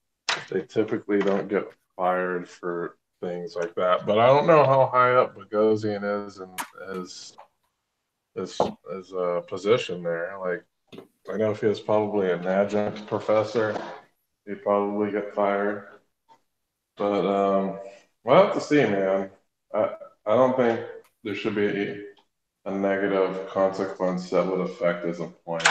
they typically don't get fired for things like that. But I don't know how high up Boghossian is in his position there. Like, I know if he was probably an adjunct professor, he'd probably get fired. But we'll have to see, man. I don't think there should be a negative consequence that would affect his employment.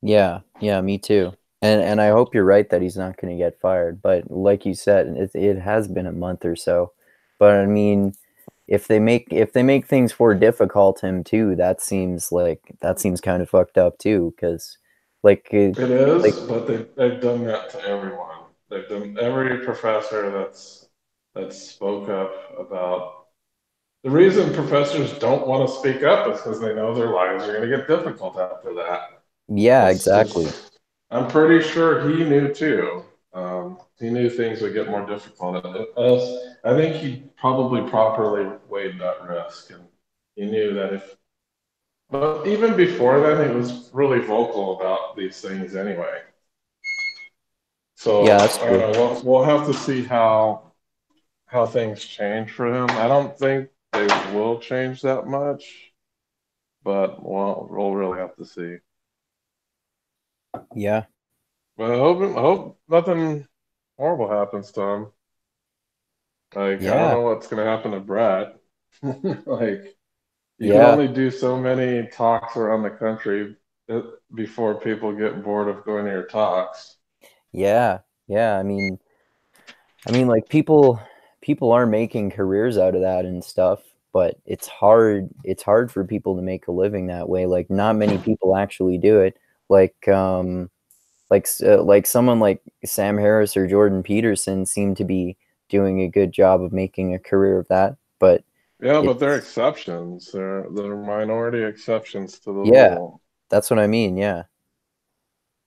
Yeah, me too. And I hope you're right that he's not going to get fired. But like you said, it has been a month or so. But I mean, if they make things more difficult him too, that seems kind of fucked up too. Because It is, but they've done that to everyone. They've done every professor that's spoke up about. The reason professors don't want to speak up is because they know their lives are going to get difficult after that. Yeah, exactly. I'm pretty sure he knew too. He knew things would get more difficult. I think he probably properly weighed that risk, and he knew that if. But even before then, he was really vocal about these things anyway. So Yeah, that's true. we'll have to see how things change for him. I don't think they will change that much, but we'll really have to see. Yeah. But I hope nothing horrible happens to him. Like, I don't know what's gonna happen to Brett. Like, you can only do so many talks around the country. before people get bored of going to your talks. Yeah. I mean, like people are making careers out of that and stuff, but it's hard for people to make a living that way. Like, not many people actually do it. Like someone like Sam Harris or Jordan Peterson seem to be doing a good job of making a career of that, but yeah, but they're exceptions. They're minority exceptions to the yeah, rule. that's what I mean. Yeah,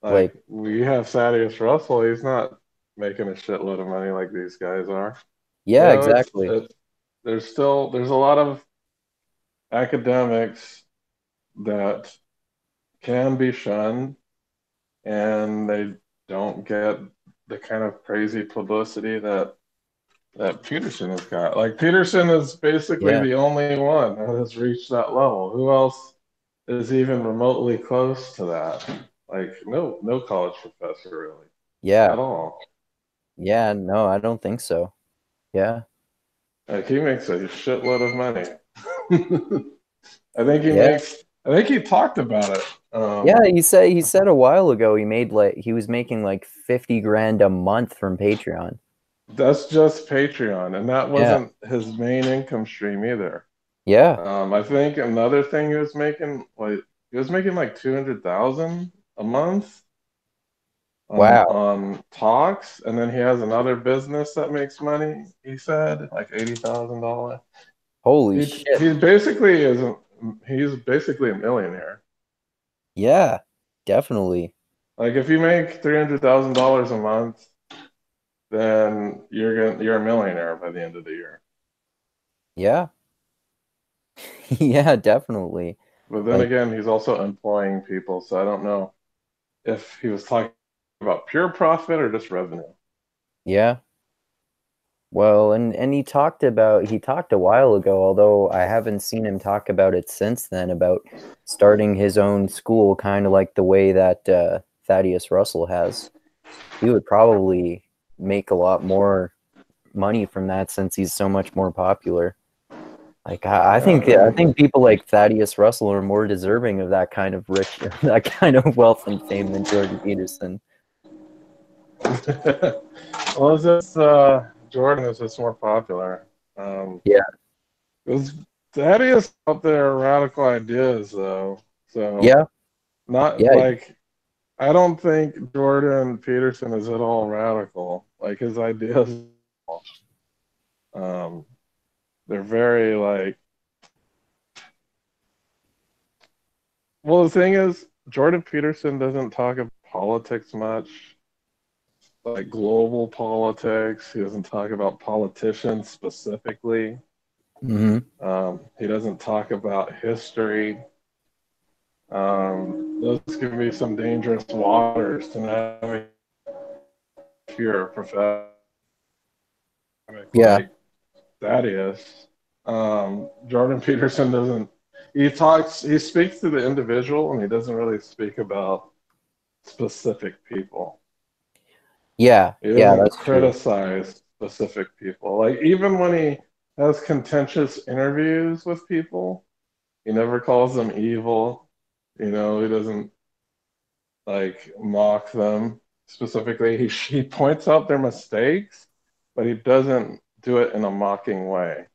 like we have Thaddeus Russell. He's not making a shitload of money like these guys are. Yeah, exactly. There's a lot of academics that can be shunned, and they don't get the kind of crazy publicity that Peterson has got. Like, Peterson is basically the only one that has reached that level. Who else is even remotely close to that? Like, no college professor really. Yeah. At all. Yeah, no, I don't think so. Yeah. Like, he makes a shitload of money. I think he talked about it. Yeah, he said a while ago he was making like 50 grand a month from Patreon. That's just Patreon, and that wasn't his main income stream either. Yeah. I think another thing he was making like 200,000 a month on talks, and then he has another business that makes money. He said like $80,000. Holy shit! He's basically a millionaire. Yeah, definitely. Like, if you make $300,000 a month, then you're a millionaire by the end of the year. Yeah. Yeah, definitely. But then again, he's also employing people, so I don't know if he was talking about pure profit or just revenue. Yeah. Well, and he talked a while ago, although I haven't seen him talk about it since then, about starting his own school, kind of like the way that Thaddeus Russell has. He would probably make a lot more money from that since he's so much more popular. Like, I think people like Thaddeus Russell are more deserving of that kind of wealth and fame than Jordan Peterson. Well, Jordan is just more popular. Yeah. Because Thaddeus out there radical ideas, though. So I don't think Jordan Peterson is at all radical. Like, his ideas, they're very like. Well, the thing is, Jordan Peterson doesn't talk about politics much, like global politics. He doesn't talk about politicians specifically. Mm-hmm. He doesn't talk about history. Those can be some dangerous waters to navigate if you're a professor like Thaddeus. Jordan Peterson doesn't. He speaks to the individual, and he doesn't really speak about specific people. Yeah, he doesn't that's criticize specific people. Like, even when he has contentious interviews with people, he never calls them evil. He doesn't like mock them specifically. He points out their mistakes, but he doesn't do it in a mocking way.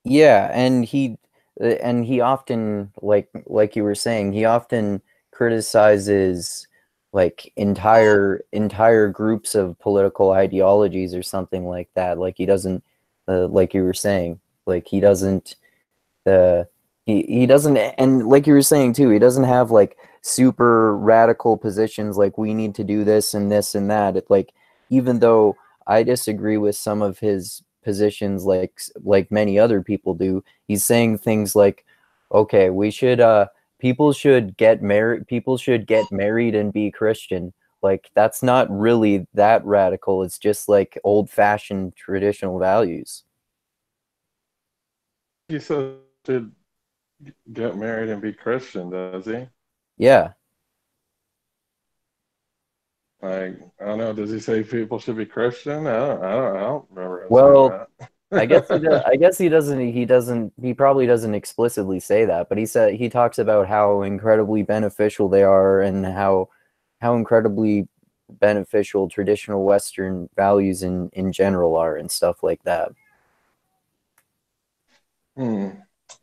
Yeah, and he often, like you were saying, he often criticizes like entire groups of political ideologies or something like that. Like, he doesn't, like you were saying, like he doesn't, he doesn't, and like you were saying too, he doesn't have like super radical positions like we need to do this and this and that. It, like, even though I disagree with some of his positions, like many other people do, he's saying things like, okay, we should people should get married and be Christian. Like, that's not really that radical. It's just like old-fashioned traditional values. He says should get married and be Christian, does he? Yeah. Like, I don't know. Does he say people should be Christian? I don't remember him saying that. I guess he does, I guess he doesn't. He doesn't. He probably doesn't explicitly say that, but he talks about how incredibly beneficial they are, and how incredibly beneficial traditional Western values in general are, and stuff like that.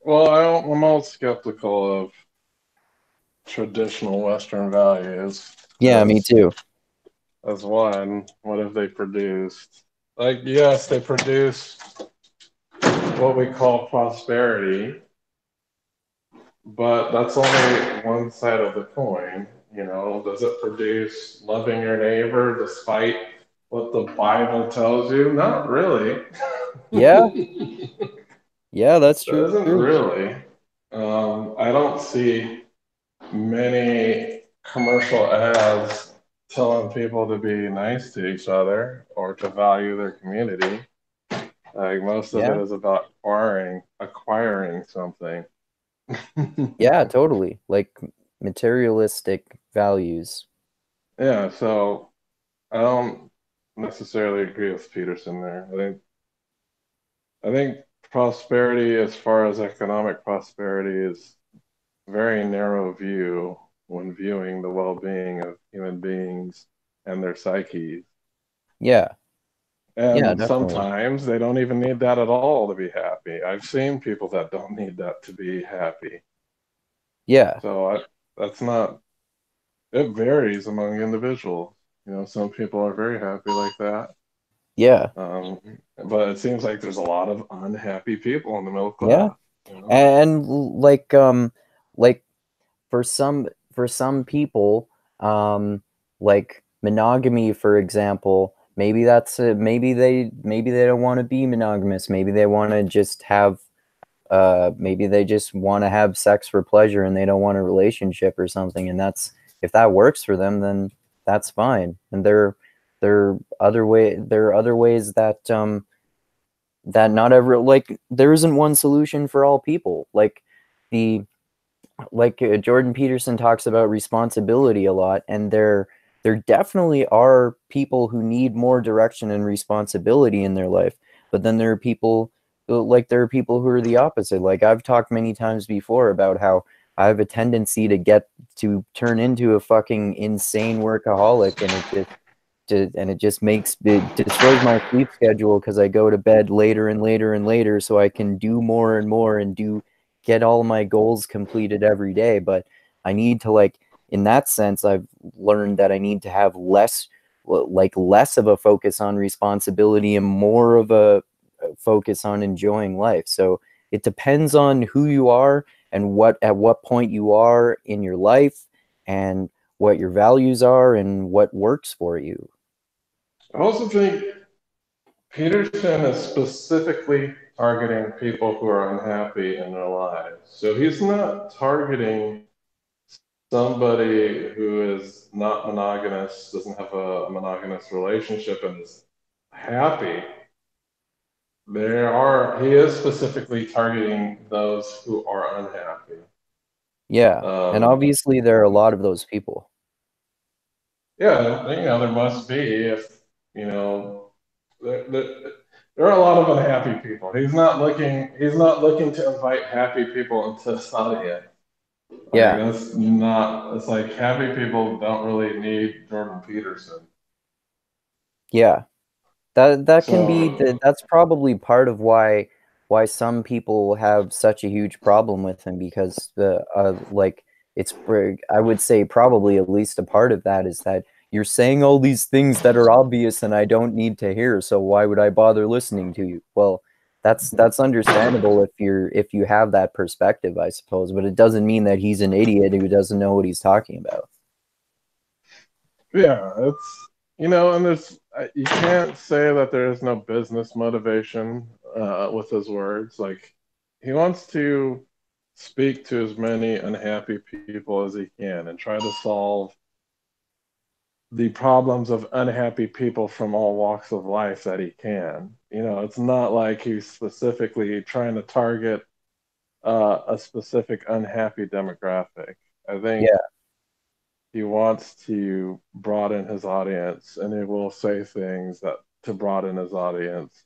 Well, I'm all skeptical of traditional Western values Yeah, me too. as one. What have they produced? Like, yes, they produce what we call prosperity, but that's only one side of the coin. You know, does it produce loving your neighbor despite what the Bible tells you? Not really. Yeah, yeah, that's true. Doesn't really. I don't see many commercial ads telling people to be nice to each other or to value their community. Like most of it Yeah, is about acquiring something. yeah, totally. Like materialistic values. Yeah, so I don't necessarily agree with Peterson there. I think prosperity, as far as economic prosperity, is very narrow view when viewing the well-being of human beings and their psyches. Yeah, yeah, And definitely. sometimes they don't even need that at all to be happy. I've seen people that don't need that to be happy. Yeah, So that's not, it varies among individuals. You know, some people are very happy like that. yeah, Um, but it seems like there's a lot of unhappy people in the middle yeah. class. You know? And like for some people, like monogamy, for example, maybe maybe they don't want to be monogamous. Maybe they want to just have maybe they just want to have sex for pleasure and they don't want a relationship or something. And that's, if that works for them, then that's fine. And there are other ways that that not every, like there isn't one solution for all people. The Jordan Peterson talks about responsibility a lot, and there definitely are people who need more direction and responsibility in their life. But then there are people there are people who are the opposite. Like I've talked many times before about how I have a tendency to turn into a fucking insane workaholic, and it just makes it destroys my sleep schedule because I go to bed later and later and later so I can do more and more and get all my goals completed every day. But I need to, like, in that sense, I've learned that I need to have less of a focus on responsibility and more of a focus on enjoying life. So it depends on who you are and at what point you are in your life, and what your values are and what works for you. I also think Peterson is specifically targeting people who are unhappy in their lives. So he's not targeting somebody who is not monogamous, doesn't have a monogamous relationship, and is happy. He is specifically targeting those who are unhappy. Yeah, and Um, obviously there are a lot of those people. yeah, there must be if, you know, there are a lot of unhappy people. He's not looking to invite happy people into this audience. Like Yeah, that's not, it's like happy people don't really need Jordan Peterson. yeah. That can be So that's probably part of why some people have such a huge problem with him, because I would say probably at least a part of that is that you're saying all these things that are obvious and I don't need to hear, so why would I bother listening to you? Well, that's understandable if you have that perspective, I suppose, but it doesn't mean that he's an idiot who doesn't know what he's talking about. yeah, it's, and you can't say that there is no business motivation with his words. Like he wants to speak to as many unhappy people as he can and try to solve the problems of unhappy people from all walks of life that he can. It's not like he's specifically trying to target a specific unhappy demographic. I think Yeah, he wants to broaden his audience, and he will say things that to broaden his audience.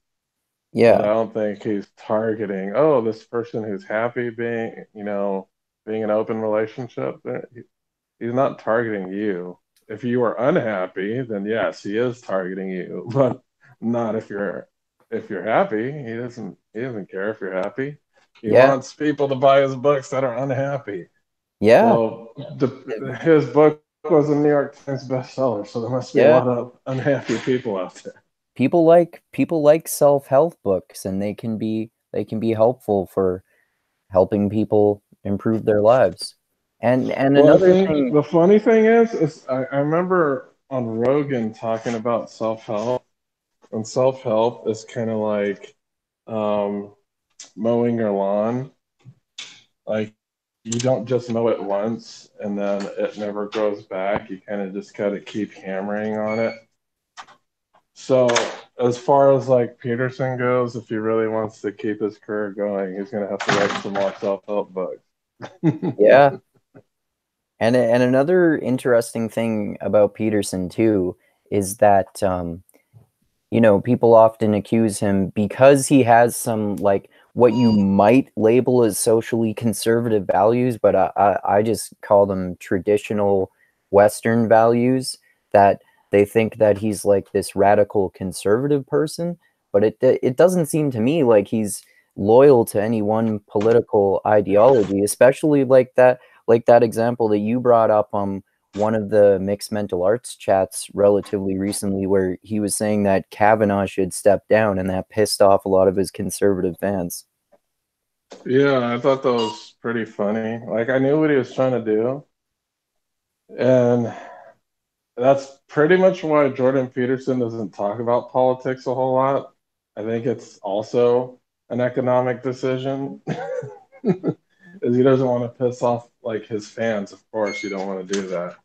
But I Yeah. don't think he's targeting, oh, this person who's happy being, being in an open relationship. He's not targeting you. If you are unhappy, then yes, he is targeting you, but not if you're happy. He doesn't care if you're happy. He Yeah. wants people to buy his books that are unhappy. Yeah. So his book was a New York Times bestseller, so there must be a Yeah. lot of unhappy people out there. People like self-help books, and they can be helpful for helping people improve their lives. And Well, I another think thing, the funny thing is I remember on Rogan talking about self-help, and self-help is kind of like um, mowing your lawn. Like you don't just mow it once and then it never grows back. You kind of just gotta keep hammering on it. So as far as like Peterson goes, if he really wants to keep his career going, he's gonna have to write some more self-help books. yeah. And another interesting thing about Peterson too is that people often accuse him because he has some like what you might label as socially conservative values, but I just call them traditional Western values, that they think that he's like this radical conservative person, but it doesn't seem to me like he's loyal to any one political ideology, especially like that example that you brought up one of the mixed mental arts chats relatively recently, where he was saying that Kavanaugh should step down, and that pissed off a lot of his conservative fans. Yeah, I thought that was pretty funny. Like I knew what he was trying to do, and that's pretty much why Jordan Peterson doesn't talk about politics a whole lot. I think it's also an economic decision. Is he doesn't want to piss off like his fans. Of course, you don't want to do that.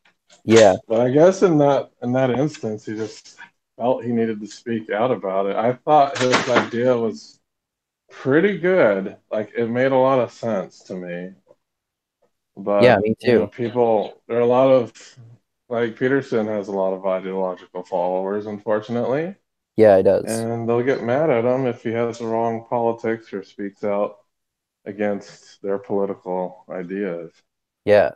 Yeah, But I guess in that instance, he just felt he needed to speak out about it. I thought his idea was pretty good. Like it made a lot of sense to me. yeah, But me too. there are a lot of like Peterson has a lot of ideological followers, unfortunately, Yeah, it does. and they'll get mad at him if he has the wrong politics or speaks out against their political ideas. Yeah,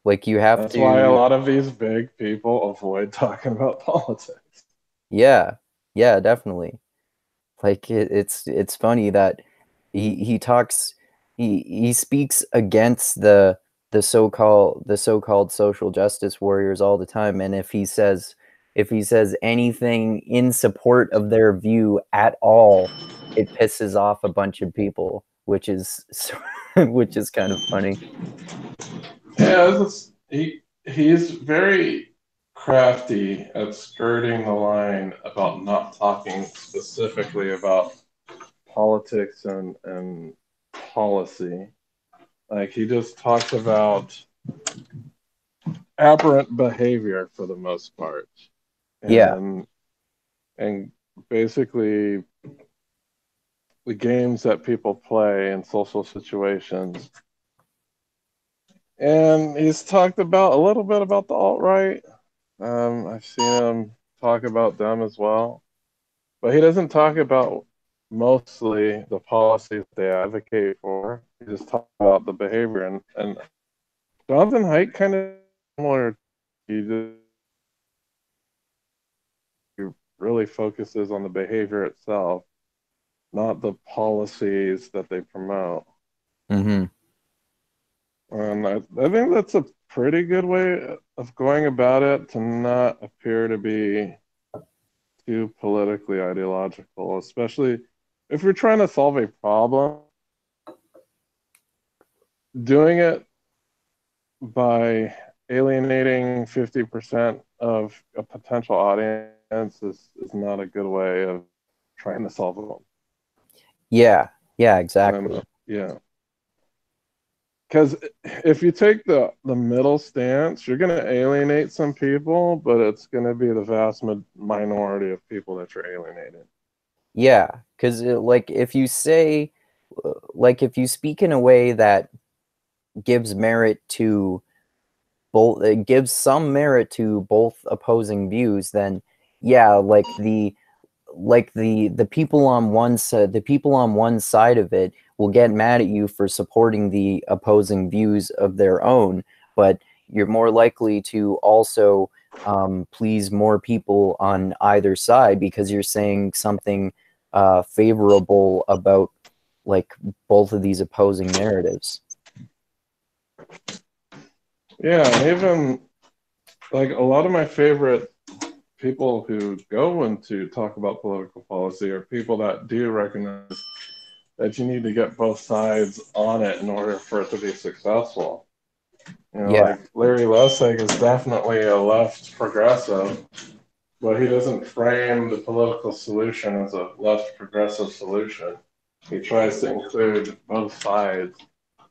like you have That's why a to. lot of these big people avoid talking about politics. Yeah, yeah, definitely. Like it's funny that he talks he speaks against the so-called social justice warriors all the time, and if he says anything in support of their view at all, it pisses off a bunch of people, which is which is kind of funny. Yeah, he's very crafty at skirting the line about not talking specifically about politics and policy. Like he just talks about aberrant behavior for the most part, Yeah, and basically the games that people play in social situations. And he's talked about a little bit about the alt right. I've seen him talk about them as well, but he doesn't talk about mostly the policies they advocate for. He just talks about the behavior, and Jonathan Haidt kind of similar. He really focuses on the behavior itself, not the policies that they promote. mm-hmm. And I think that's a pretty good way of going about it to not appear to be too politically ideological, especially if you're trying to solve a problem. Doing it by alienating 50% of a potential audience is not a good way of trying to solve a problem. Yeah, yeah, And exactly. yeah, because if you take the middle stance, you're going to alienate some people, but it's going to be the vast minority of people that you're alienating. Yeah, because like if you speak in a way that gives merit to both, it gives some merit to both opposing views, then yeah, like the people on one side, the people on one side of it will get mad at you for supporting the opposing views of their own, but you're more likely to also please more people on either side because you're saying something favorable about like both of these opposing narratives. Yeah, and even like a lot of my favorite people who go into talk about political policy are people that do recognize that you need to get both sides on it in order for it to be successful. You know, Yeah. like Larry Lessig is definitely a left progressive, but he doesn't frame the political solution as a left progressive solution. He tries to include both sides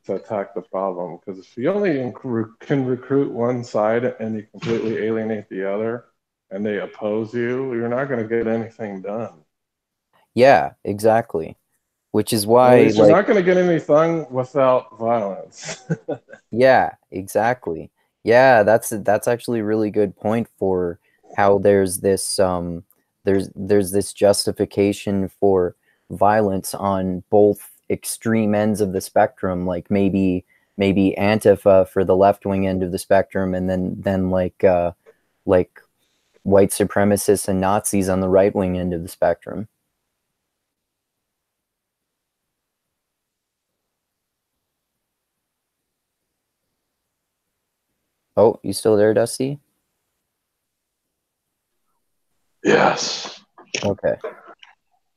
to attack the problem. Because if you only can recruit one side and you completely alienate the other and they oppose you, you're not going to get anything done. Yeah, exactly. Which is At why, least you're like, not going to get anything without violence. yeah, exactly. Yeah, that's actually a really good point for how there's this there's this justification for violence on both extreme ends of the spectrum, like maybe Antifa for the left-wing end of the spectrum, and then like white supremacists and Nazis on the right-wing end of the spectrum. Oh, you still there, Dusty? Yes. Okay.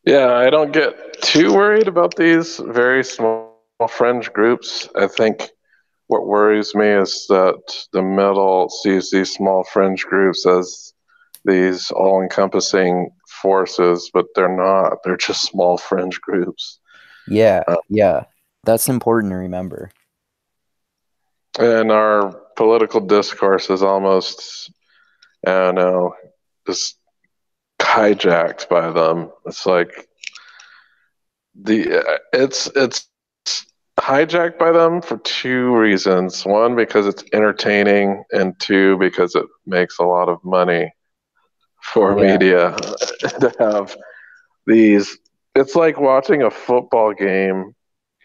Yeah, I don't get too worried about these very small fringe groups. I think what worries me is that the middle sees these small fringe groups as these all-encompassing forces, but they're not. They're just small fringe groups. Yeah, yeah. That's important to remember. And our political discourse is almost, I don't know, just hijacked by them. It's like it's hijacked by them for two reasons. One, because it's entertaining, and two, because it makes a lot of money for media to have these. It's like watching a football game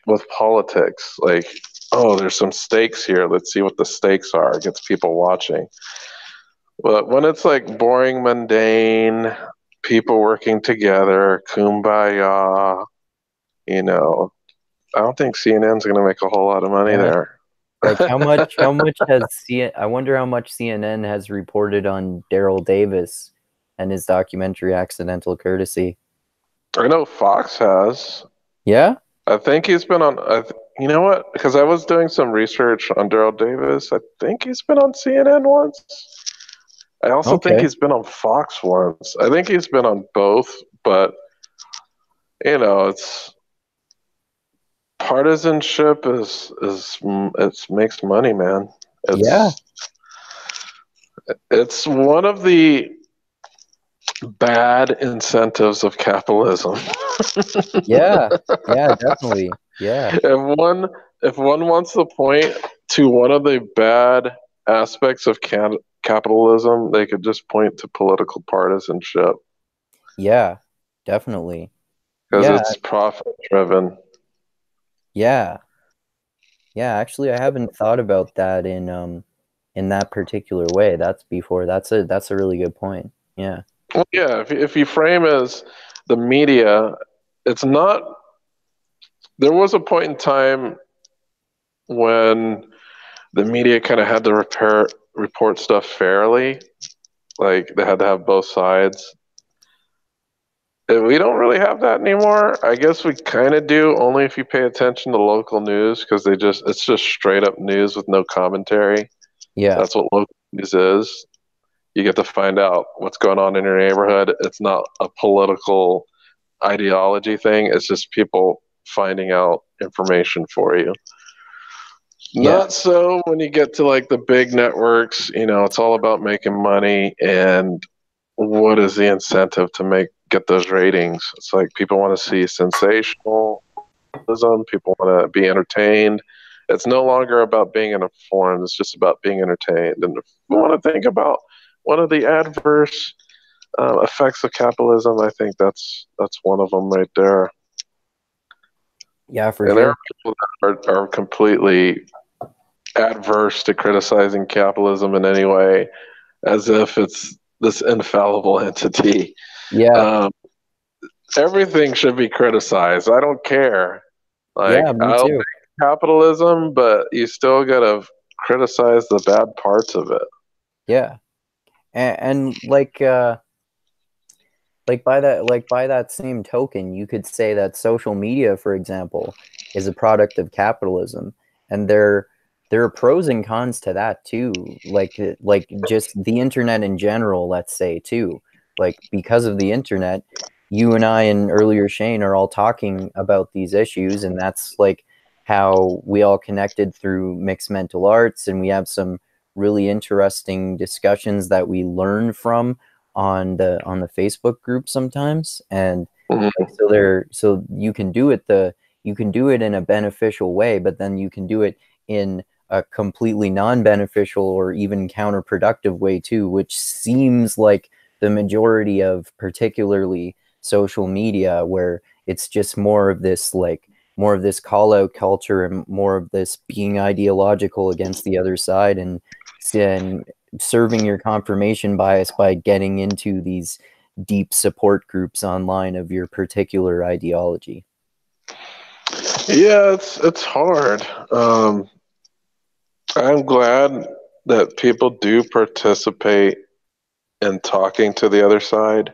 with politics. Like, oh, there's some stakes here. Let's see what the stakes are. It gets people watching. But when it's like boring, mundane, people working together, kumbaya, you know, I don't think CNN's going to make a whole lot of money there. Like how much has I wonder how much CNN has reported on Daryl Davis and his documentary Accidental Courtesy. I know Fox has. Yeah? I think he's been on, you know what? Because I was doing some research on Daryl Davis. I think he's been on CNN once. I also think he's been on Fox once. I think he's been on both, but, you know, it's partisanship is it makes money, man. It's one of the bad incentives of capitalism. Yeah, definitely. Yeah. If one wants to point to one of the bad aspects of capitalism, they could just point to political partisanship. Yeah, definitely. Because it's profit driven. Yeah. Yeah, actually I haven't thought about that in that particular way. That's a really good point. Yeah. Well, yeah, if you frame as the media, it's not. There was a point in time when the media kind of had to report stuff fairly, like they had to have both sides. And we don't really have that anymore. I guess we kind of do, only if you pay attention to local news, because it's just straight up news with no commentary. Yeah. That's what local news is. You get to find out what's going on in your neighborhood. It's not a political ideology thing. It's just people finding out information for you. Not so when you get to like the big networks, you know, it's all about making money, and what is the incentive to get those ratings? It's like people want to see sensationalism, people want to be entertained. It's no longer about being informed, it's just about being entertained. And if we want to think about one of the adverse effects of capitalism, I think that's one of them right there. Yeah, for And there sure. are people that are completely adverse to criticizing capitalism in any way, as if it's this infallible entity. Yeah, Everything should be criticized. I don't care. Like, yeah, me I'll too. make capitalism, but you still gotta criticize the bad parts of it. Yeah, and like by that same token, you could say that social media, for example, is a product of capitalism, and there are pros and cons to that too. Like just the internet in general, let's say too. Like because of the internet, you and I and earlier Shane are all talking about these issues, and that's like how we all connected through mixed mental arts, and we have some really interesting discussions that we learn from on the Facebook group sometimes, and like so you can do it you can do it in a beneficial way, but then you can do it in a completely non-beneficial or even counterproductive way too, which seems like the majority of particularly social media, where it's just more of this call out culture and more of this being ideological against the other side, and serving your confirmation bias by getting into these deep support groups online of your particular ideology. Yeah, it's hard. I'm glad that people do participate in talking to the other side.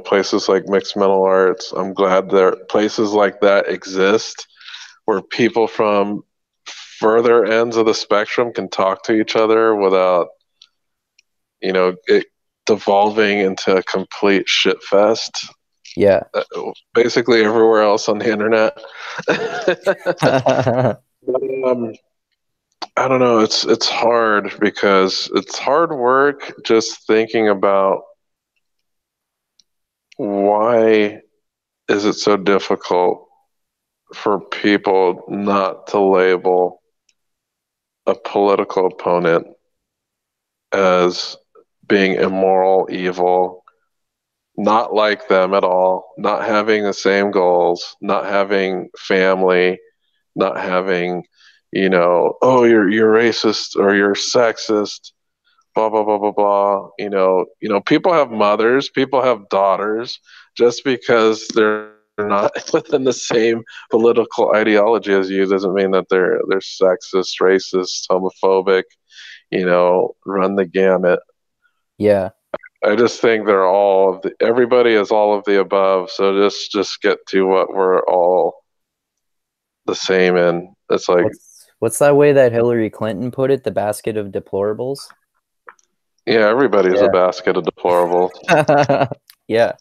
Places like mixed mental arts. I'm glad that places like that exist where people from further ends of the spectrum can talk to each other without, it devolving into a complete shit fest. Yeah. Basically everywhere else on the internet. But, I don't know. It's hard because it's hard work just thinking about why is it so difficult for people not to label a political opponent as being immoral, evil, not like them at all, not having the same goals, not having family, not having, oh, you're racist or you're sexist, blah blah blah blah blah. People have mothers, people have daughters. Just because they're not within the same political ideology as you doesn't mean that they're sexist, racist, homophobic. Run the gamut. Yeah. I just think they're everybody is all of the above. So just get to what we're all the same in. It's like, what's that way that Hillary Clinton put it? The basket of deplorables. yeah, everybody's a basket of deplorables. Yeah.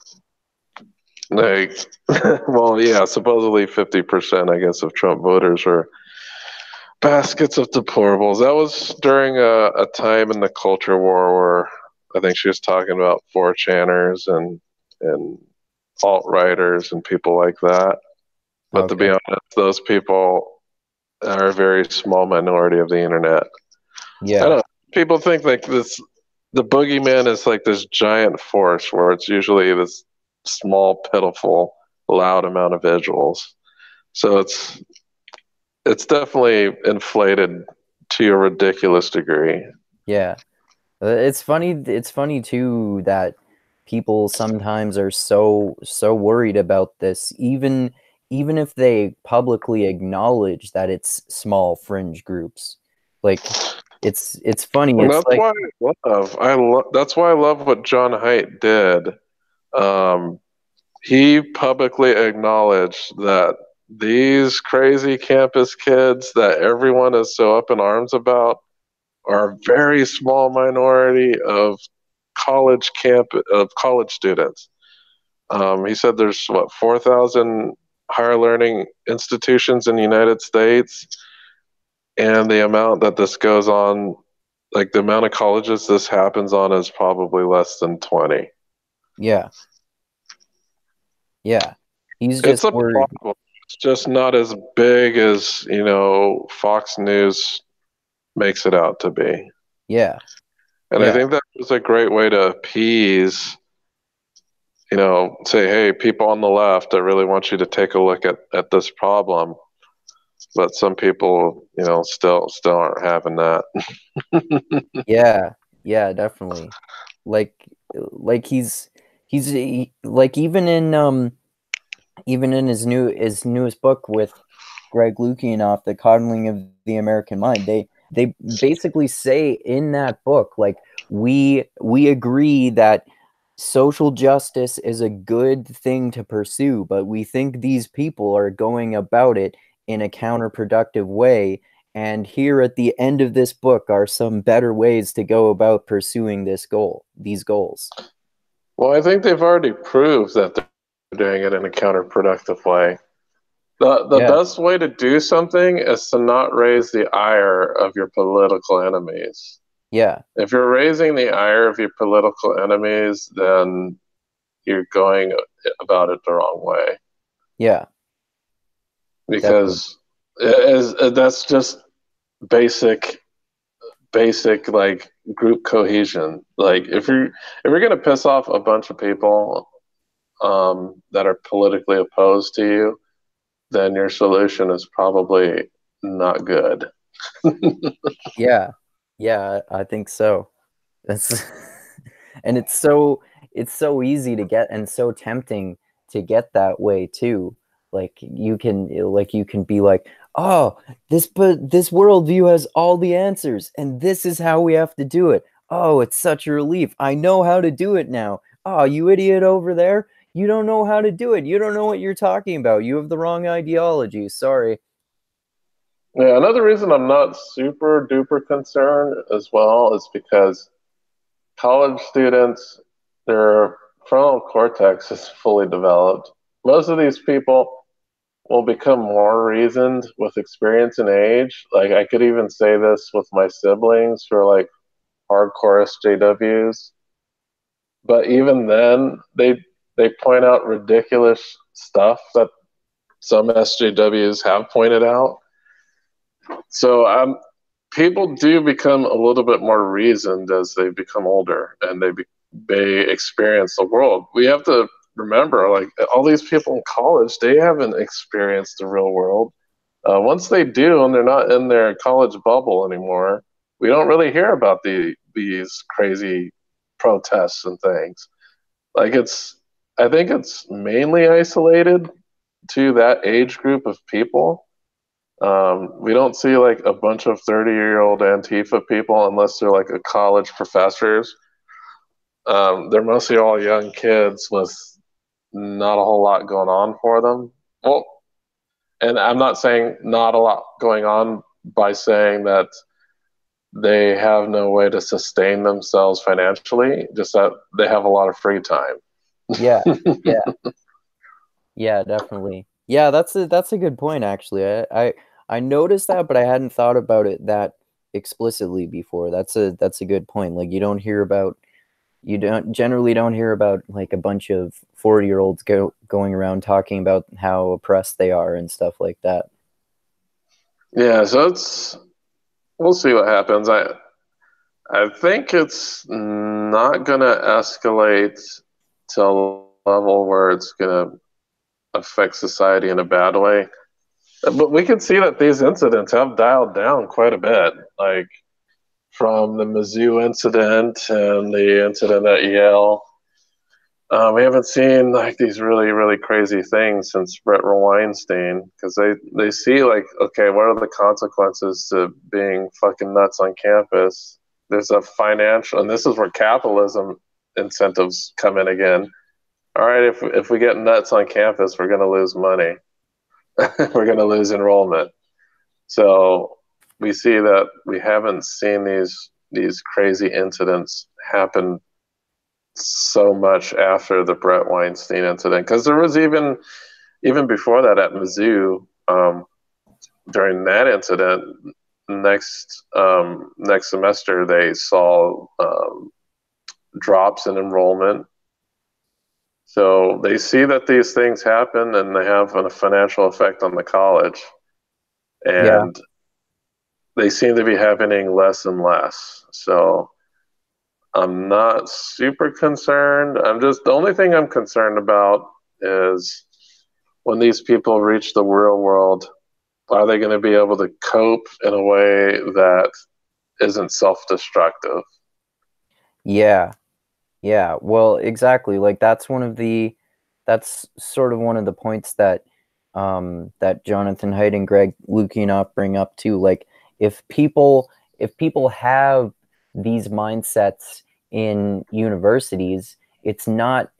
Like, well, yeah, supposedly 50%, I guess, of Trump voters are baskets of deplorables. That was during a time in the culture war where I think she was talking about 4chaners and alt-righters and people like that. But to be honest, those people are a very small minority of the internet. Yeah. I don't know. People think like the boogeyman is like this giant force where it's usually this small, pitiful, loud amount of visuals. So it's definitely inflated to a ridiculous degree. Yeah. It's funny too that people sometimes are so worried about this, even if they publicly acknowledge that it's small fringe groups. Like it's funny. And it's that's like why that's why I love what John Haidt did. He publicly acknowledged that these crazy campus kids that everyone is so up in arms about are a very small minority of college students. He said there's 4,000 higher learning institutions in the United States, and the amount that this goes on, like the amount of colleges this happens on, is probably less than 20. Yeah. He's It's just a worried. problem. It's just not as big as Fox News makes it out to be. Yeah. And I think that was a great way to appease, say, hey, people on the left, I really want you to take a look at this problem. But some people, still aren't having that. Yeah, definitely. Like he's like even in his newest book with Greg Lukianoff, The Coddling of the American Mind, they basically say in that book, like, we agree that social justice is a good thing to pursue, but we think these people are going about it in a counterproductive way. And here at the end of this book are some better ways to go about pursuing these goals. Well, I think they've already proved that they're doing it in a counterproductive way. The best way to do something is to not raise the ire of your political enemies. Yeah. If you're raising the ire of your political enemies, then you're going about it the wrong way. Yeah. Because that's just basic like group cohesion. Like if you're gonna piss off a bunch of people that are politically opposed to you, then your solution is probably not good. Yeah, I think so. That's and it's so easy to get and so tempting to get that way too. Like you can be like, oh, this worldview has all the answers, and this is how we have to do it. Oh, it's such a relief. I know how to do it now. Oh, you idiot over there. You don't know how to do it. You don't know what you're talking about. You have the wrong ideology. Sorry. Yeah, another reason I'm not super duper concerned as well is because college students, their frontal cortex is fully developed. Most of these people will become more reasoned with experience and age. Like I could even say this with my siblings who are like hardcore SJWs. But even then, they point out ridiculous stuff that some SJWs have pointed out. So people do become a little bit more reasoned as they become older and they experience the world. We have to remember, like all these people in college, they haven't experienced the real world. Once they do, and they're not in their college bubble anymore, we don't really hear about these crazy protests and things. Like I think it's mainly isolated to that age group of people. We don't see like a bunch of 30-year-old Antifa people unless they're like a college professors. They're mostly all young kids with not a whole lot going on for them. Well, and I'm not saying not a lot going on by saying that they have no way to sustain themselves financially, just that they have a lot of free time. Yeah. Yeah, definitely. Yeah, that's a good point actually. I noticed that, but I hadn't thought about it that explicitly before. That's a good point. Like you don't generally don't hear about like a bunch of 40-year-olds going around talking about how oppressed they are and stuff like that. Yeah, so we'll see what happens. I think it's not gonna escalate to a level where it's gonna affect society in a bad way. But we can see that these incidents have dialed down quite a bit, like from the Mizzou incident and the incident at Yale. We haven't seen like these really, really crazy things since Brett Weinstein, because they see like, okay, what are the consequences to being fucking nuts on campus? There's a financial, and this is where capitalism incentives come in again. All right, if we get nuts on campus, we're going to lose money. We're going to lose enrollment. So we see that we haven't seen these crazy incidents happen so much after the Brett Weinstein incident, because there was even before that at Mizzou, during that incident, next semester they saw drops in enrollment. So they see that these things happen and they have a financial effect on the college, and they seem to be happening less and less. So I'm not super concerned. The only thing I'm concerned about is when these people reach the real world, are they going to be able to cope in a way that isn't self-destructive? Yeah. Yeah. Well, exactly. Like that's sort of one of the points that that Jonathan Haidt and Greg Lukianoff bring up too. Like if people have these mindsets in universities, it's not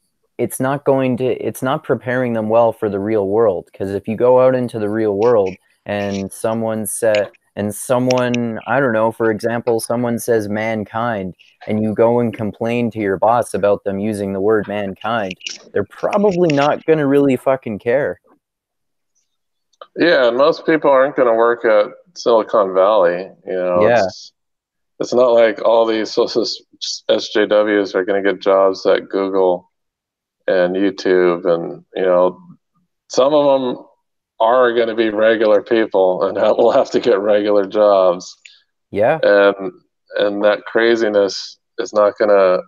preparing them well for the real world. Because if you go out into the real world and someone, I don't know, for example, someone says mankind, and you go and complain to your boss about them using the word mankind, they're probably not going to really fucking care. Yeah, and most people aren't going to work at Silicon Valley. Yeah. It's not like all these SJWs are going to get jobs at Google and YouTube, and some of them are going to be regular people and will have to get regular jobs. Yeah. And that craziness is not gonna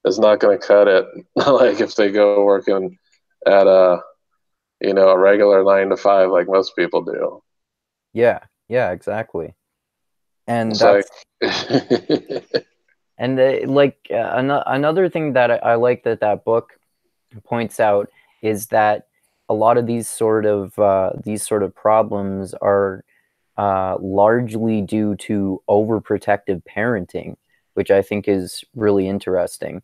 cut it. Like if they go working at a regular 9 to 5 like most people do. Yeah. Yeah, exactly. And It's that's like and another thing that I like that book points out is that a lot of these sort of problems are largely due to overprotective parenting, which I think is really interesting.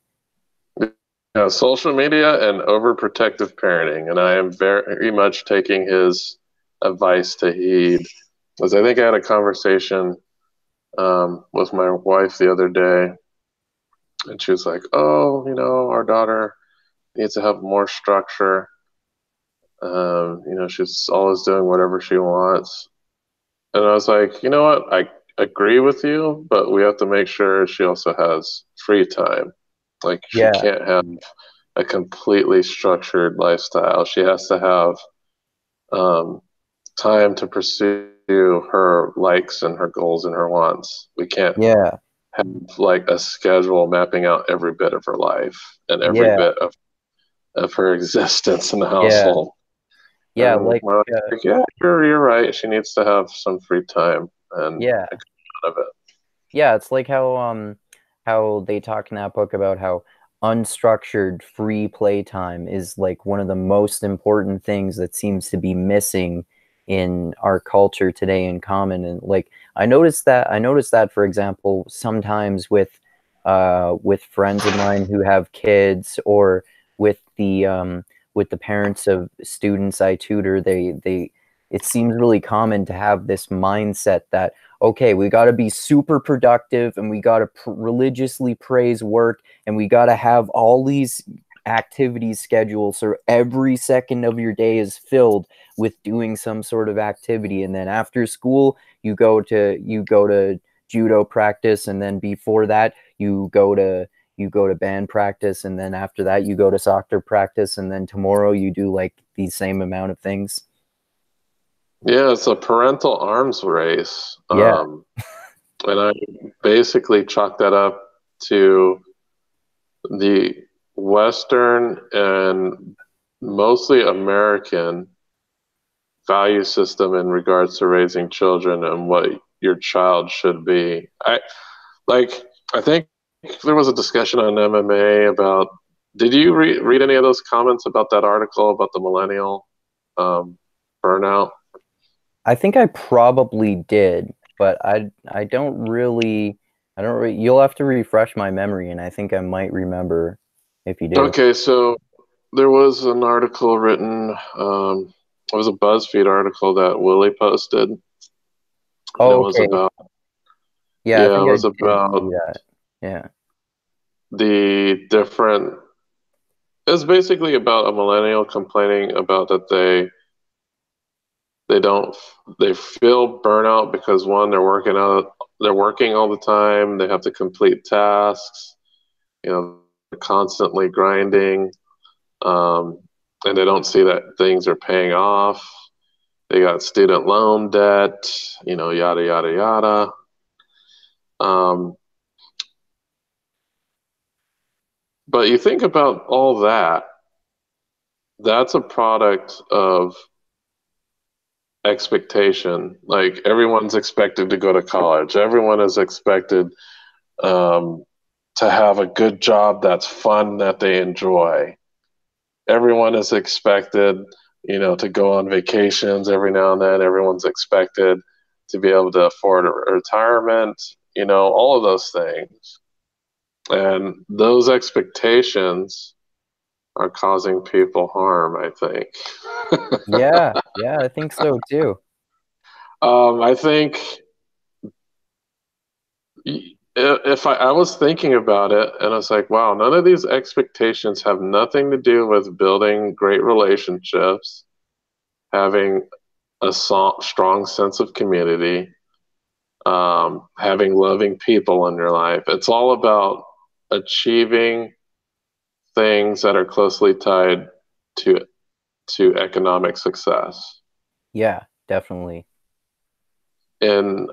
social media and overprotective parenting, and I am very much taking his advice to heed. Because I think I had a conversation with my wife the other day, and she was like, "Oh, our daughter needs to have more structure. She's always doing whatever she wants." And I was like, you know what? I agree with you, but we have to make sure she also has free time. Like she Yeah. can't have a completely structured lifestyle. She has to have time to pursue her likes and her goals and her wants. We can't Yeah. have like a schedule mapping out every bit of her life and every Yeah. bit of her existence in the Yeah. household. Yeah. And yeah, you're right. She needs to have some free time and Yeah. out of it. Yeah, it's like how they talk in that book about how unstructured free playtime is like one of the most important things that seems to be missing in our culture today in common. And like I noticed that for example sometimes with friends of mine who have kids, or with the parents of students I tutor, they it seems really common to have this mindset that, okay, we got to be super productive and we got to religiously praise work and we got to have all these activities scheduled so every second of your day is filled with doing some sort of activity. And then after school you go to judo practice, and then before that you go to band practice, and then after that you go to soccer practice, and then tomorrow you do like the same amount of things. Yeah, it's a parental arms race. Yeah. And I basically chalk that up to the Western and mostly American value system in regards to raising children and what your child should be. I think there was a discussion on MMA about. Did you read any of those comments about that article about the millennial burnout? I think I probably did, but I don't really, you'll have to refresh my memory, and I think I might remember if you do. Okay, so there was an article written, it was a BuzzFeed article that Willie posted. Oh, it was okay. about Yeah, I think it I was did about see that. Yeah. the different. It's basically about a millennial complaining about that they don't they feel burnout because one, they're working all the time, they have to complete tasks, they're constantly grinding, and they don't see that things are paying off. They got student loan debt, yada yada yada. But you think about all that, that's a product of expectation. Like everyone's expected to go to college. Everyone is expected to have a good job that's fun, that they enjoy. Everyone is expected, to go on vacations every now and then. Everyone's expected to be able to afford a retirement, all of those things. And those expectations are causing people harm, I think. Yeah, I think so too. I think if I was thinking about it and I was like, wow, none of these expectations have nothing to do with building great relationships, having a strong sense of community, having loving people in your life. It's all about achieving things that are closely tied to economic success. Yeah, definitely. And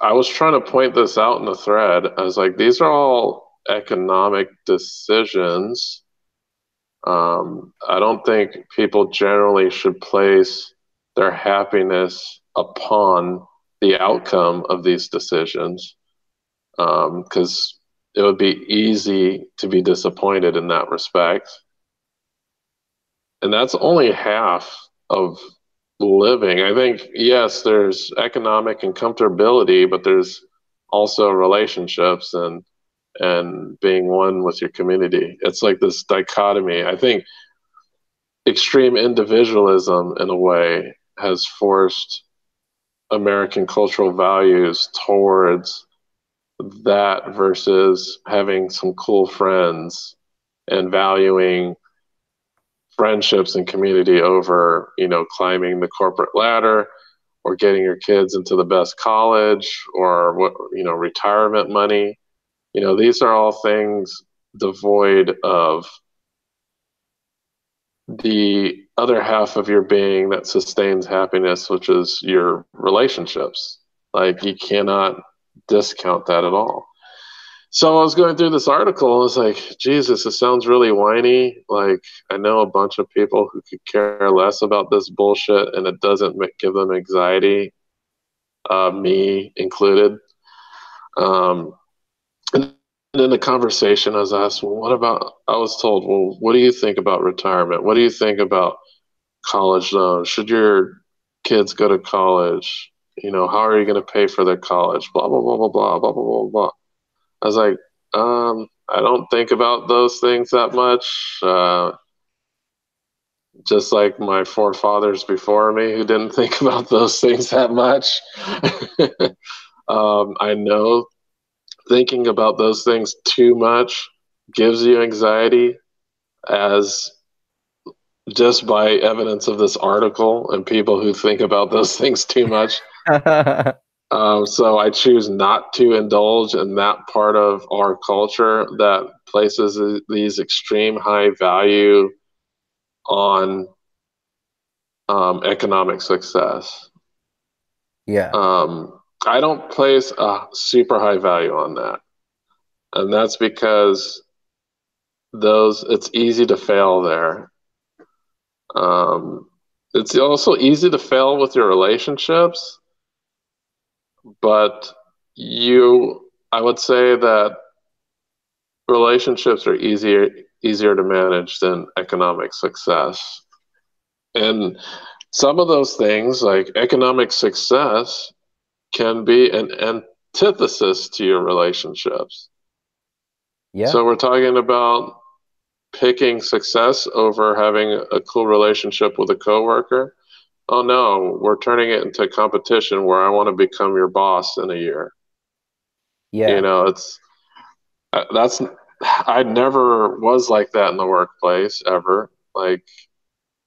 I was trying to point this out in the thread. I was like, these are all economic decisions. I don't think people generally should place their happiness upon the outcome of these decisions, because it would be easy to be disappointed in that respect. And that's only half of living. I think, yes, there's economic and comfortability, but there's also relationships and being one with your community. It's like this dichotomy. I think extreme individualism, in a way, has forced American cultural values towards that versus having some cool friends and valuing friendships and community over, climbing the corporate ladder or getting your kids into the best college or what, retirement money. These are all things devoid of the other half of your being that sustains happiness, which is your relationships. Like you cannot discount that at all. So I was going through this article and I was like, Jesus, it sounds really whiny. Like I know a bunch of people who could care less about this bullshit and it doesn't give them anxiety, me included. And in the conversation, I was asked, well, I was told, well, what do you think about retirement? What do you think about college loans? Should your kids go to college? How are you going to pay for their college? Blah, blah, blah, blah, blah, blah, blah, blah, blah. I was like, I don't think about those things that much. Just like my forefathers before me who didn't think about those things that much. I know thinking about those things too much gives you anxiety, as just by evidence of this article and people who think about those things too much. So I choose not to indulge in that part of our culture that places these extreme high value on economic success. Yeah. I don't place a super high value on that. And that's because it's easy to fail there. It's also easy to fail with your relationships, but I would say that relationships are easier to manage than economic success. And some of those things, like economic success, can be an antithesis to your relationships. Yeah. So we're talking about picking success over having a cool relationship with a coworker. Oh no, we're turning it into a competition where I want to become your boss in a year. Yeah. I never was like that in the workplace ever. Like,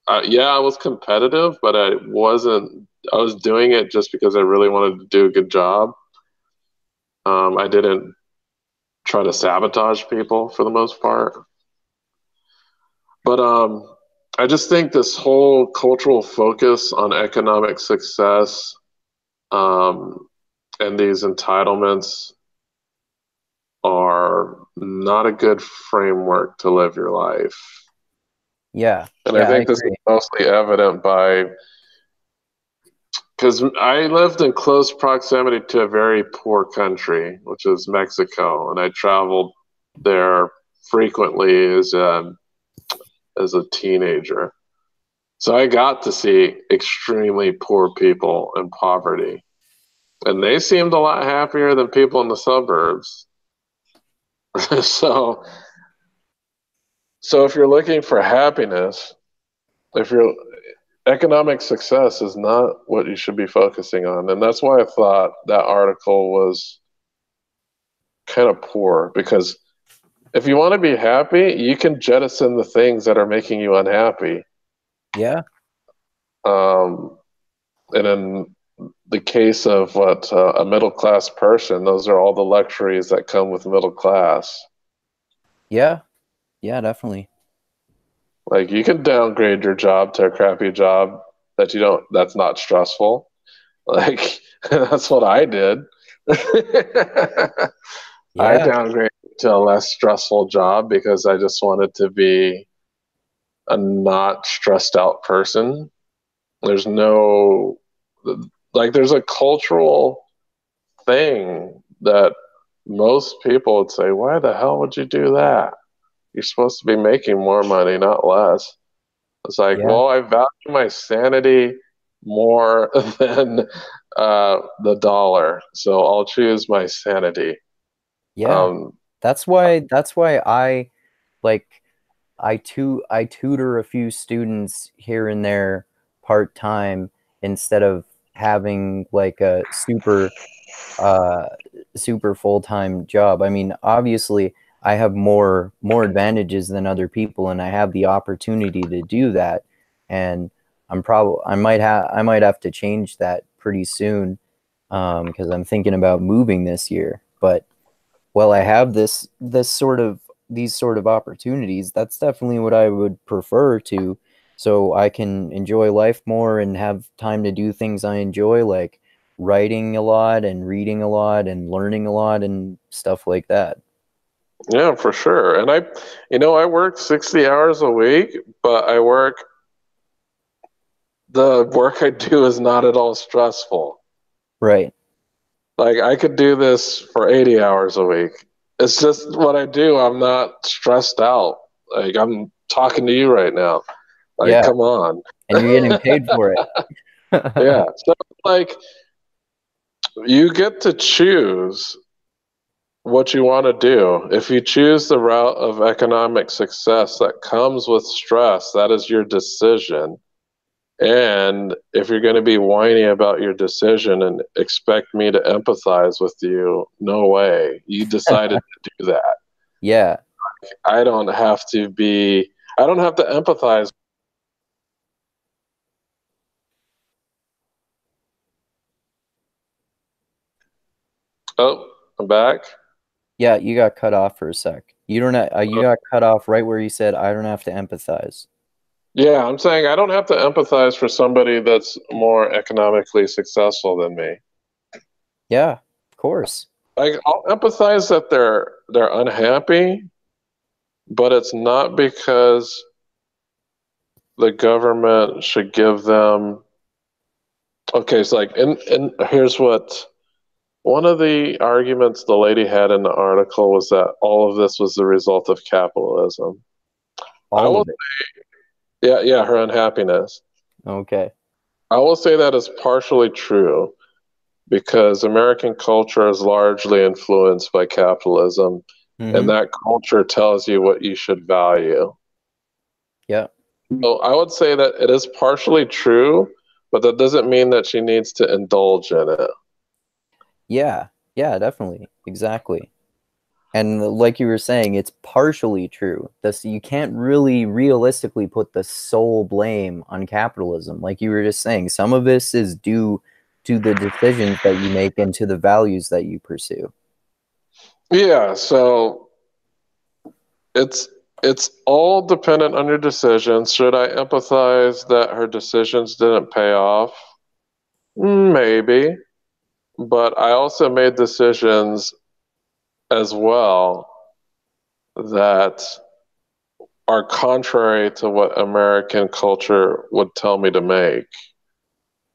I was competitive, but I was doing it just because I really wanted to do a good job. I didn't try to sabotage people for the most part. But I just think this whole cultural focus on economic success and these entitlements are not a good framework to live your life. Yeah. And Yeah, I think this is mostly evident because I lived in close proximity to a very poor country, which is Mexico, and I traveled there frequently as a teenager. So I got to see extremely poor people in poverty, and they seemed a lot happier than people in the suburbs. so if you're looking for happiness, if you're economic success is not what you should be focusing on. And that's why I thought that article was kind of poor, because if you want to be happy, you can jettison the things that are making you unhappy. Yeah. And in the case of a middle class person, those are all the luxuries that come with middle class. Yeah. Yeah, definitely. Like, you can downgrade your job to a crappy job that's not stressful. Like, that's what I did. I Yeah. downgraded to a less stressful job because I just wanted to be a not stressed out person. There's there's a cultural thing that most people would say, why the hell would you do that? You're supposed to be making more money, not less. It's like, Yeah. well, I value my sanity more than the dollar, so I'll choose my sanity. Yeah. That's why I like I tutor a few students here and there part-time instead of having like a super full-time job. I mean, obviously I have more advantages than other people, and I have the opportunity to do that, and I might have to change that pretty soon, because I'm thinking about moving this year. But while I have these sort of opportunities, that's definitely what I would prefer to, so I can enjoy life more and have time to do things I enjoy, like writing a lot and reading a lot and learning a lot and stuff like that. Yeah, for sure. And I work 60 hours a week, but the work I do is not at all stressful. Right. Like, I could do this for 80 hours a week. It's just what I do. I'm not stressed out. Like, I'm talking to you right now. Like, Yeah. come on. And you're getting paid for it. Yeah. So, like, you get to choose what you want to do. If you choose the route of economic success that comes with stress, that is your decision. And if you're going to be whiny about your decision and expect me to empathize with you, no way. You decided to do that. Yeah. I don't have to empathize. Oh, I'm back. Yeah, you got cut off for a sec. You got cut off right where you said, I don't have to empathize. Yeah, I'm saying I don't have to empathize for somebody that's more economically successful than me. Yeah, of course. I'll empathize that they're unhappy, but it's not because the government should give them. Okay, so like, and here's what one of the arguments the lady had in the article was that all of this was the result of capitalism. All of it. Yeah, her unhappiness. Okay. I will say that is partially true because American culture is largely influenced by capitalism, and that culture tells you what you should value. Yeah. So I would say that it is partially true, but that doesn't mean that she needs to indulge in it. Yeah. Yeah, definitely. Exactly. And like you were saying, it's partially true. You can't really realistically put the sole blame on capitalism. Like you were just saying, some of this is due to the decisions that you make and to the values that you pursue. Yeah, so it's all dependent on your decisions. Should I empathize that her decisions didn't pay off? Maybe. But I also made decisions as well that are contrary to what American culture would tell me to make.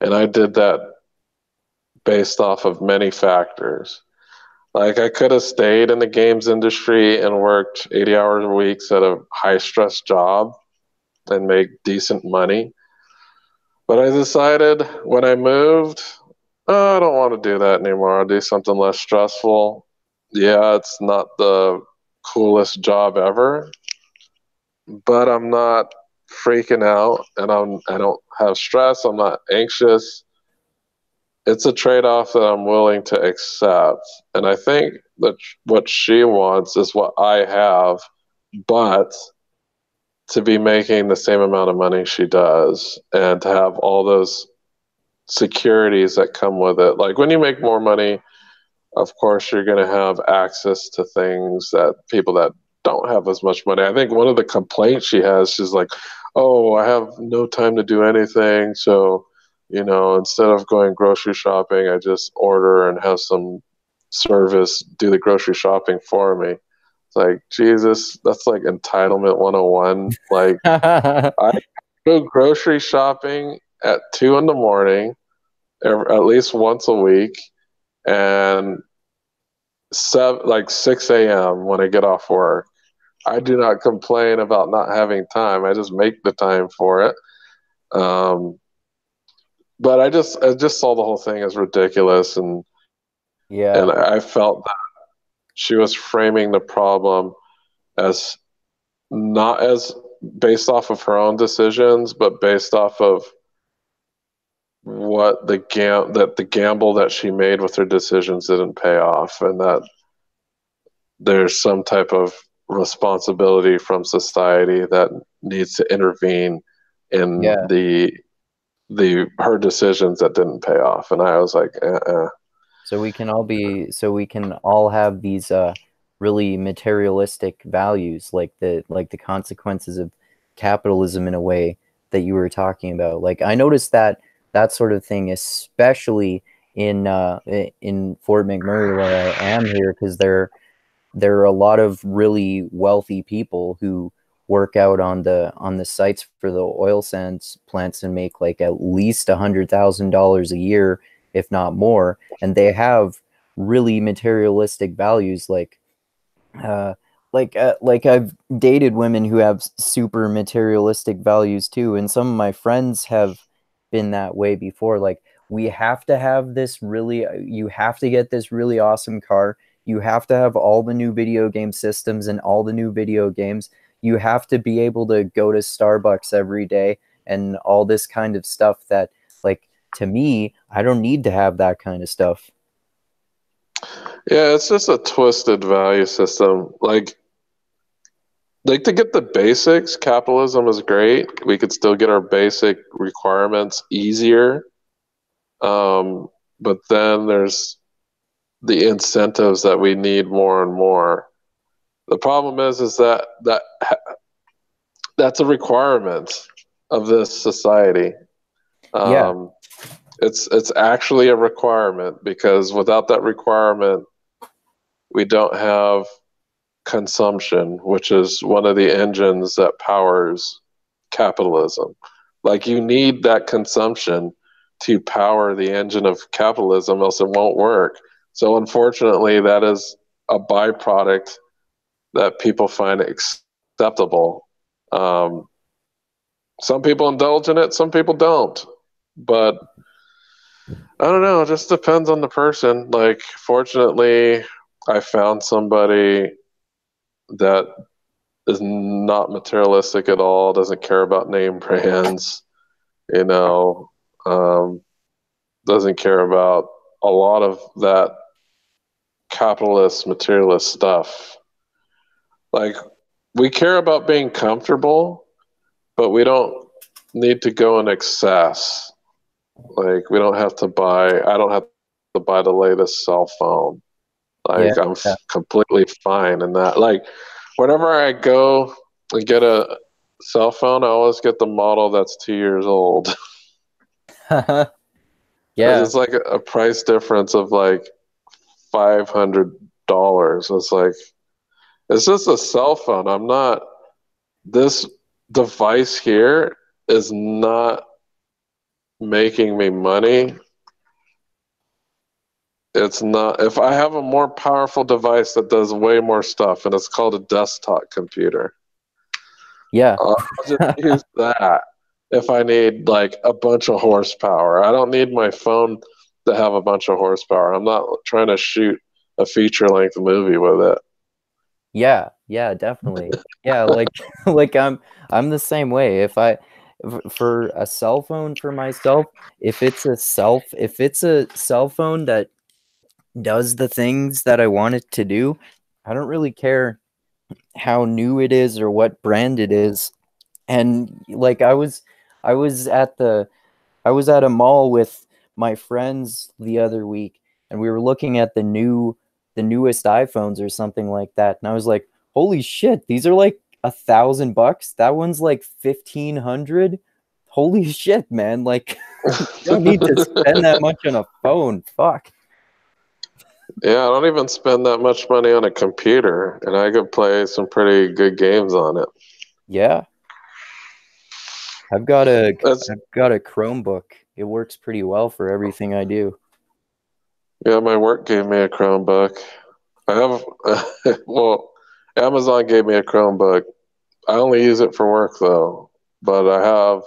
And I did that based off of many factors. Like, I could have stayed in the games industry and worked 80 hours a week at a high stress job and make decent money. But I decided when I moved, oh, I don't want to do that anymore. I'll do something less stressful. Yeah, it's not the coolest job ever, but I'm not freaking out, and I don't have stress. I'm not anxious. It's a trade-off that I'm willing to accept. And I think that what she wants is what I have, but to be making the same amount of money she does and to have all those securities that come with it. Like, when you make more money, of course, you're going to have access to things that people that don't have as much money. I think one of the complaints she has, she's like, oh, I have no time to do anything. So, instead of going grocery shopping, I just order and have some service do the grocery shopping for me. It's like, Jesus, that's like entitlement 101. Like, I go grocery shopping at 2 a.m, at least once a week, and 6 a.m. when I get off work. I do not complain about not having time. I just make the time for it. But I just saw the whole thing as ridiculous, and I felt that she was framing the problem as not as based off of her own decisions, but based off of what the gamble that she made with her decisions didn't pay off, and that there's some type of responsibility from society that needs to intervene in her decisions that didn't pay off. And I was like, So we can all have these really materialistic values, like the consequences of capitalism, in a way that you were talking about. Like, I noticed that sort of thing, especially in Fort McMurray, where I am here, because there are a lot of really wealthy people who work out on the sites for the oil sands plants and make like at least $100,000 a year, if not more, and they have really materialistic values. Like I've dated women who have super materialistic values too, and some of my friends have been that way before. Like, you have to get this really awesome car. You have to have all the new video game systems and all the new video games. You have to be able to go to Starbucks every day and all this kind of stuff that, like, to me, I don't need to have that kind of stuff. Yeah, it's just a twisted value system. Like, to get the basics, capitalism is great. We could still get our basic requirements easier. But then there's the incentives that we need more and more. The problem is that that's a requirement of this society. It's actually a requirement, because without that requirement, we don't have consumption, which is one of the engines that powers capitalism. Like, you need that consumption to power the engine of capitalism, else it won't work. So unfortunately, that is a byproduct that people find acceptable. Some people indulge in it, some people don't. But I don't know, it just depends on the person. Like, fortunately, I found somebody that is not materialistic at all, doesn't care about name brands, doesn't care about a lot of that capitalist, materialist stuff. Like, we care about being comfortable, but we don't need to go in excess. Like, I don't have to buy the latest cell phone. Like, I'm completely fine in that. Like, whenever I go and get a cell phone, I always get the model that's 2 years old. Yeah, it's like a price difference of like $500. It's like, It's just a cell phone. I'm not. This device here is not making me money. It's not. If I have a more powerful device that does way more stuff, and it's called a desktop computer, Yeah. I'll just use that if I need like a bunch of horsepower. I don't need my phone to have a bunch of horsepower. I'm not trying to shoot a feature-length movie with it. Yeah, definitely. Yeah, like like I'm the same way. For a cell phone for myself, if it's a cell phone that does the things that I want it to do, I don't really care how new it is or what brand it is. And like I was at the I was at a mall with my friends the other week, and we were looking at the newest iPhones or something like that. And I was like, holy shit, these are like $1,000. That one's like 1,500. Holy shit, man. Like you don't need to spend that much on a phone. Fuck. Yeah, I don't even spend that much money on a computer, and I could play some pretty good games on it. Yeah. I've got a That's I've got a Chromebook. It works pretty well for everything I do. Yeah, my work gave me a Chromebook. I have well, Amazon gave me a Chromebook. I only use it for work though, but I have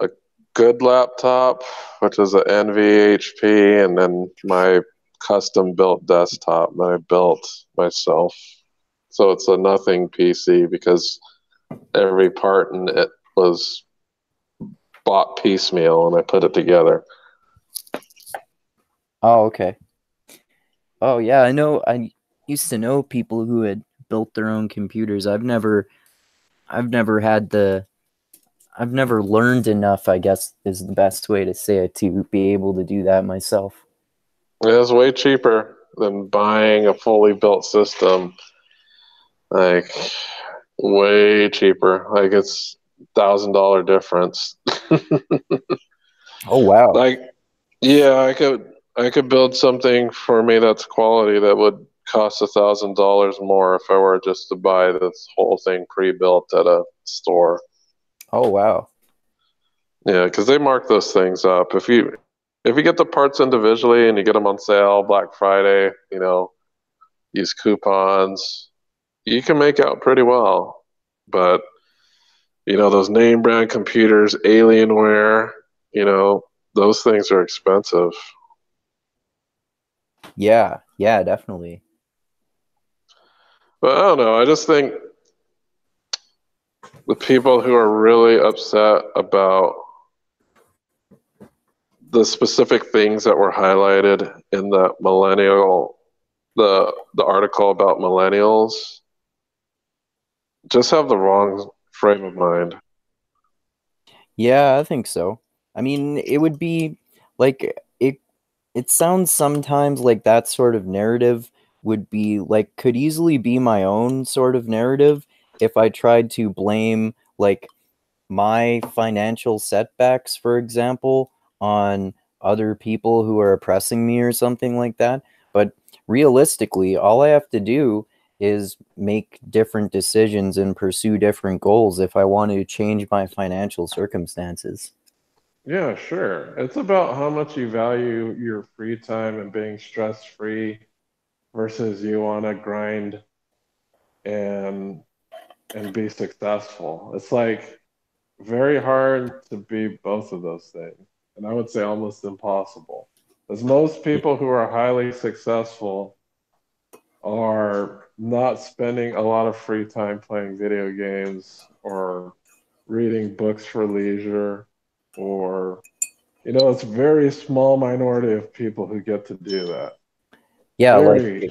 a good laptop, which is an NVHP, and then my custom built desktop that I built myself. So it's a nothing PC because every part in it was bought piecemeal and I put it together. Oh, okay. Oh yeah, I know. I used to know people who had built their own computers. I've never had the, I've never learned enough, I guess is the best way to say it, to be able to do that myself. It was way cheaper than buying a fully built system. Like way cheaper. Like it's $1,000 difference. Oh wow. Like yeah, I could build something for me that's quality that would cost $1,000 more if I were just to buy this whole thing pre-built at a store. Oh wow. Yeah, because they mark those things up. If you get the parts individually and you get them on sale Black Friday, use coupons, you can make out pretty well. But those name brand computers, Alienware, those things are expensive. Yeah, definitely. But I don't know. I just think the people who are really upset about the specific things that were highlighted in the article about millennials, just have the wrong frame of mind. Yeah, I think so. I mean, it would be like it sounds sometimes like that sort of narrative would be like could easily be my own sort of narrative if I tried to blame like my financial setbacks, for example, on other people who are oppressing me or something like that. But realistically, all I have to do is make different decisions and pursue different goals if I want to change my financial circumstances. Yeah, sure. It's about how much you value your free time and being stress free versus you want to grind and be successful. It's like very hard to be both of those things. And I would say almost impossible. As most people who are highly successful are not spending a lot of free time playing video games or reading books for leisure, or it's a very small minority of people who get to do that. Yeah, Very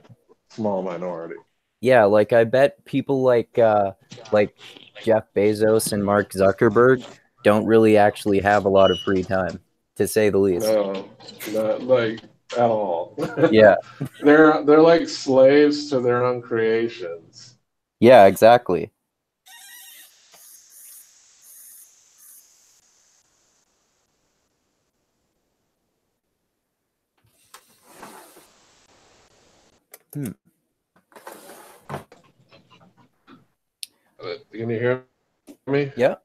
small minority. yeah, like I bet people like Jeff Bezos and Mark Zuckerberg don't really actually have a lot of free time, to say the least. No, not like at all. Yeah. They're like slaves to their own creations. Yeah, exactly. Can you hear me? Yeah.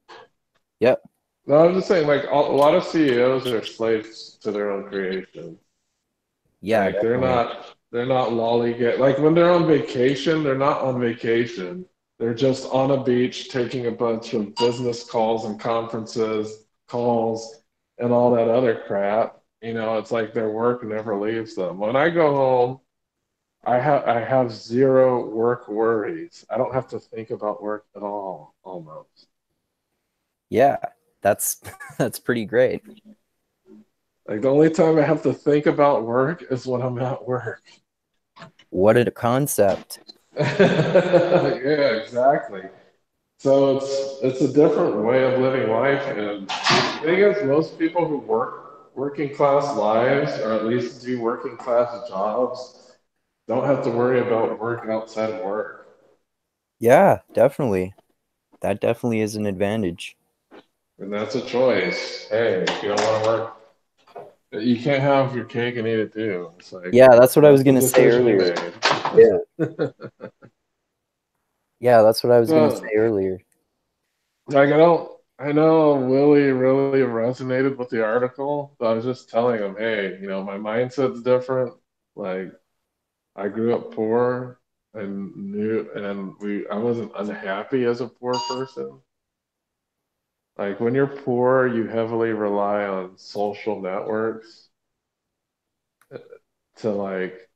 Yep. No, I'm just saying, like, a lot of CEOs are slaves to their own creation. Yeah, Like, definitely. they're not lollygag. Like, when they're on vacation, they're not on vacation. They're just on a beach taking a bunch of business calls and conferences, calls, and all that other crap. You know, it's like their work never leaves them. When I go home, I have zero work worries. I don't have to think about work at all, almost. Yeah, that's that's pretty great. Like the only time I have to think about work is when I'm at work. What a concept. Yeah, exactly. So it's a different way of living life, and the thing is, most people who work working class lives, or at least do working class jobs, don't have to worry about work outside of work. Yeah, definitely. That definitely is an advantage. And that's a choice. Hey, if you don't want to work, you can't have your cake and eat it too. It's like Yeah, that's what I was that's the gonna say decision you earlier. made. Yeah. Yeah, that's what I was gonna So, say earlier. like, I know Willie really resonated with the article, but I was just telling him, hey, you know, my mindset's different. Like, I grew up poor and I wasn't unhappy as a poor person. Like, when you're poor, you heavily rely on social networks to like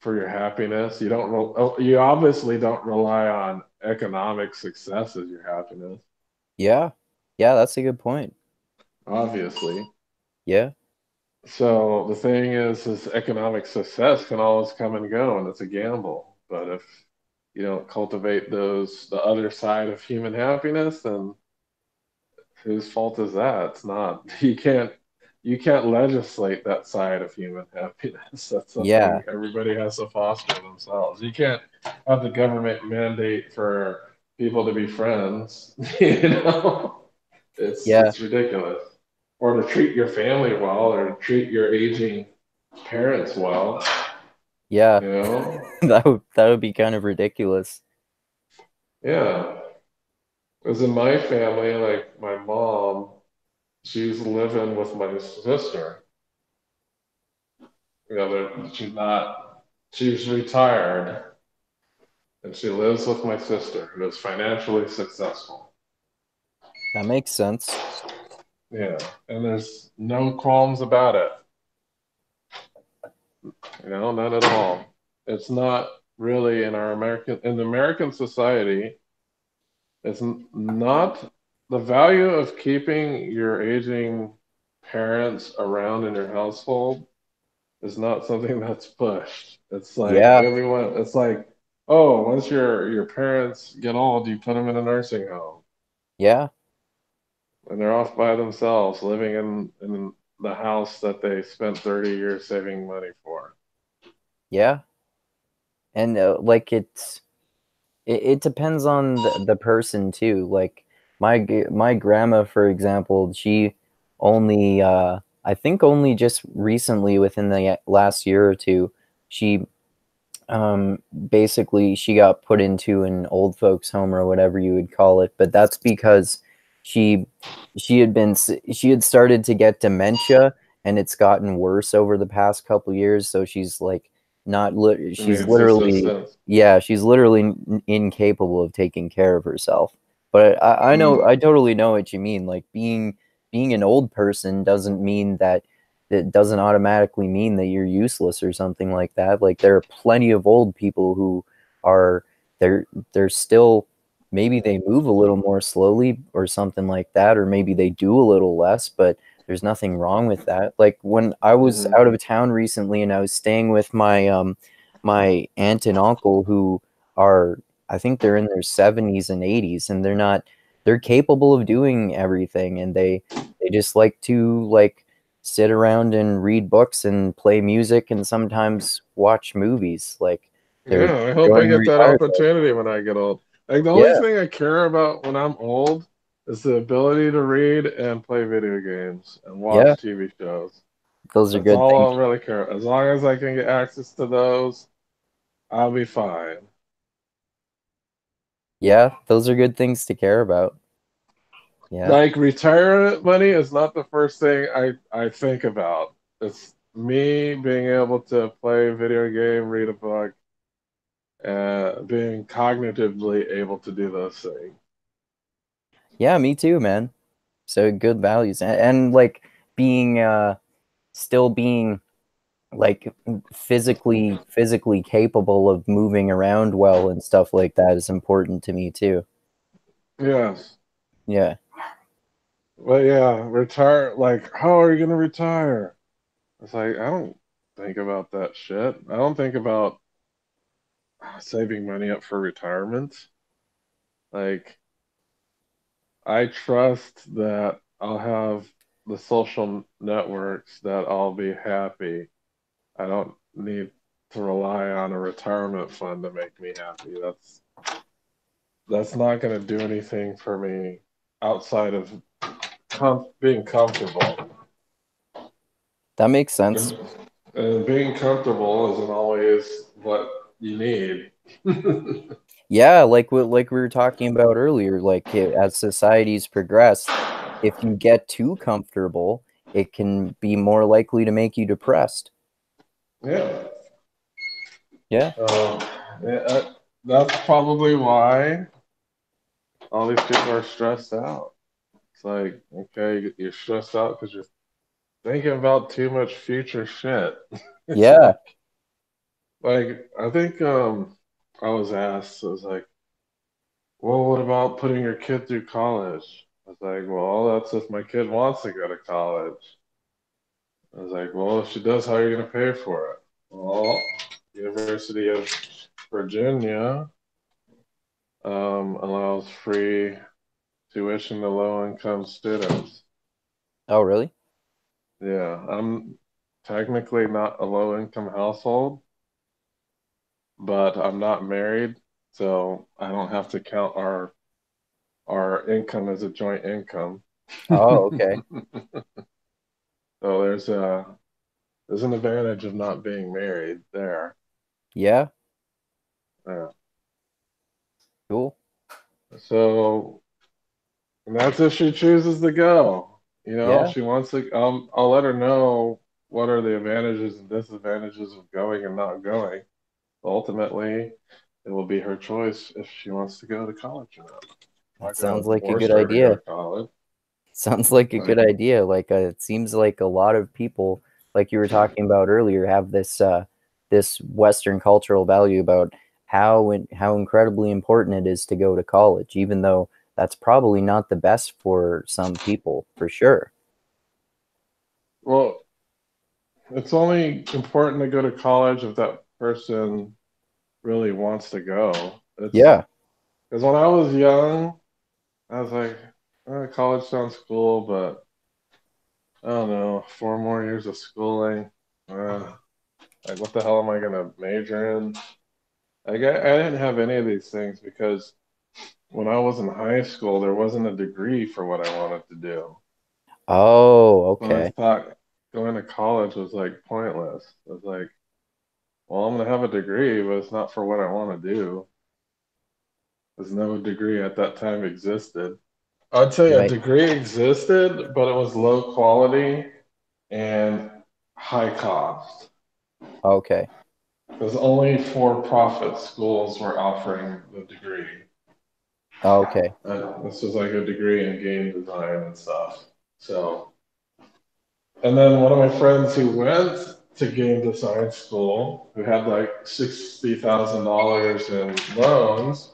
for your happiness. You obviously don't rely on economic success as your happiness. Yeah. Yeah, that's a good point. Obviously. Yeah. So the thing is economic success can always come and go, and it's a gamble. But if you don't cultivate the other side of human happiness, then whose fault is that? It's not. You can't legislate that side of human happiness. That's Yeah. something everybody has to foster themselves. You can't have the government mandate for people to be friends. You know, Yeah. it's ridiculous. Or to treat your family well, or to treat your aging parents well. Yeah. You know, That would be kind of ridiculous. yeah. Because in my family, like my mom, she's living with my sister. You know, she's not. She's retired, and she lives with my sister, who is financially successful. That makes sense. Yeah, and there's no qualms about it. You know, none at all. It's not really in the American society. It's not the value of keeping your aging parents around in your household is not something that's pushed. It's like Yeah. everyone. It's like, oh, once your parents get old, you put them in a nursing home, Yeah. and they're off by themselves, living in the house that they spent 30 years saving money for. Yeah. And like it depends on the person too. Like my grandma, for example, she only I think only just recently within the last year or two, she basically she got put into an old folks home or whatever you would call it, but that's because she she had started to get dementia, and it's gotten worse over the past couple years, so she's like not It she's needs literally, assistance. yeah, she's literally incapable of taking care of herself. But I know, Mm. I totally know what you mean. Like being an old person doesn't mean that it doesn't automatically mean that you're useless or something like that. Like there are plenty of old people who are they're still, maybe they move a little more slowly or something like that, or maybe they do a little less, but there's nothing wrong with that. Like when I was Hmm. out of town recently and I was staying with my aunt and uncle who are, I think they're in their 70s and 80s, and they're capable of doing everything, and they just like to like sit around and read books and play music and sometimes watch movies. Like they're Yeah, I hope I enjoying get that retirement. opportunity when I get old. Like the only Yeah, thing I care about when I'm old is the ability to read and play video games and yeah, watch TV shows. those are That's good all things. I'll really care. As long as I can get access to those, I'll be fine. Yeah, those are good things to care about. Yeah. Like retirement money is not the first thing I think about. It's me being able to play a video game, read a book, being cognitively able to do those things. Yeah, me too, man. So good values and like being still being like physically capable of moving around well and stuff like that is important to me too. Yes. Yeah. But yeah, retire. Like, how are you gonna retire? It's like I don't think about that shit. I don't think about saving money up for retirement. Like, I trust that I'll have the social networks that I'll be happy. I don't need to rely on a retirement fund to make me happy. That's not going to do anything for me outside of being comfortable. That makes sense. And being comfortable isn't always what you need. Yeah, like we were talking about earlier, like as societies progress, if you get too comfortable, it can be more likely to make you depressed. Yeah. Yeah. Yeah, that's probably why all these people are stressed out. It's like, okay, you're stressed out because you're thinking about too much future shit. Yeah. Like, I think I was asked, I was like, well, what about putting your kid through college? I was like, well, that's if my kid wants to go to college. I was like, well, if she does, how are you going to pay for it? Well, University of Virginia allows free tuition to low-income students. Oh, really? Yeah, I'm technically not a low-income household, but I'm not married, so I don't have to count our income as a joint income. Oh, okay. So there's an advantage of not being married there. Yeah. Yeah. Cool. So and that's if she chooses to go. You know, Yeah. if she wants to, I'll let her know what are the advantages and disadvantages of going and not going. Ultimately, it will be her choice if she wants to go to college or not. I'm That not going sounds to like a force good her to go idea. to college. Sounds like a Like, good idea. Like it seems like a lot of people, like you were talking about earlier, have this Western cultural value about how incredibly important it is to go to college, even though that's probably not the best for some people, for sure. well, it's only important to go to college if that person really wants to go. It's Yeah. because when I was young, I was like, college sounds cool, but I don't know, 4 more years of schooling. Like, what the hell am I gonna major in? Like, I didn't have any of these things because when I was in high school, there wasn't a degree for what I wanted to do. Oh, So I okay. thought going to college was like pointless. I was like, well, I'm gonna have a degree, but it's not for what I want to do. There's no degree at that time existed. I'd say a Right. degree existed, but it was low quality and high cost. Okay. Because only for-profit schools were offering the degree. Okay. This was like a degree in game design and stuff. So, and then one of my friends who went to game design school, who had like $60,000 in loans,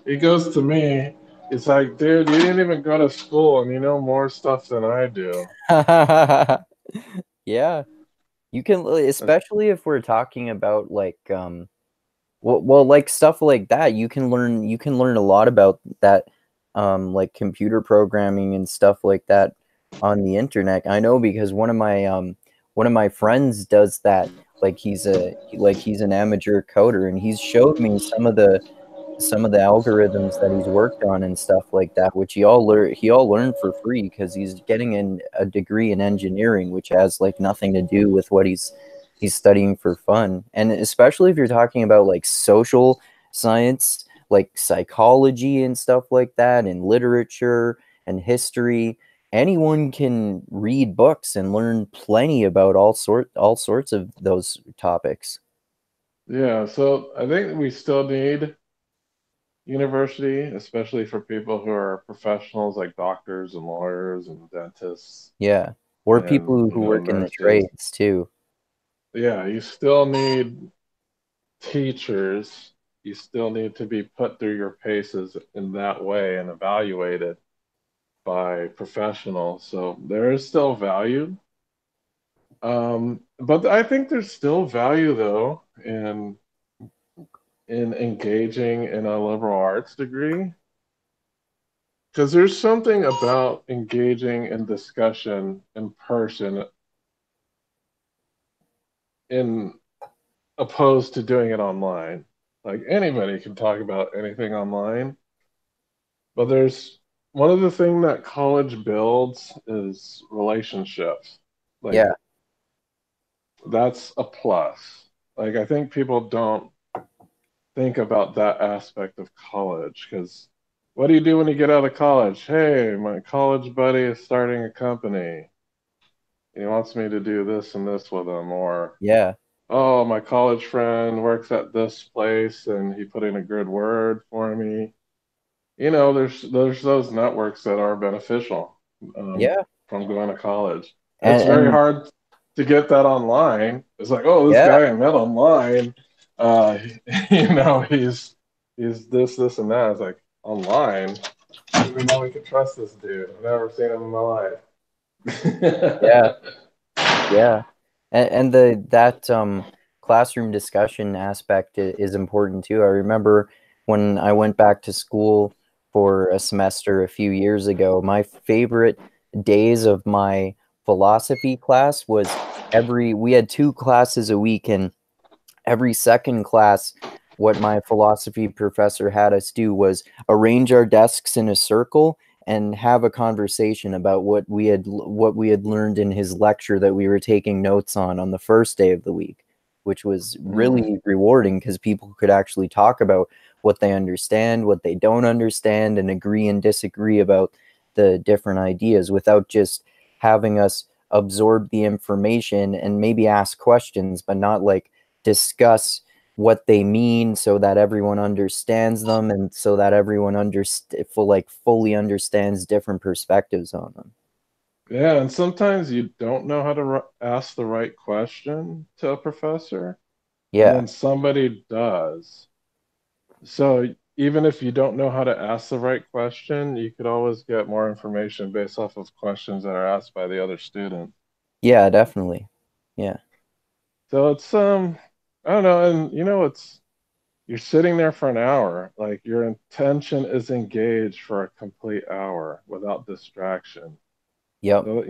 he goes to me. He's like, dude, you didn't even go to school and you know more stuff than I do. Yeah. You can, especially if we're talking about like well, like stuff like that, you can learn a lot about that like computer programming and stuff like that on the internet. I know because one of my friends does that. Like he's an amateur coder, and he's showed me some of the algorithms that he's worked on and stuff like that, which he all learned for free because he's getting a degree in engineering, which has like nothing to do with what he's studying for fun. And especially if you're talking about like social science, like psychology and stuff like that, and literature and history. Anyone can read books and learn plenty about all sorts of those topics. Yeah, so I think we still need university, especially for people who are professionals like doctors and lawyers and dentists Yeah, or and, people who work in the nurses. trades too. Yeah, you still need teachers. You still need to be put through your paces in that way and evaluated by professionals. So there is still value. But I think there's still value though in engaging in a liberal arts degree. Because there's something about engaging in discussion in person in opposed to doing it online. Like anybody can talk about anything online, but there's one of the things that college builds is relationships. Like Yeah, that's a plus. Like I think people don't think about that aspect of college because what do you do when you get out of college? Hey, my college buddy is starting a company. He wants me to do this and this with him, or yeah, oh, my college friend works at this place and he put in a good word for me. There's those networks that are beneficial yeah, from going to college. It's very and hard to get that online. It's like, oh, this yeah, guy I met online, uh, he's this, and that. It's like online. I don't even know we can trust this dude. I've never seen him in my life. yeah, yeah, and that classroom discussion aspect is important too. I remember when I went back to school for a semester a few years ago, my favorite days of my philosophy class was we had 2 classes a week, and every second class, what my philosophy professor had us do was arrange our desks in a circle and have a conversation about what we had learned in his lecture that we were taking notes on the first day of the week, which was really rewarding because people could actually talk about what they understand, what they don't understand, and agree and disagree about the different ideas without just having us absorb the information and maybe ask questions, but not like discuss what they mean so that everyone understands them and so that everyone fully understands different perspectives on them. Yeah, and sometimes you don't know how to ask the right question to a professor, and Yeah, then somebody does. So even if you don't know how to ask the right question, you could always get more information based off of questions that are asked by the other student. yeah, definitely. Yeah, So it's I don't know, and it's you're sitting there for an hour, like your intention is engaged for a complete hour without distraction. yep, So,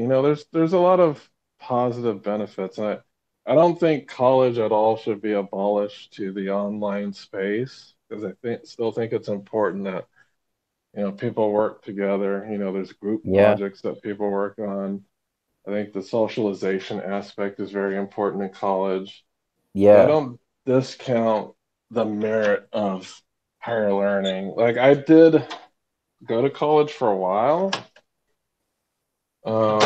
there's a lot of positive benefits. And I don't think college at all should be abolished to the online space because still think it's important that, people work together. There's group yeah, projects that people work on. I think the socialization aspect is very important in college. So I yeah. don't discount the merit of higher learning. Like I did go to college for a while. Um,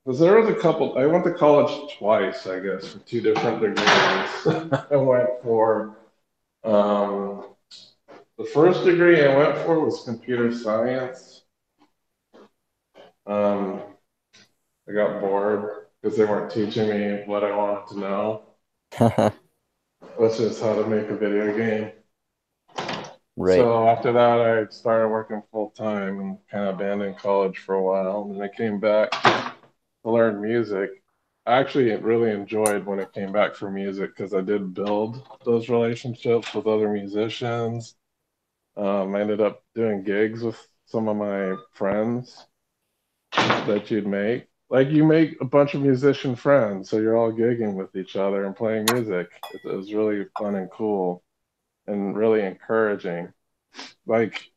because there was a couple. I went to college twice, I guess, for 2 different degrees. I went for um, the first degree I went for was computer science. Um, I got bored because they weren't teaching me what I wanted to know, which is how to make a video game. Right. So after that, I started working full time and kind of abandoned college for a while. And I came back to learn music. I actually really enjoyed when it came back for music because I did build those relationships with other musicians. I ended up doing gigs with some of my friends that you'd make. Like you make a bunch of musician friends, so you're all gigging with each other and playing music. It was really fun and cool and really encouraging. Like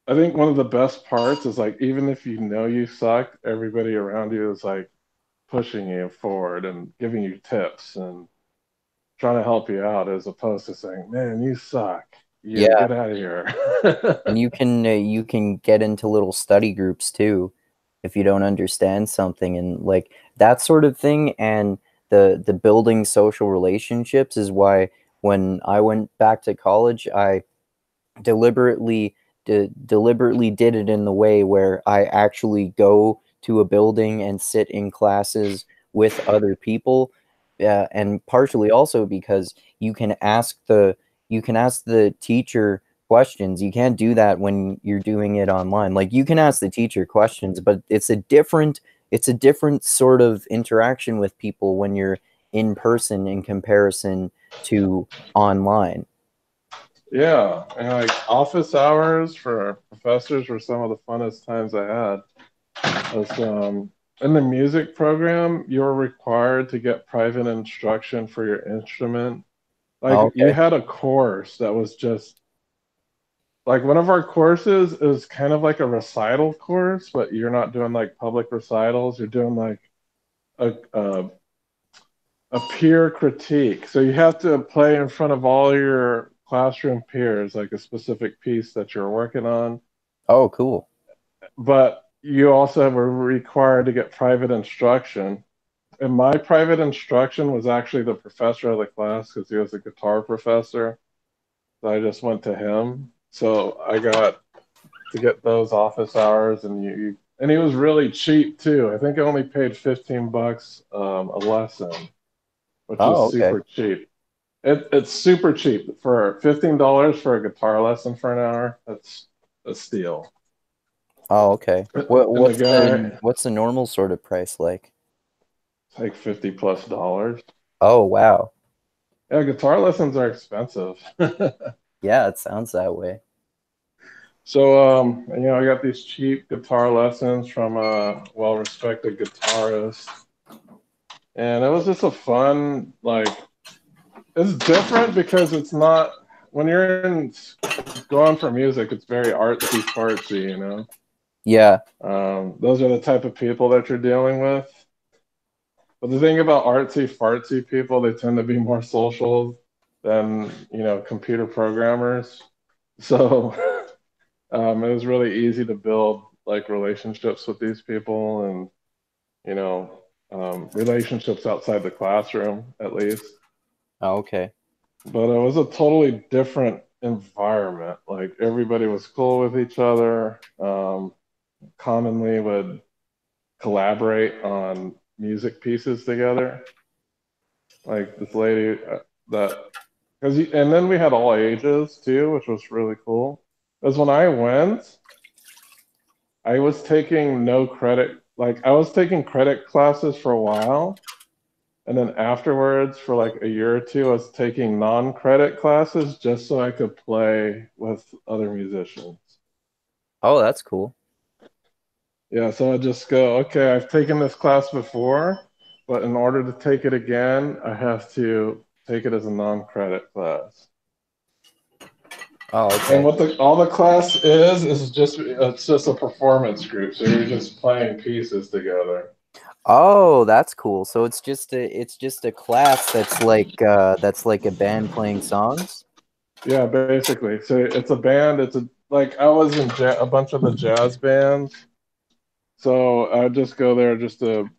I think one of the best parts is like even if you know you suck, everybody around you is like pushing you forward and giving you tips and trying to help you out as opposed to saying, "Man, you suck. Yeah, get out of here. And you can get into little study groups too if you don't understand something, and like that sort of thing. And the building social relationships is why when I went back to college, I deliberately deliberately did it in the way where I actually go to a building and sit in classes with other people, and partially also because you can ask the teacher questions. You can't do that when you're doing it online. Like you can ask the teacher questions, but it's a different sort of interaction with people when you're in person in comparison to online. Yeah, and like office hours for professors were some of the funnest times I had. In the music program, you're required to get private instruction for your instrument. Like Oh, you okay. had a course that was just like one of our courses is kind of like a recital course, but you're not doing like public recitals. You're doing like a peer critique. So you have to play in front of all your classroom peers, like a specific piece that you're working on. Oh, cool. But you also were required to get private instruction. And my private instruction was actually the professor of the class because he was a guitar professor. So I just went to him. So I got to get those office hours, and and he was really cheap too. I think I only paid $15 a lesson, which is Oh, okay. super cheap. It's super cheap for $15 for a guitar lesson for an hour. That's a steal. Oh, okay. And the guy, What's the normal sort of price like? it's like $50+. Oh, wow. Yeah, guitar lessons are expensive. Yeah, it sounds that way. So, I got these cheap guitar lessons from a well-respected guitarist, and it was just a fun, like, it's different because it's not when you're going for music, it's very artsy fartsy. Yeah. Those are the type of people that you're dealing with. But the thing about artsy fartsy people, they tend to be more social than computer programmers. So it was really easy to build like relationships with these people, and relationships outside the classroom at least. Oh, okay. But it was a totally different environment. Like everybody was cool with each other. Commonly would collaborate on music pieces together. Like this lady and then we had all ages too, which was really cool. Because when I went, I was taking no credit. Like I was taking credit classes for a while, and then afterwards, for like a year or two, I was taking non-credit classes just so I could play with other musicians. Oh, that's cool. Yeah, so I just go, okay, I've taken this class before, but in order to take it again, I have to take it as a non-credit class. Oh, And okay. what all the class is just it's just a performance group. So you're just playing pieces together. Oh, that's cool. So it's just a class that's like a band playing songs? Yeah, basically. So it's a band. Like I was in a bunch of the jazz bands. So I just go there just to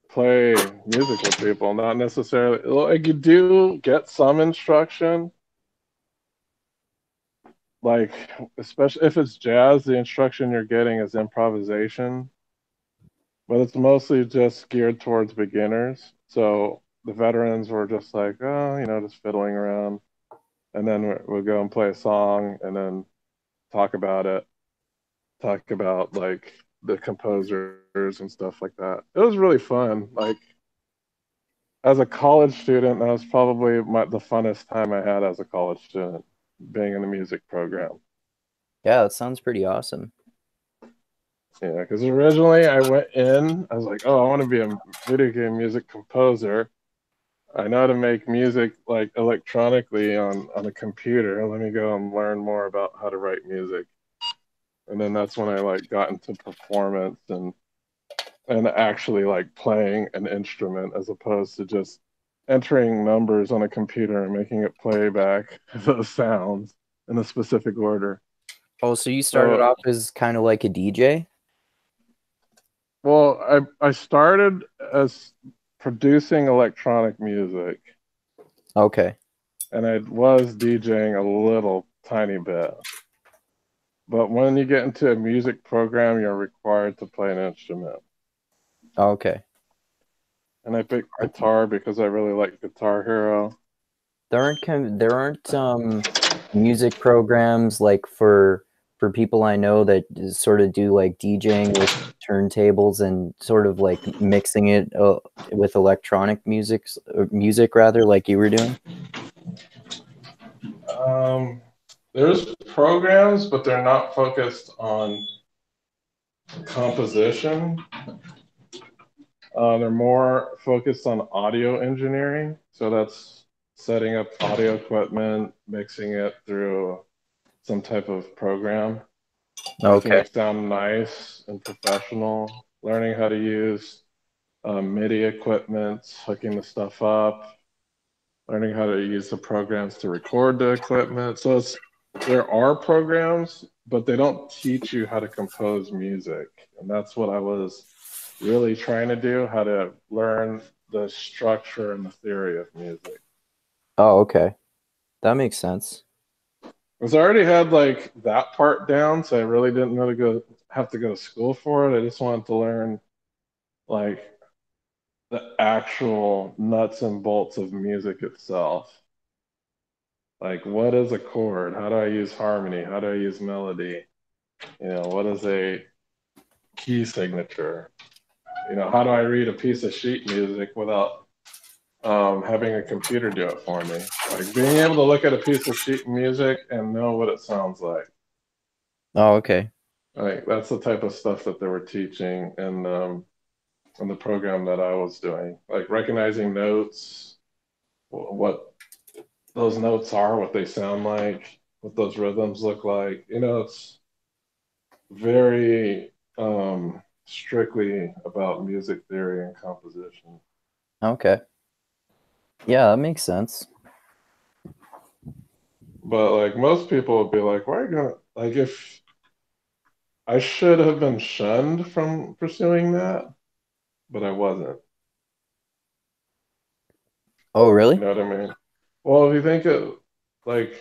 play music with people, not necessarily like you do get some instruction. Like especially if it's jazz, the instruction you're getting is improvisation, but it's mostly just geared towards beginners. So the veterans were just like, oh, just fiddling around, and then we'll go and play a song, and then talk about it, talk about like the composers and stuff like that. It was really fun. Like as a college student, that was probably the funnest time I had as a college student, being in the music program. Yeah, that sounds pretty awesome. Yeah, because originally I went in, I was like, oh, I want to be a video game music composer. I know how to make music like electronically on a computer. Let me go and learn more about how to write music. And then that's when I like got into performance and actually like playing an instrument as opposed to just entering numbers on a computer and making it play back those sounds. in a specific order. Oh, so you started off as kind of like a DJ? Well, I started as producing electronic music. Okay. And I was DJing a little tiny bit. But when you get into a music program, you're required to play an instrument. Okay. And I picked guitar because I really like Guitar Hero. There aren't music programs like for people I know that sort of do like DJing with turntables and sort of like mixing it with electronic music rather, like you were doing. There's programs, but they're not focused on composition. They're more focused on audio engineering. So that's setting up audio equipment, mixing it through some type of program, making it sound nice and professional, learning how to use MIDI equipment, hooking the stuff up, learning how to use the programs to record the equipment. So there are programs, but they don't teach you how to compose music. And that's what I was really trying to do, how to learn the structure and the theory of music. Oh, okay. That makes sense. Because I already had like that part down, so I really didn't really have to go to school for it. I just wanted to learn like the actual nuts and bolts of music itself. Like, what is a chord? How do I use harmony? How do I use melody? You know, what is a key signature? You know, how do I read a piece of sheet music without having a computer do it for me? Like being able to look at a piece of sheet music and know what it sounds like. Oh, okay. Like that's the type of stuff that they were teaching in the program that I was doing. Like recognizing notes, what those notes are, what they sound like, what those rhythms look like. You know, it's very strictly about music theory and composition. Okay. Yeah, that makes sense. But like most people would be like, why are you gonna like if I should have been shunned from pursuing that, but I wasn't. Oh, really? You know what I mean? Well, if you think of like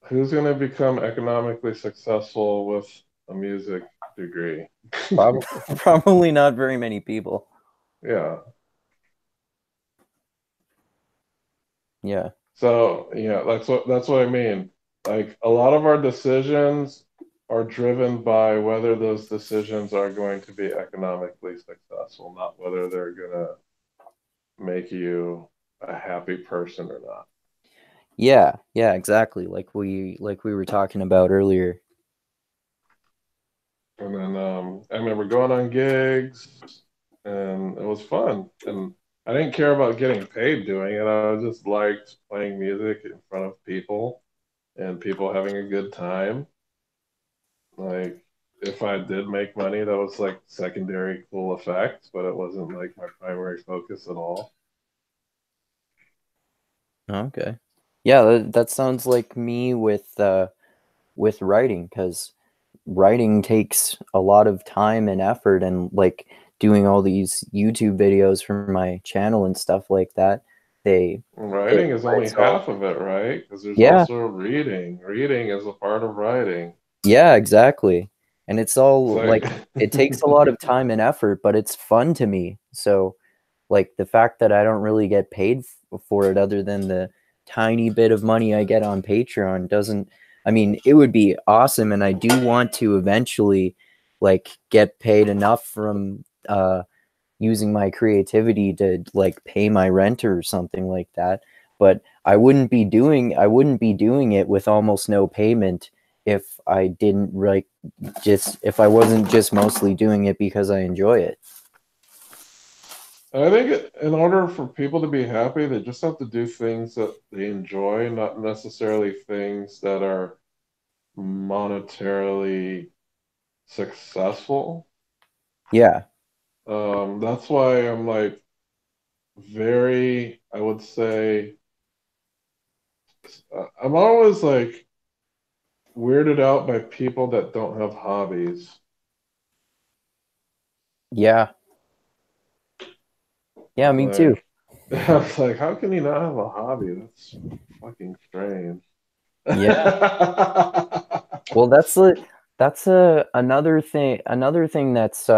who's gonna become economically successful with a music degree? Probably not very many people. Yeah. Yeah. So yeah, that's what I mean. Like a lot of our decisions are driven by whether those decisions are going to be economically successful, not whether they're gonna make you a happy person or not. Yeah, exactly. Like we were talking about earlier. And then I remember going on gigs, and it was fun. And I didn't care about getting paid doing it. I just liked playing music in front of people and people having a good time. Like if I did make money, that was like secondary cool effect, but it wasn't like my primary focus at all. Okay. Yeah, that sounds like me with writing, because writing takes a lot of time and effort, and like doing all these YouTube videos for my channel and stuff like that. Writing is only it's all, half of it, right? Because there's yeah, also reading. Reading is a part of writing. yeah, exactly. And it's all It's like it takes a lot of time and effort, but it's fun to me. So like the fact that I don't really get paid for it other than the tiny bit of money I get on Patreon doesn't, I mean, it would be awesome. And I do want to eventually like get paid enough from using my creativity to like pay my rent or something like that. But I wouldn't be doing it with almost no payment if I didn't like if I wasn't just mostly doing it because I enjoy it. I think in order for people to be happy, they just have to do things that they enjoy, not necessarily things that are monetarily successful. Yeah. That's why I'm like very, I would say, this. I'm always like weirded out by people that don't have hobbies. Yeah. Yeah, me too. I was like, how can you not have a hobby? That's fucking strange. Yeah. Well, that's another thing that's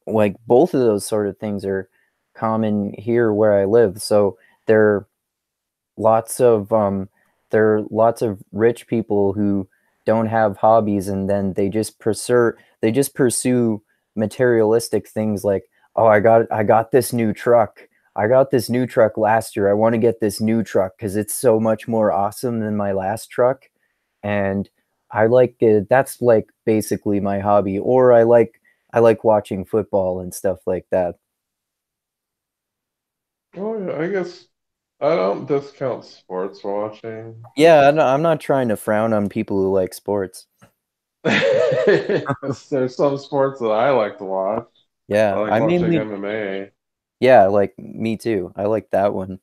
like both of those sort of things are common here where I live. So there are lots of rich people who don't have hobbies, and then they just pursue materialistic things like, oh, I got this new truck. I got this new truck last year. I want to get this new truck because it's so much more awesome than my last truck. And I like it. That's like basically my hobby. Or I like watching football and stuff like that. Oh yeah, I guess I don't discount sports watching. Yeah, I'm not trying to frown on people who like sports. There's some sports that I like to watch. I Yeah, like I watching mainly, MMA. yeah, like me too. I like that one.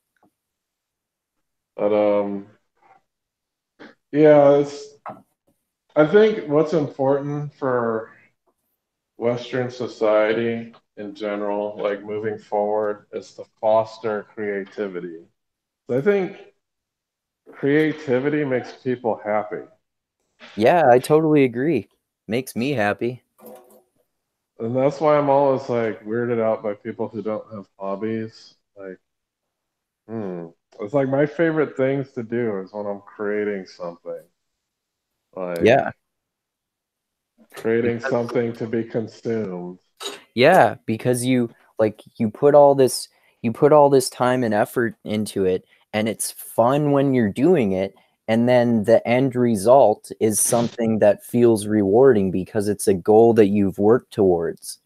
But yeah, I think what's important for Western society in general, like moving forward, is to foster creativity. So I think creativity makes people happy. Yeah, I totally agree. Makes me happy. And that's why I'm always like weirded out by people who don't have hobbies. Like, it's like my favorite things to do is when I'm creating something. Like Yeah. creating something to be consumed. Yeah, because you put all this time and effort into it, and it's fun when you're doing it, and then the end result is something that feels rewarding because it's a goal that you've worked towards.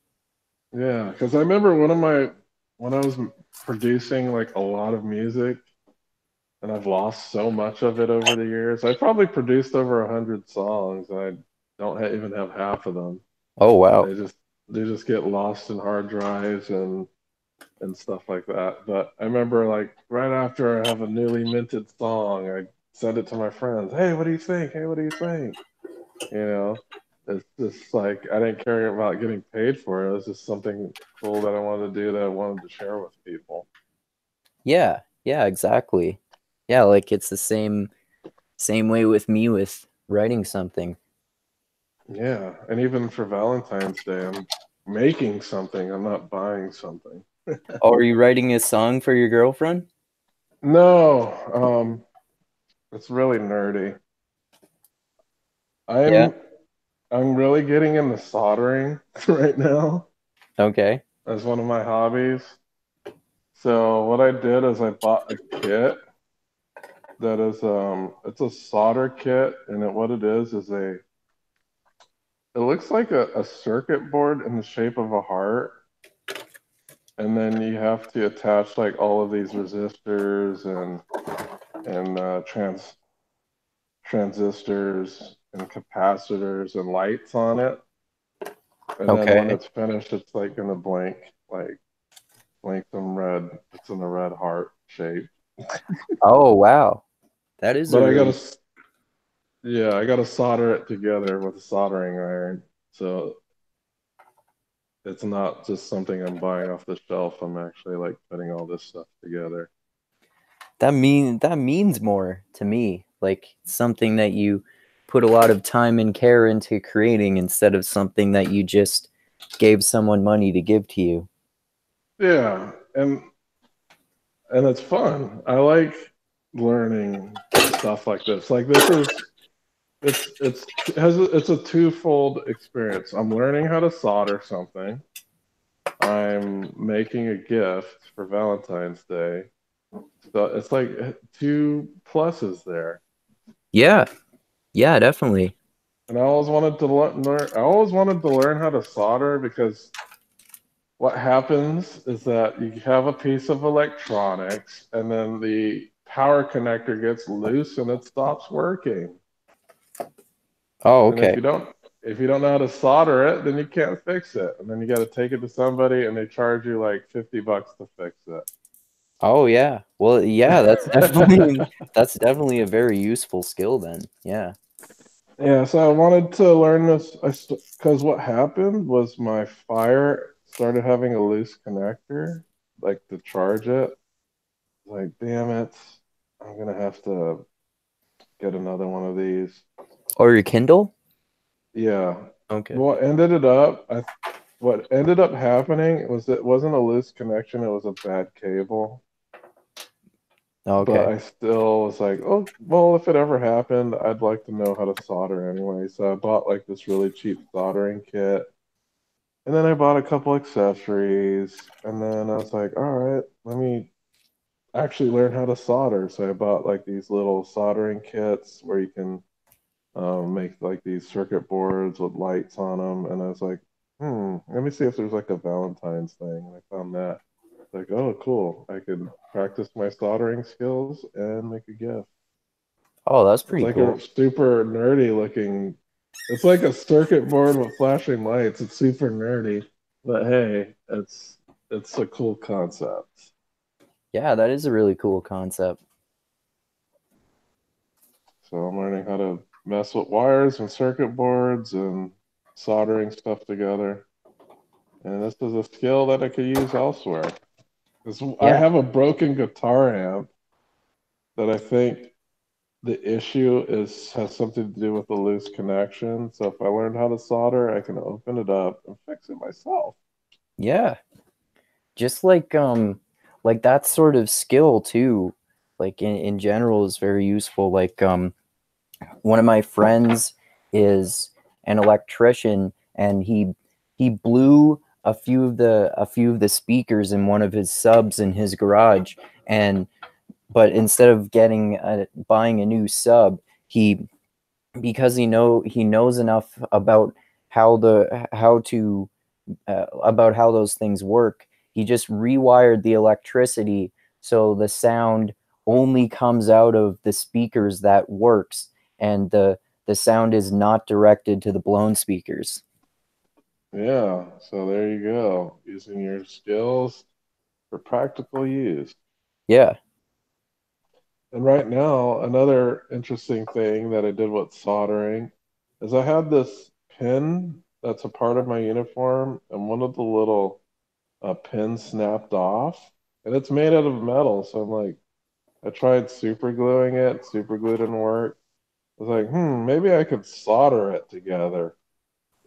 Yeah, because I remember when I was producing like a lot of music, and I've lost so much of it over the years. I probably produced over 100 songs, and I don't even have half of them. Oh wow. They just get lost in hard drives and stuff like that. But I remember like right after I have a newly minted song, I send it to my friends. Hey, what do you think? Hey, what do you think? You know, it's just like I didn't care about getting paid for it. It was just something cool that I wanted to do that I wanted to share with people. Yeah, yeah, exactly. Yeah, like it's the same way with me with writing something. Yeah, and even for Valentine's Day, I'm making something. I'm not buying something. Oh, are you writing a song for your girlfriend? No, it's really nerdy. Yeah. I'm really getting into soldering right now Okay. as one of my hobbies. So what I did is I bought a kit that is it's a solder kit, and what it is it looks like a circuit board in the shape of a heart, and then you have to attach like all of these resistors and transistors and capacitors and lights on it. And then when Okay. it's finished, it's like gonna blink them red. It's in a red heart shape. Oh wow. That is a But really I gotta solder it together with a soldering iron. So it's not just something I'm buying off the shelf. I'm actually like putting all this stuff together. that means more to me. Like something that you put a lot of time and care into creating instead of something that you just gave someone money to give to you. Yeah, and it's fun. I like learning stuff like this. Like this is it's a twofold experience. I'm learning how to solder something. I'm making a gift for Valentine's Day. So it's like two pluses there. Yeah. Yeah, definitely. And I always wanted to learn. I always wanted to learn how to solder because what happens is that you have a piece of electronics, and then the power connector gets loose and it stops working. Oh, And okay. if you don't know how to solder it, then you can't fix it. And then you got to take it to somebody, and they charge you like $50 to fix it. Oh yeah. Well, yeah, that's definitely a very useful skill then. Yeah. Yeah, so I wanted to learn this because what happened was my Fire started having a loose connector, like to charge it. Like, damn it, I'm gonna have to get another one of these. Or your Kindle? Yeah. Okay. What ended up happening was it wasn't a loose connection, it was a bad cable. But Okay. I still was like, oh, well, if it ever happened, I'd like to know how to solder anyway. So I bought like this really cheap soldering kit. And then I bought a couple accessories. And then I was like, all right, let me actually learn how to solder. So I bought like these little soldering kits where you can make like these circuit boards with lights on them. And I was like, let me see if there's like a Valentine's thing. And I found that. Like, oh, cool. I could practice my soldering skills and make a gift. Oh, that's It's pretty like a cool. super nerdy looking. It's like a circuit board with flashing lights. It's super nerdy, but hey, it's a cool concept. Yeah, that is a really cool concept. So I'm learning how to mess with wires and circuit boards and soldering stuff together. And this is a skill that I could use elsewhere. 'Cause I Yeah. have a broken guitar amp that I think the issue is has something to do with the loose connection. So if I learned how to solder, I can open it up and fix it myself. Yeah. Just like that sort of skill too, like in general is very useful. Like one of my friends is an electrician, and he blew a few of the speakers in one of his subs in his garage. And but instead of buying a new sub, he because he knows enough about how to about how those things work, he just rewired the electricity so the sound only comes out of the speakers that works, and the sound is not directed to the blown speakers. Yeah, so there you go. Using your skills for practical use. Yeah. And right now, another interesting thing that I did with soldering is I had this pin that's a part of my uniform, and one of the little pins snapped off, and it's made out of metal. So I'm like, I tried super gluing it. Super glue didn't work. I was like, maybe I could solder it together.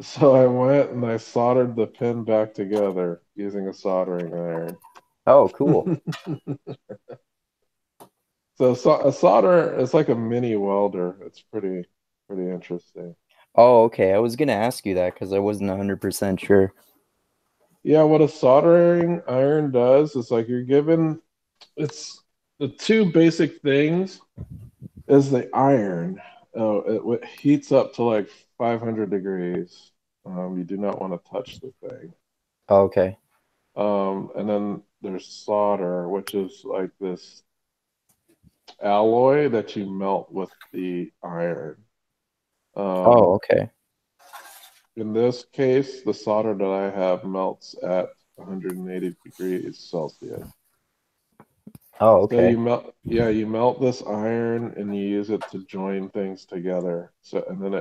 So I went and I soldered the pin back together using a soldering iron. Oh, cool. A solder is like a mini welder. It's pretty interesting. Oh, okay. I was gonna ask you that because I wasn't 100% sure. Yeah, what a soldering iron does is like you're given it's the two basic things is the iron. Oh, it heats up to like 500 degrees. You do not want to touch the thing. Oh, okay. And then there's solder, which is like this alloy that you melt with the iron. Oh, Um, okay. in this case, the solder that I have melts at 180 degrees Celsius. Oh, So okay. you melt this iron and you use it to join things together. So and then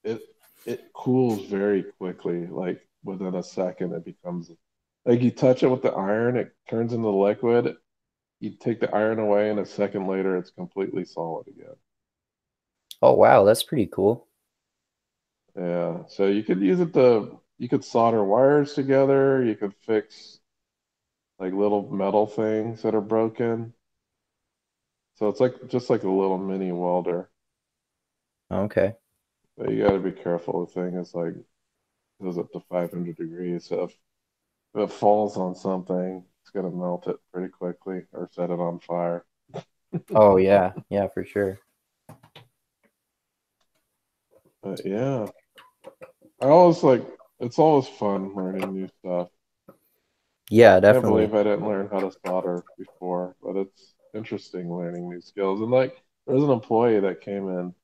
it it cools very quickly, like within a second it becomes like you touch it with the iron, it turns into liquid. You take the iron away, and a second later, it's completely solid again. Oh, wow, that's pretty cool. Yeah, so you could solder wires together. You could fix like little metal things that are broken. So it's like just like a little mini welder. Okay. But you got to be careful. The thing is like goes up to 500 degrees. So if it falls on something, it's gonna melt it pretty quickly or set it on fire. Oh, yeah. Yeah, for sure. But yeah, I always like it's always fun learning new stuff. Yeah, Can't definitely. believe I didn't learn how to solder before, but it's interesting learning new skills. And like, there's an employee that came in.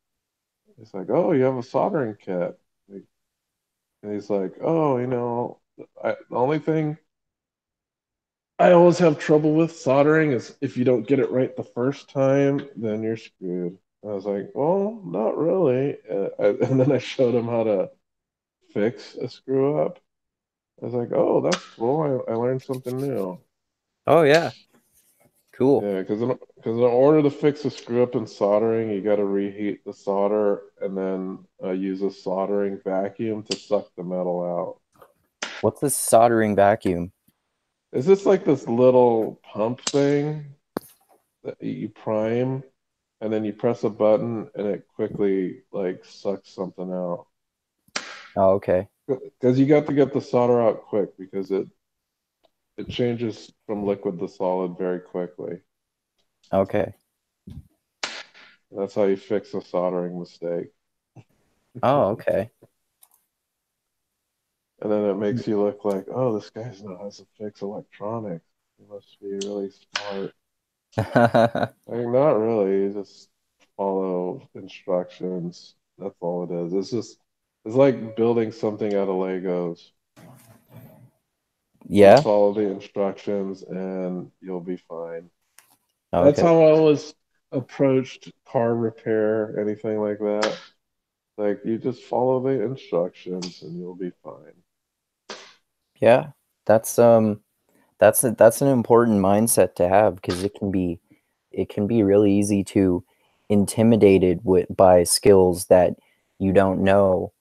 He's like, "Oh, you have a soldering kit." Like, and he's like, "Oh, the only thing I always have trouble with soldering is if you don't get it right the first time, then you're screwed. I was like, well, not really. And then I showed him how to fix a screw up. I was like, oh, that's cool. I learned something new. Oh yeah, cool. Yeah, because in order to fix a screw up in soldering, you got to reheat the solder and then use a soldering vacuum to suck the metal out. What's this soldering vacuum? Is this like this little pump thing that you prime and then you press a button and it quickly like sucks something out? Oh, okay. Because you got to get the solder out quick because it changes from liquid to solid very quickly. Okay. That's how you fix a soldering mistake. Oh, okay. And then it makes you look like, oh, this guy knows how to fix electronics. He must be really smart. Like, not really. You just follow instructions. That's all it is. It's like building something out of Legos. Yeah. Just follow the instructions and you'll be fine. That's Okay. how I always approached car repair, anything like that. Like, you just follow the instructions and you'll be fine. Yeah. That's an important mindset to have because it can be really easy to intimidated by skills that you don't know.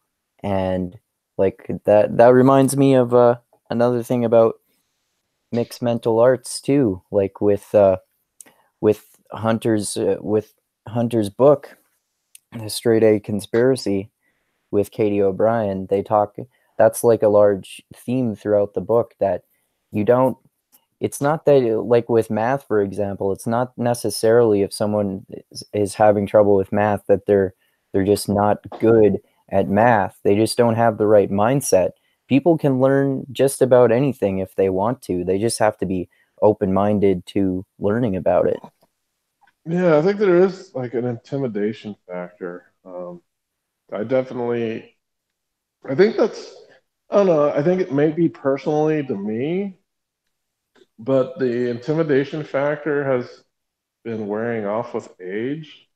And like that reminds me of another thing about mixed mental arts too, like with Hunter's book, The Straight A Conspiracy, with Katie O'Brien. That's like a large theme throughout the book that you don't it's not that, like with math, for example, it's not necessarily if someone is having trouble with math that they're just not good at math. They just don't have the right mindset. People can learn just about anything if they want to. They just have to be open-minded to learning about it. Yeah, I think there is like an intimidation factor. I definitely, I think that's, I don't know, I think it may be personally to me, but the intimidation factor has been wearing off with age.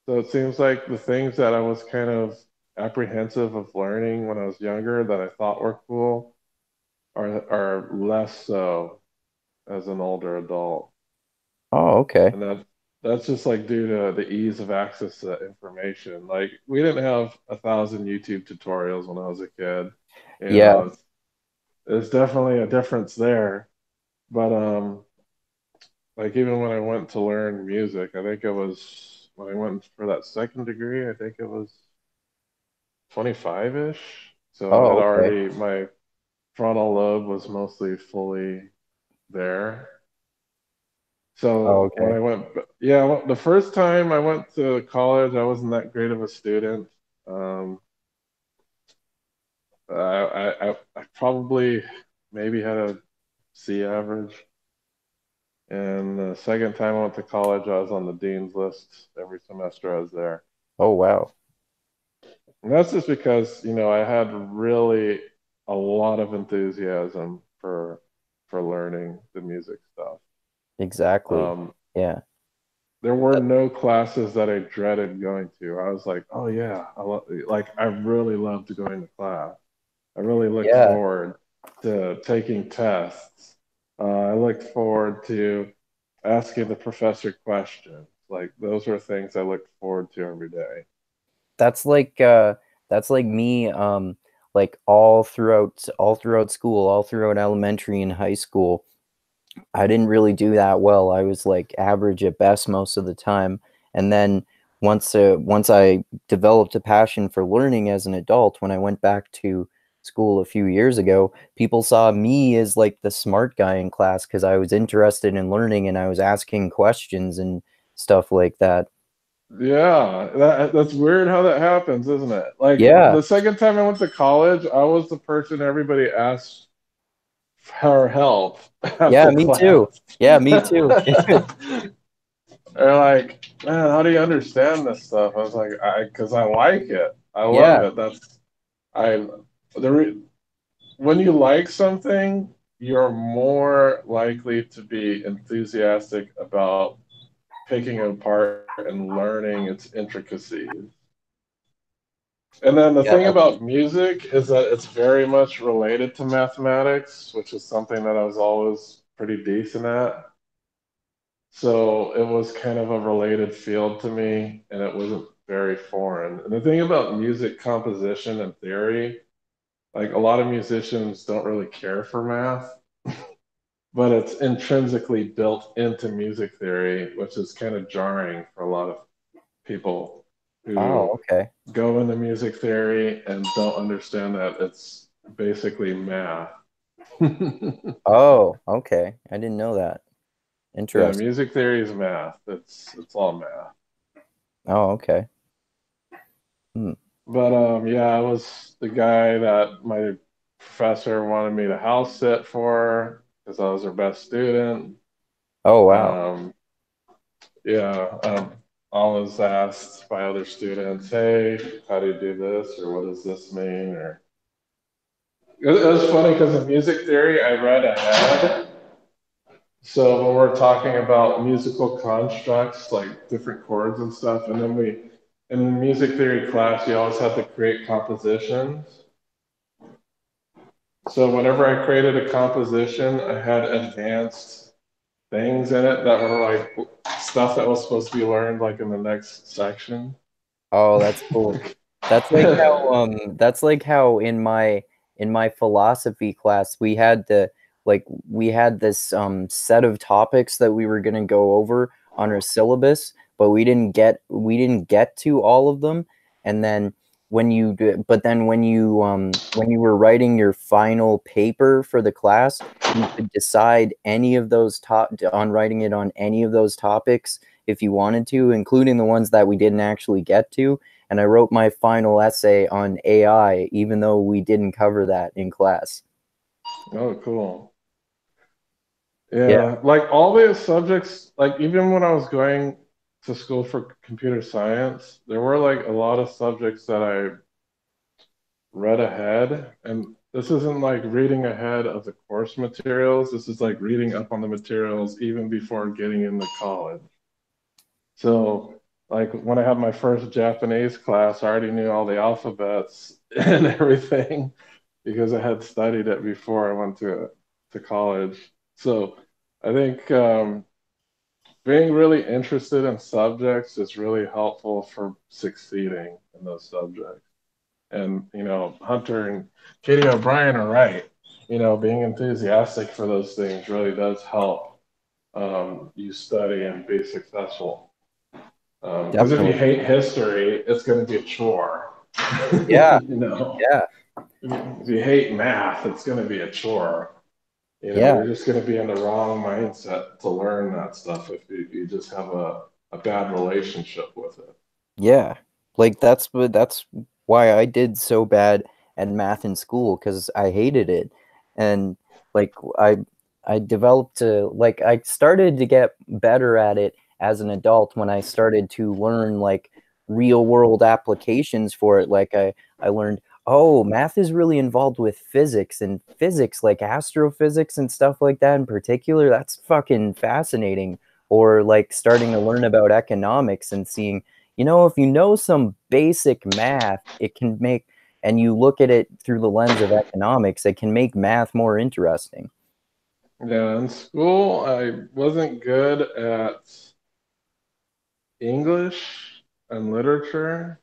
So it seems like the things that I was kind of apprehensive of learning when I was younger that I thought were cool are less so as an older adult. Oh, okay. And that's just like due to the ease of access to information. Like we didn't have 1,000 YouTube tutorials when I was a kid. You Yeah. know, there's definitely a difference there. But like even when I went to learn music, I think it was when I went for that second degree, I think it was 25-ish. So I had Oh, okay. already my frontal lobe was mostly fully there. Oh, So when okay. I went, yeah, well, the first time I went to college, I wasn't that great of a student. Um, I probably maybe had a C average. And the second time I went to college, I was on the dean's list every semester I was there. Oh, wow. And that's just because, I had really a lot of enthusiasm for learning the music stuff. Exactly. Yeah. There were no classes that I dreaded going to. I was like, oh yeah, I really loved going to class. I really looked Yeah. forward to taking tests. I looked forward to asking the professor questions. Like those were things I looked forward to every day. That's like me, like all throughout school, all throughout elementary and high school. I didn't really do that well. I was like average at best most of the time. And then once I developed a passion for learning as an adult, when I went back to school a few years ago, people saw me as like the smart guy in class because I was interested in learning and I was asking questions and stuff like that. Yeah, that's weird how that happens, isn't it? Like Yeah. the second time I went to college, I was the person everybody asked for help Yeah, after me class. too. Yeah, me too. They're like, man, how do you understand this stuff? I was like, because I like it. I love Yeah. it. That's I the re, when you like something, you're more likely to be enthusiastic about picking it apart and learning its intricacies. And then the thing about music is that it's very much related to mathematics, which is something that I was always pretty decent at. So it was kind of a related field to me, and it wasn't very foreign. And the thing about music composition and theory, like a lot of musicians don't really care for math, but it's intrinsically built into music theory, which is kind of jarring for a lot of people who okay. go into music theory and don't understand that it's basically math. Oh, okay. I didn't know that. Yeah, Interesting. music theory is math. It's all math. Oh, okay. But yeah, I was the guy that my professor wanted me to house sit for because I was her best student. Oh, wow. Yeah, I was asked by other students, "Hey, how do you do this?" or "What does this mean?" Or it was funny because in music theory, I read ahead. So when we're talking about musical constructs, like different chords and stuff, and then in music theory class, you always have to create compositions. So whenever I created a composition, I had advanced things in it that were like stuff that was supposed to be learned like in the next section. Oh, that's cool. That's like how in my philosophy class we had this set of topics that we were going to go over on our syllabus, but we didn't get to all of them. And then when you were writing your final paper for the class, you could decide any of those on writing it on any of those topics if you wanted to, including the ones that we didn't actually get to. And I wrote my final essay on AI, even though we didn't cover that in class. Oh, cool. Yeah. Yeah, like all the subjects, like even when I was going to school for computer science, there were like a lot of subjects that I read ahead. And this isn't like reading ahead of the course materials. This is like reading up on the materials even before getting into college. So, like when I had my first Japanese class, I already knew all the alphabets and everything because I had studied it before I went to college. So, I think being really interested in subjects is really helpful for succeeding in those subjects. And, Hunter and Katie O'Brien are right. Being enthusiastic for those things really does help you study and be successful. Because if you Definitely. hate history, it's going to be a chore. Yeah. you know, Yeah. if you hate math, it's going to be a chore. Yeah. You're just going to be in the wrong mindset to learn that stuff if you just have a bad relationship with it. Yeah. Like that's why I did so bad at math in school, because I hated it. And like I developed to like I started to get better at it as an adult when I started to learn like real world applications for it. Like I learned, oh, math is really involved with physics, and physics like astrophysics and stuff like that in particular. That's fucking fascinating. Or like starting to learn about economics and seeing, if you know some basic math, it can make, and you look at it through the lens of economics, it can make math more interesting. Yeah, in school, I wasn't good at English and literature.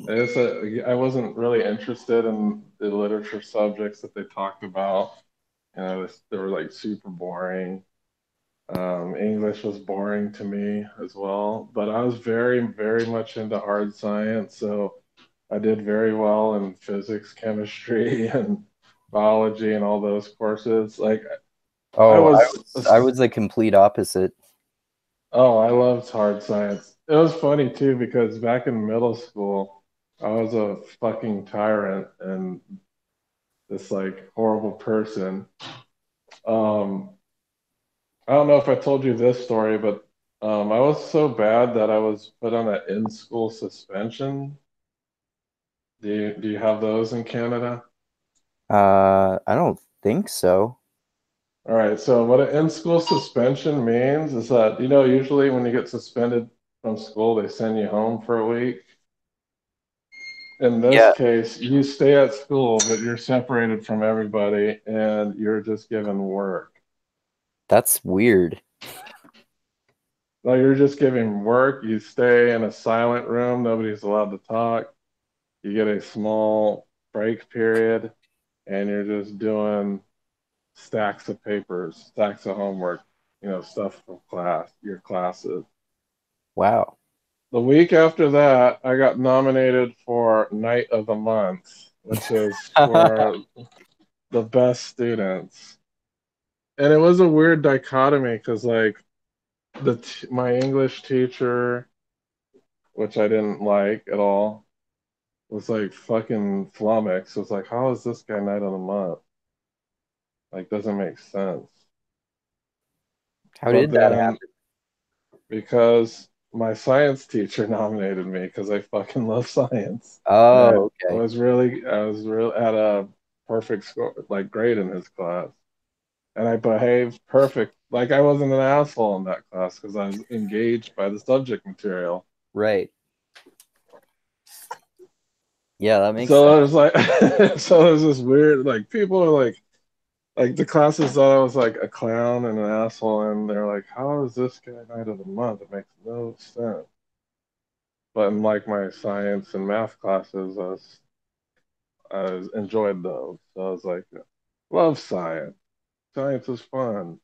I wasn't really interested in the literature subjects that they talked about. They were like super boring. English was boring to me as well, but I was very, very much into hard science. So I did very well in physics, chemistry, and biology and all those courses. Like I Oh, was, I was the complete opposite. oh, I loved hard science. It was funny too because back in middle school, I was a fucking tyrant and this like horrible person. Um, I don't know if I told you this story, but I was so bad that I was put on an in-school suspension. Do you have those in Canada? I don't think so. All right, so what an in-school suspension means is that, usually when you get suspended from school, they send you home for a week. In this Yeah, case, you stay at school, but you're separated from everybody and you're just given work. that's weird. Like you're just giving work. You stay in a silent room. Nobody's allowed to talk. You get a small break period and you're just doing stacks of papers, stacks of homework, stuff from your classes. Wow. The week after that, I got nominated for Knight of the Month, which is for the best students. And it was a weird dichotomy because, like, my English teacher, which I didn't like at all, was like fucking flummoxed. It was like, how is this guy Knight of the Month? Like, doesn't make sense. How But did that then, happen? because my science teacher nominated me because I fucking love science, and I Oh, okay. was really at a perfect score, like grade in his class, and I behaved perfect. Like I wasn't an asshole in that class because I was engaged by the subject material. Right. Yeah, that makes So sense. it was like, so there's this weird, like people are like the classes thought I was like a clown and an asshole, and they're like, how is this guy Knight of the Month? It makes no sense. But in like my science and math classes, I enjoyed those. So I was like, love science. Science is fun.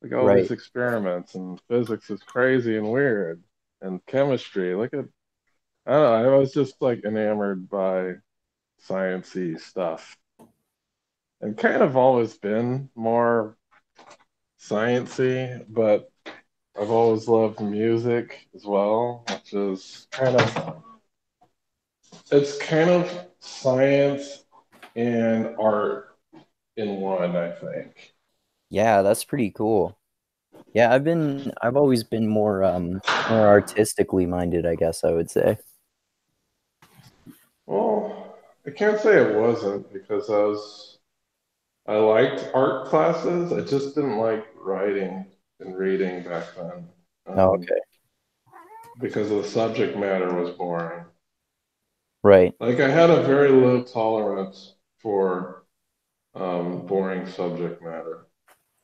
Like all Right. these experiments, and physics is crazy and weird, and chemistry. Look at, I don't know. I was just like enamored by sciencey stuff, and kind of always been more sciencey, but I've always loved music as well, which is it's kind of science and art in one, I think. Yeah, that's pretty cool. Yeah, I've always been more artistically minded, I guess I would say. Well, I can't say it wasn't because I liked art classes. I just didn't like writing and reading back then Oh, okay. because the subject matter was boring. Right. Like I had a very low tolerance for boring subject matter.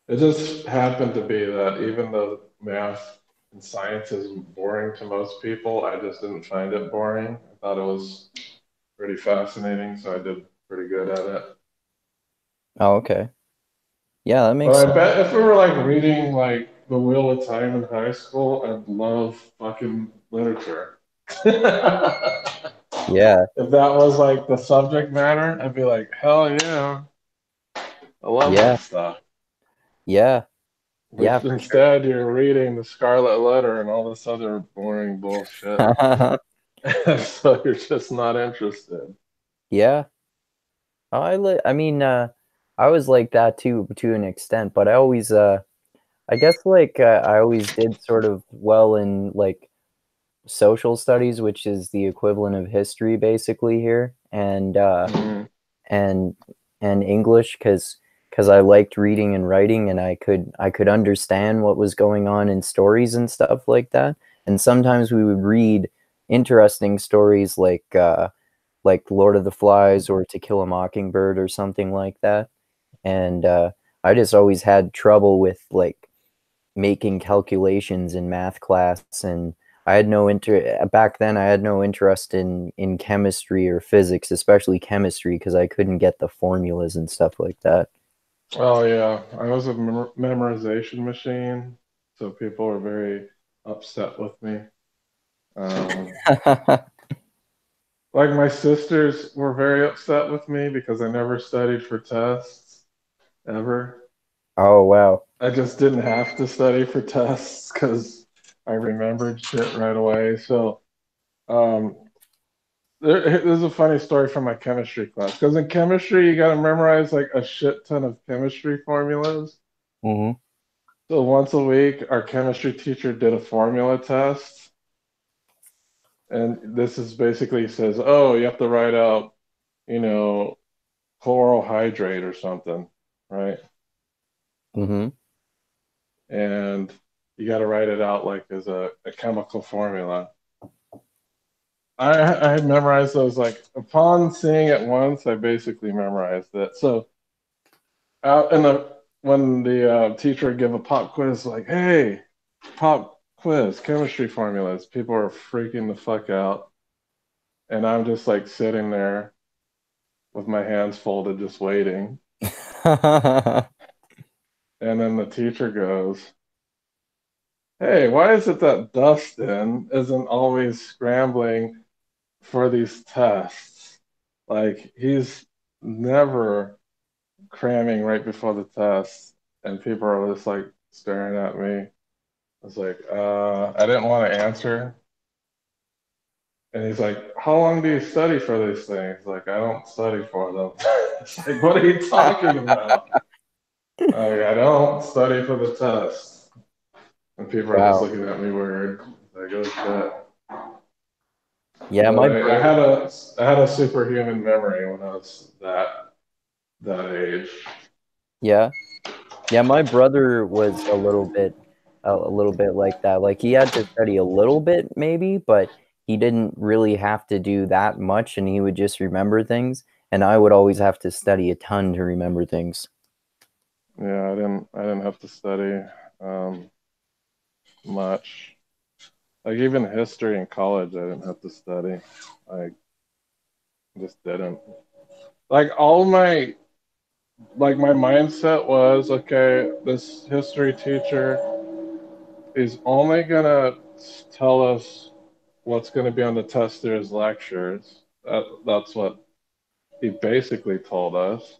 It just happened to be that even though math and science is boring to most people, I just didn't find it boring. I thought it was pretty fascinating, so I did pretty good at it. Oh, okay. Yeah, that makes But I sense. bet if we were like reading like The Wheel of Time in high school, I'd love fucking literature. If Yeah. that was like the subject matter, I'd be like, hell yeah, I love Yeah. that stuff. Yeah. Yeah, But for instead, you're reading the Scarlet Letter and all this other boring bullshit. sure. So you're just not interested. Yeah. I mean, I was like that too, to an extent, but I guess like I always did sort of well in like social studies, which is the equivalent of history basically here, Mm. and and English because I liked reading and writing, and I could understand what was going on in stories and stuff like that. And sometimes we would read interesting stories like Lord of the Flies or To Kill a Mockingbird or something like that. And I just always had trouble with like making calculations in math class, and I had no back then I had no interest in chemistry or physics, especially chemistry, because I couldn't get the formulas and stuff like that. Oh yeah, I was a memorization machine, so people were very upset with me. Um, like my sisters were very upset with me because I never studied for tests ever. Oh wow. I just didn't have to study for tests because I remembered shit right away. So um, there's a funny story from my chemistry class because in chemistry you got to memorize like a shit ton of chemistry formulas. Hmm. So once a week, our chemistry teacher did a formula test, and this is basically says, oh, you have to write out, you know, chloral hydrate or something, right? Mm-hmm. And you got to write it out like as a chemical formula. I had memorized those, like upon seeing it once, I basically memorized it. So out in the when the teacher would give a pop quiz, like, hey, pop quiz, chemistry formulas, people are freaking the fuck out. And I'm just like sitting there with my hands folded, just waiting. And then the teacher goes, hey, why is it that Dustin isn't always scrambling for these tests? Like, he's never cramming right before the test. And people are just like staring at me. I was like, I didn't want to answer. And he's like, how long do you study for these things? Like, I don't study for them. It's like, what are you talking about? I don't study for the test. And people are just Wow. looking at me weird. Like, oh shit. Yeah, But my I brother. had a superhuman memory when I was that age. Yeah. Yeah, my brother was a little bit like that. Like he had to study a little bit maybe, but he didn't really have to do that much and he would just remember things. And I would always have to study a ton to remember things. Yeah, I didn't have to study much. Like even history in college, I didn't have to study. I just didn't. Like all my like my mindset was, okay, this history teacher is only gonna tell us what's gonna be on the test through his lectures. That's what he basically told us.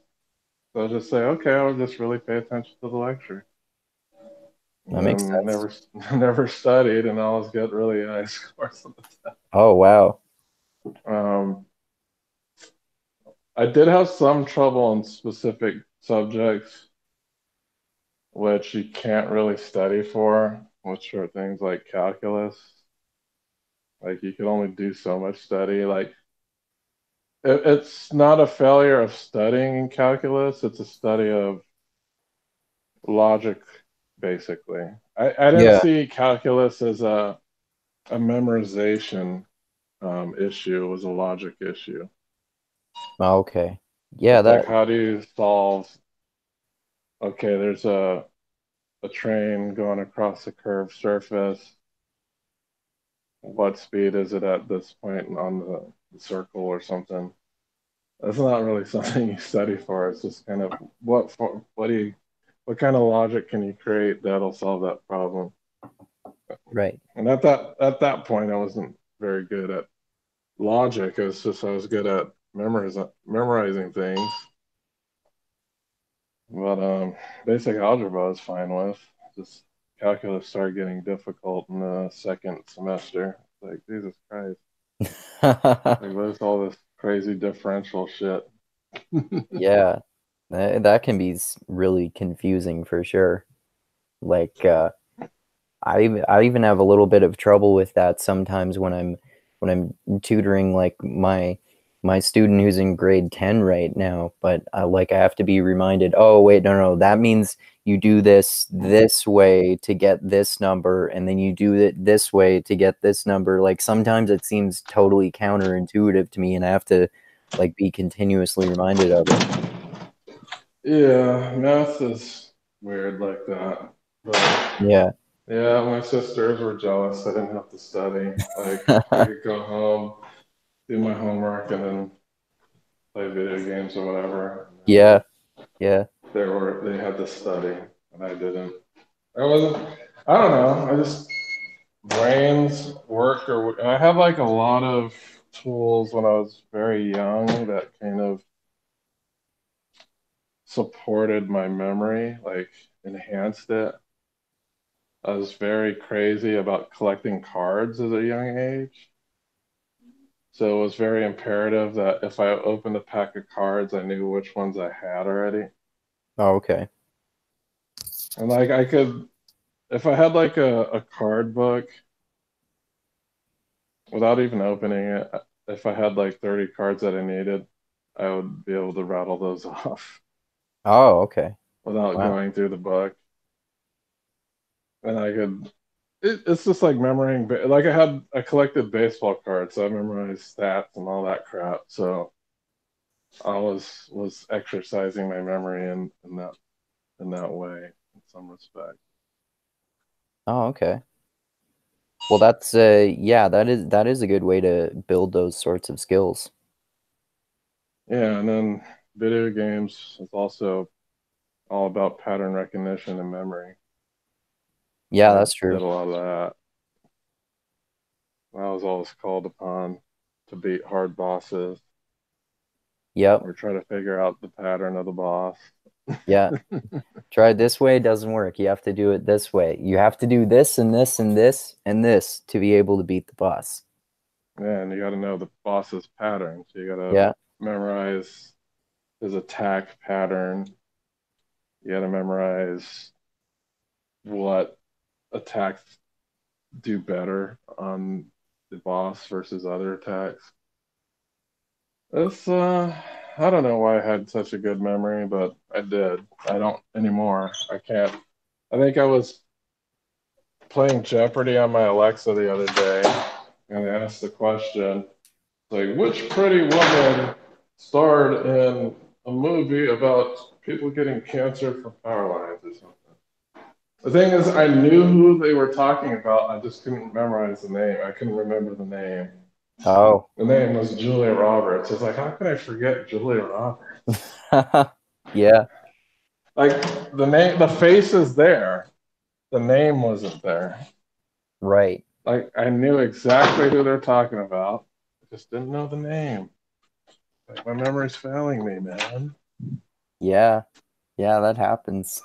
So I'll just say, okay, I'll just really pay attention to the lecture. That makes And sense. never studied, and I always get really high scores on the test. Oh, wow. I did have some trouble in specific subjects, which you can't really study for, which are things like calculus. Like you can only do so much study. Like it's not a failure of studying in calculus; it's a study of logic, basically. I didn't Yeah. see calculus as a memorization issue; it was a logic issue. Okay. Yeah, It's that like how do you solve? Okay, there's a train going across a curved surface. What speed is it at this point on the circle or something? That's not really something you study for. It's just kind of what kind of logic can you create that'll solve that problem? right. And at that point, I wasn't very good at logic. It's just I was good at memorizing things. But basic algebra I was fine with. Just calculus started getting difficult in the second semester. Like Jesus Christ, like what is all this crazy differential shit? Yeah. That can be really confusing for sure. Like I even have a little bit of trouble with that sometimes when I'm tutoring like my student who's in grade 10 right now, but I have to be reminded, oh wait, no, that means you do this way to get this number, and then you do it this way to get this number. Like sometimes it seems totally counterintuitive to me, and I have to like be continuously reminded of it. Yeah, math is weird like that. But Yeah. yeah, my sisters were jealous. I didn't have to study. Like I could go home, do my homework, and then play video games or whatever. Yeah. Yeah. They had to study, and I didn't. I wasn't. I don't know. I just brains work, or I had like a lot of tools when I was very young that kind of supported my memory, like enhanced it. I was very crazy about collecting cards at a young age. So it was very imperative that if I opened a pack of cards, I knew which ones I had already. Oh, okay. And like I could, if I had like a card book without even opening it, if I had like 30 cards that I needed, I would be able to rattle those off. Oh, okay. without Wow. going through the book. And I could, it's just like memorizing, like I collected baseball cards, so I memorized stats and all that crap. So I was exercising my memory in that way, in some respect. Oh, okay. Well, that's yeah, that is a good way to build those sorts of skills. Yeah, and then video games is also all about pattern recognition and memory. Yeah, I that's did true. a lot of that. I was always called upon to beat hard bosses Yep. or try to figure out the pattern of the boss. Yeah. Try it this way, it doesn't work. You have to do it this way. You have to do this and this and this and this to be able to beat the boss. Yeah, and you got to know the boss's pattern. So you got to Yeah. memorize his attack pattern. You got to memorize what attacks do better on the boss versus other attacks. It's I don't know why I had such a good memory, but I did. I don't anymore. I can't. I think I was playing Jeopardy on my Alexa the other day, and I asked the question, like, which pretty woman starred in a movie about people getting cancer from power lines or something? The thing is, I knew who they were talking about. I just couldn't memorize the name. I couldn't remember the name. Oh. The name was Julia Roberts. It's like, how could I forget Julia Roberts? Yeah. Like the name, the face is there. The name wasn't there. Right. Like I knew exactly who they're talking about. I just didn't know the name. Like my memory's failing me, man. Yeah. Yeah, that happens.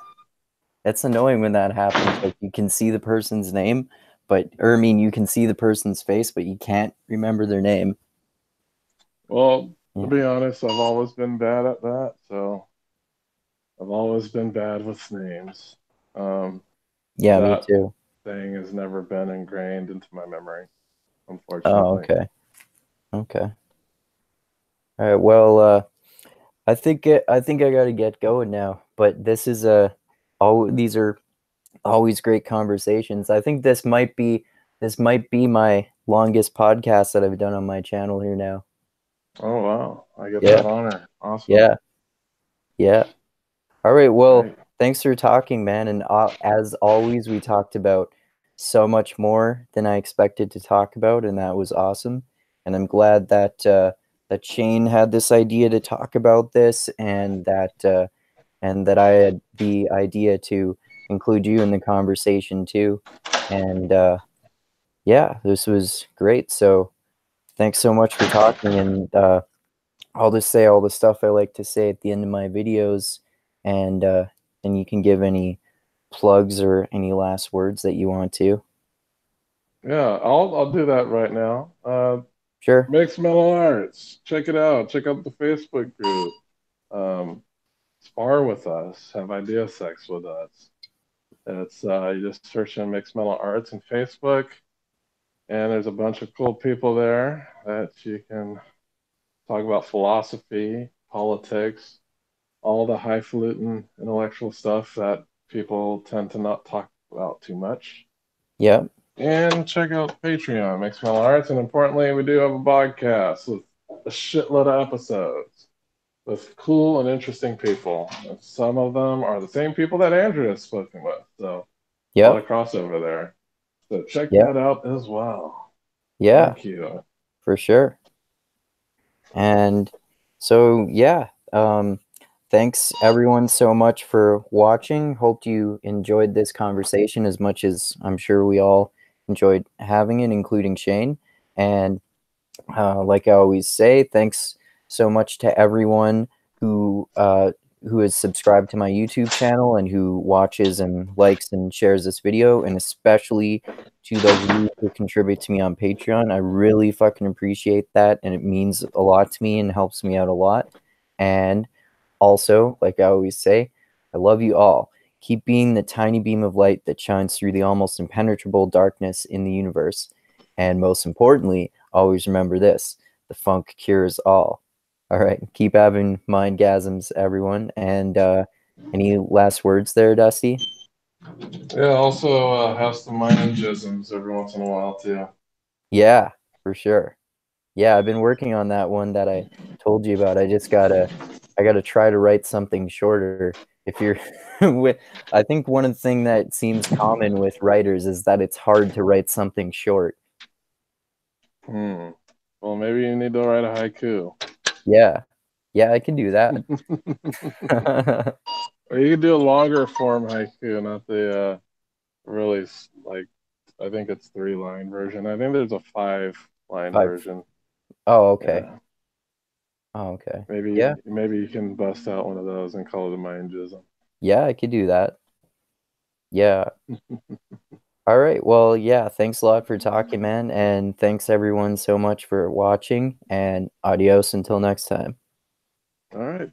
It's annoying when that happens. Like you can see the person's name, or I mean, you can see the person's face, but you can't remember their name. Well, Yeah. to be honest, I've always been bad at that. So I've always been bad with names. Yeah, me That too. thing has never been ingrained into my memory, Oh, unfortunately. okay. Okay. All right. Well, I think I gotta get going now. But this is these are always great conversations. I think this might be my longest podcast that I've done on my channel here now. Oh wow, I get Yeah. that honor. Awesome. Yeah. Yeah. All right. Well, Great. thanks for talking, man. And as always, we talked about so much more than I expected to talk about, and that was awesome. And I'm glad that that Shane had this idea to talk about this, and that I had the idea to include you in the conversation too. And yeah, this was great. So thanks so much for talking. And I'll just say all the stuff I like to say at the end of my videos, and you can give any plugs or any last words that you want to. Yeah, I'll do that right now. Sure. Mixed Mellow Arts. Check it out. Check out the Facebook group. Spar with us. Have idea sex with us. It's you just search in Mixed Mellow Arts in Facebook, and there's a bunch of cool people there that you can talk about philosophy, politics, all the highfalutin intellectual stuff that people tend to not talk about too much. Yeah. And check out Patreon, Mixed Mellow Arts. And importantly, we do have a podcast with a shitload of episodes with cool and interesting people. And some of them are the same people that Andrew has spoken with. So a lot Yep. of crossover there. So check Yep. that out as well. Yeah. Thank you. For sure. And so yeah, thanks everyone so much for watching. Hope you enjoyed this conversation as much as I'm sure we all enjoyed having it, including Shane. And like I always say, thanks so much to everyone who has subscribed to my YouTube channel and who watches and likes and shares this video, and especially to those of you who contribute to me on Patreon. I really fucking appreciate that, and it means a lot to me and helps me out a lot. And also, like I always say, I love you all. Keep being the tiny beam of light that shines through the almost impenetrable darkness in the universe. And most importantly, always remember this: the funk cures all. All right, keep having mindgasms, everyone, and Any last words there, Dusty? Yeah, also have some Mindgasms every once in a while too. Yeah, for sure. Yeah, I've been working on that one that I told you about. I gotta try to write something shorter. If you're I think one of the things that seems common with writers is that it's hard to write something short. Well, maybe you need to write a haiku. Yeah. Yeah, I can do that. Or you can do a longer form haiku, not the really like, I think it's 3-line version. I think there's a 5-line version. Oh, okay. Yeah. Oh, okay. Maybe you can bust out one of those and call it a Mindgasm. Yeah, I could do that. Yeah. All right. Well, yeah, thanks a lot for talking, man. And thanks everyone so much for watching, and adios until next time. All right.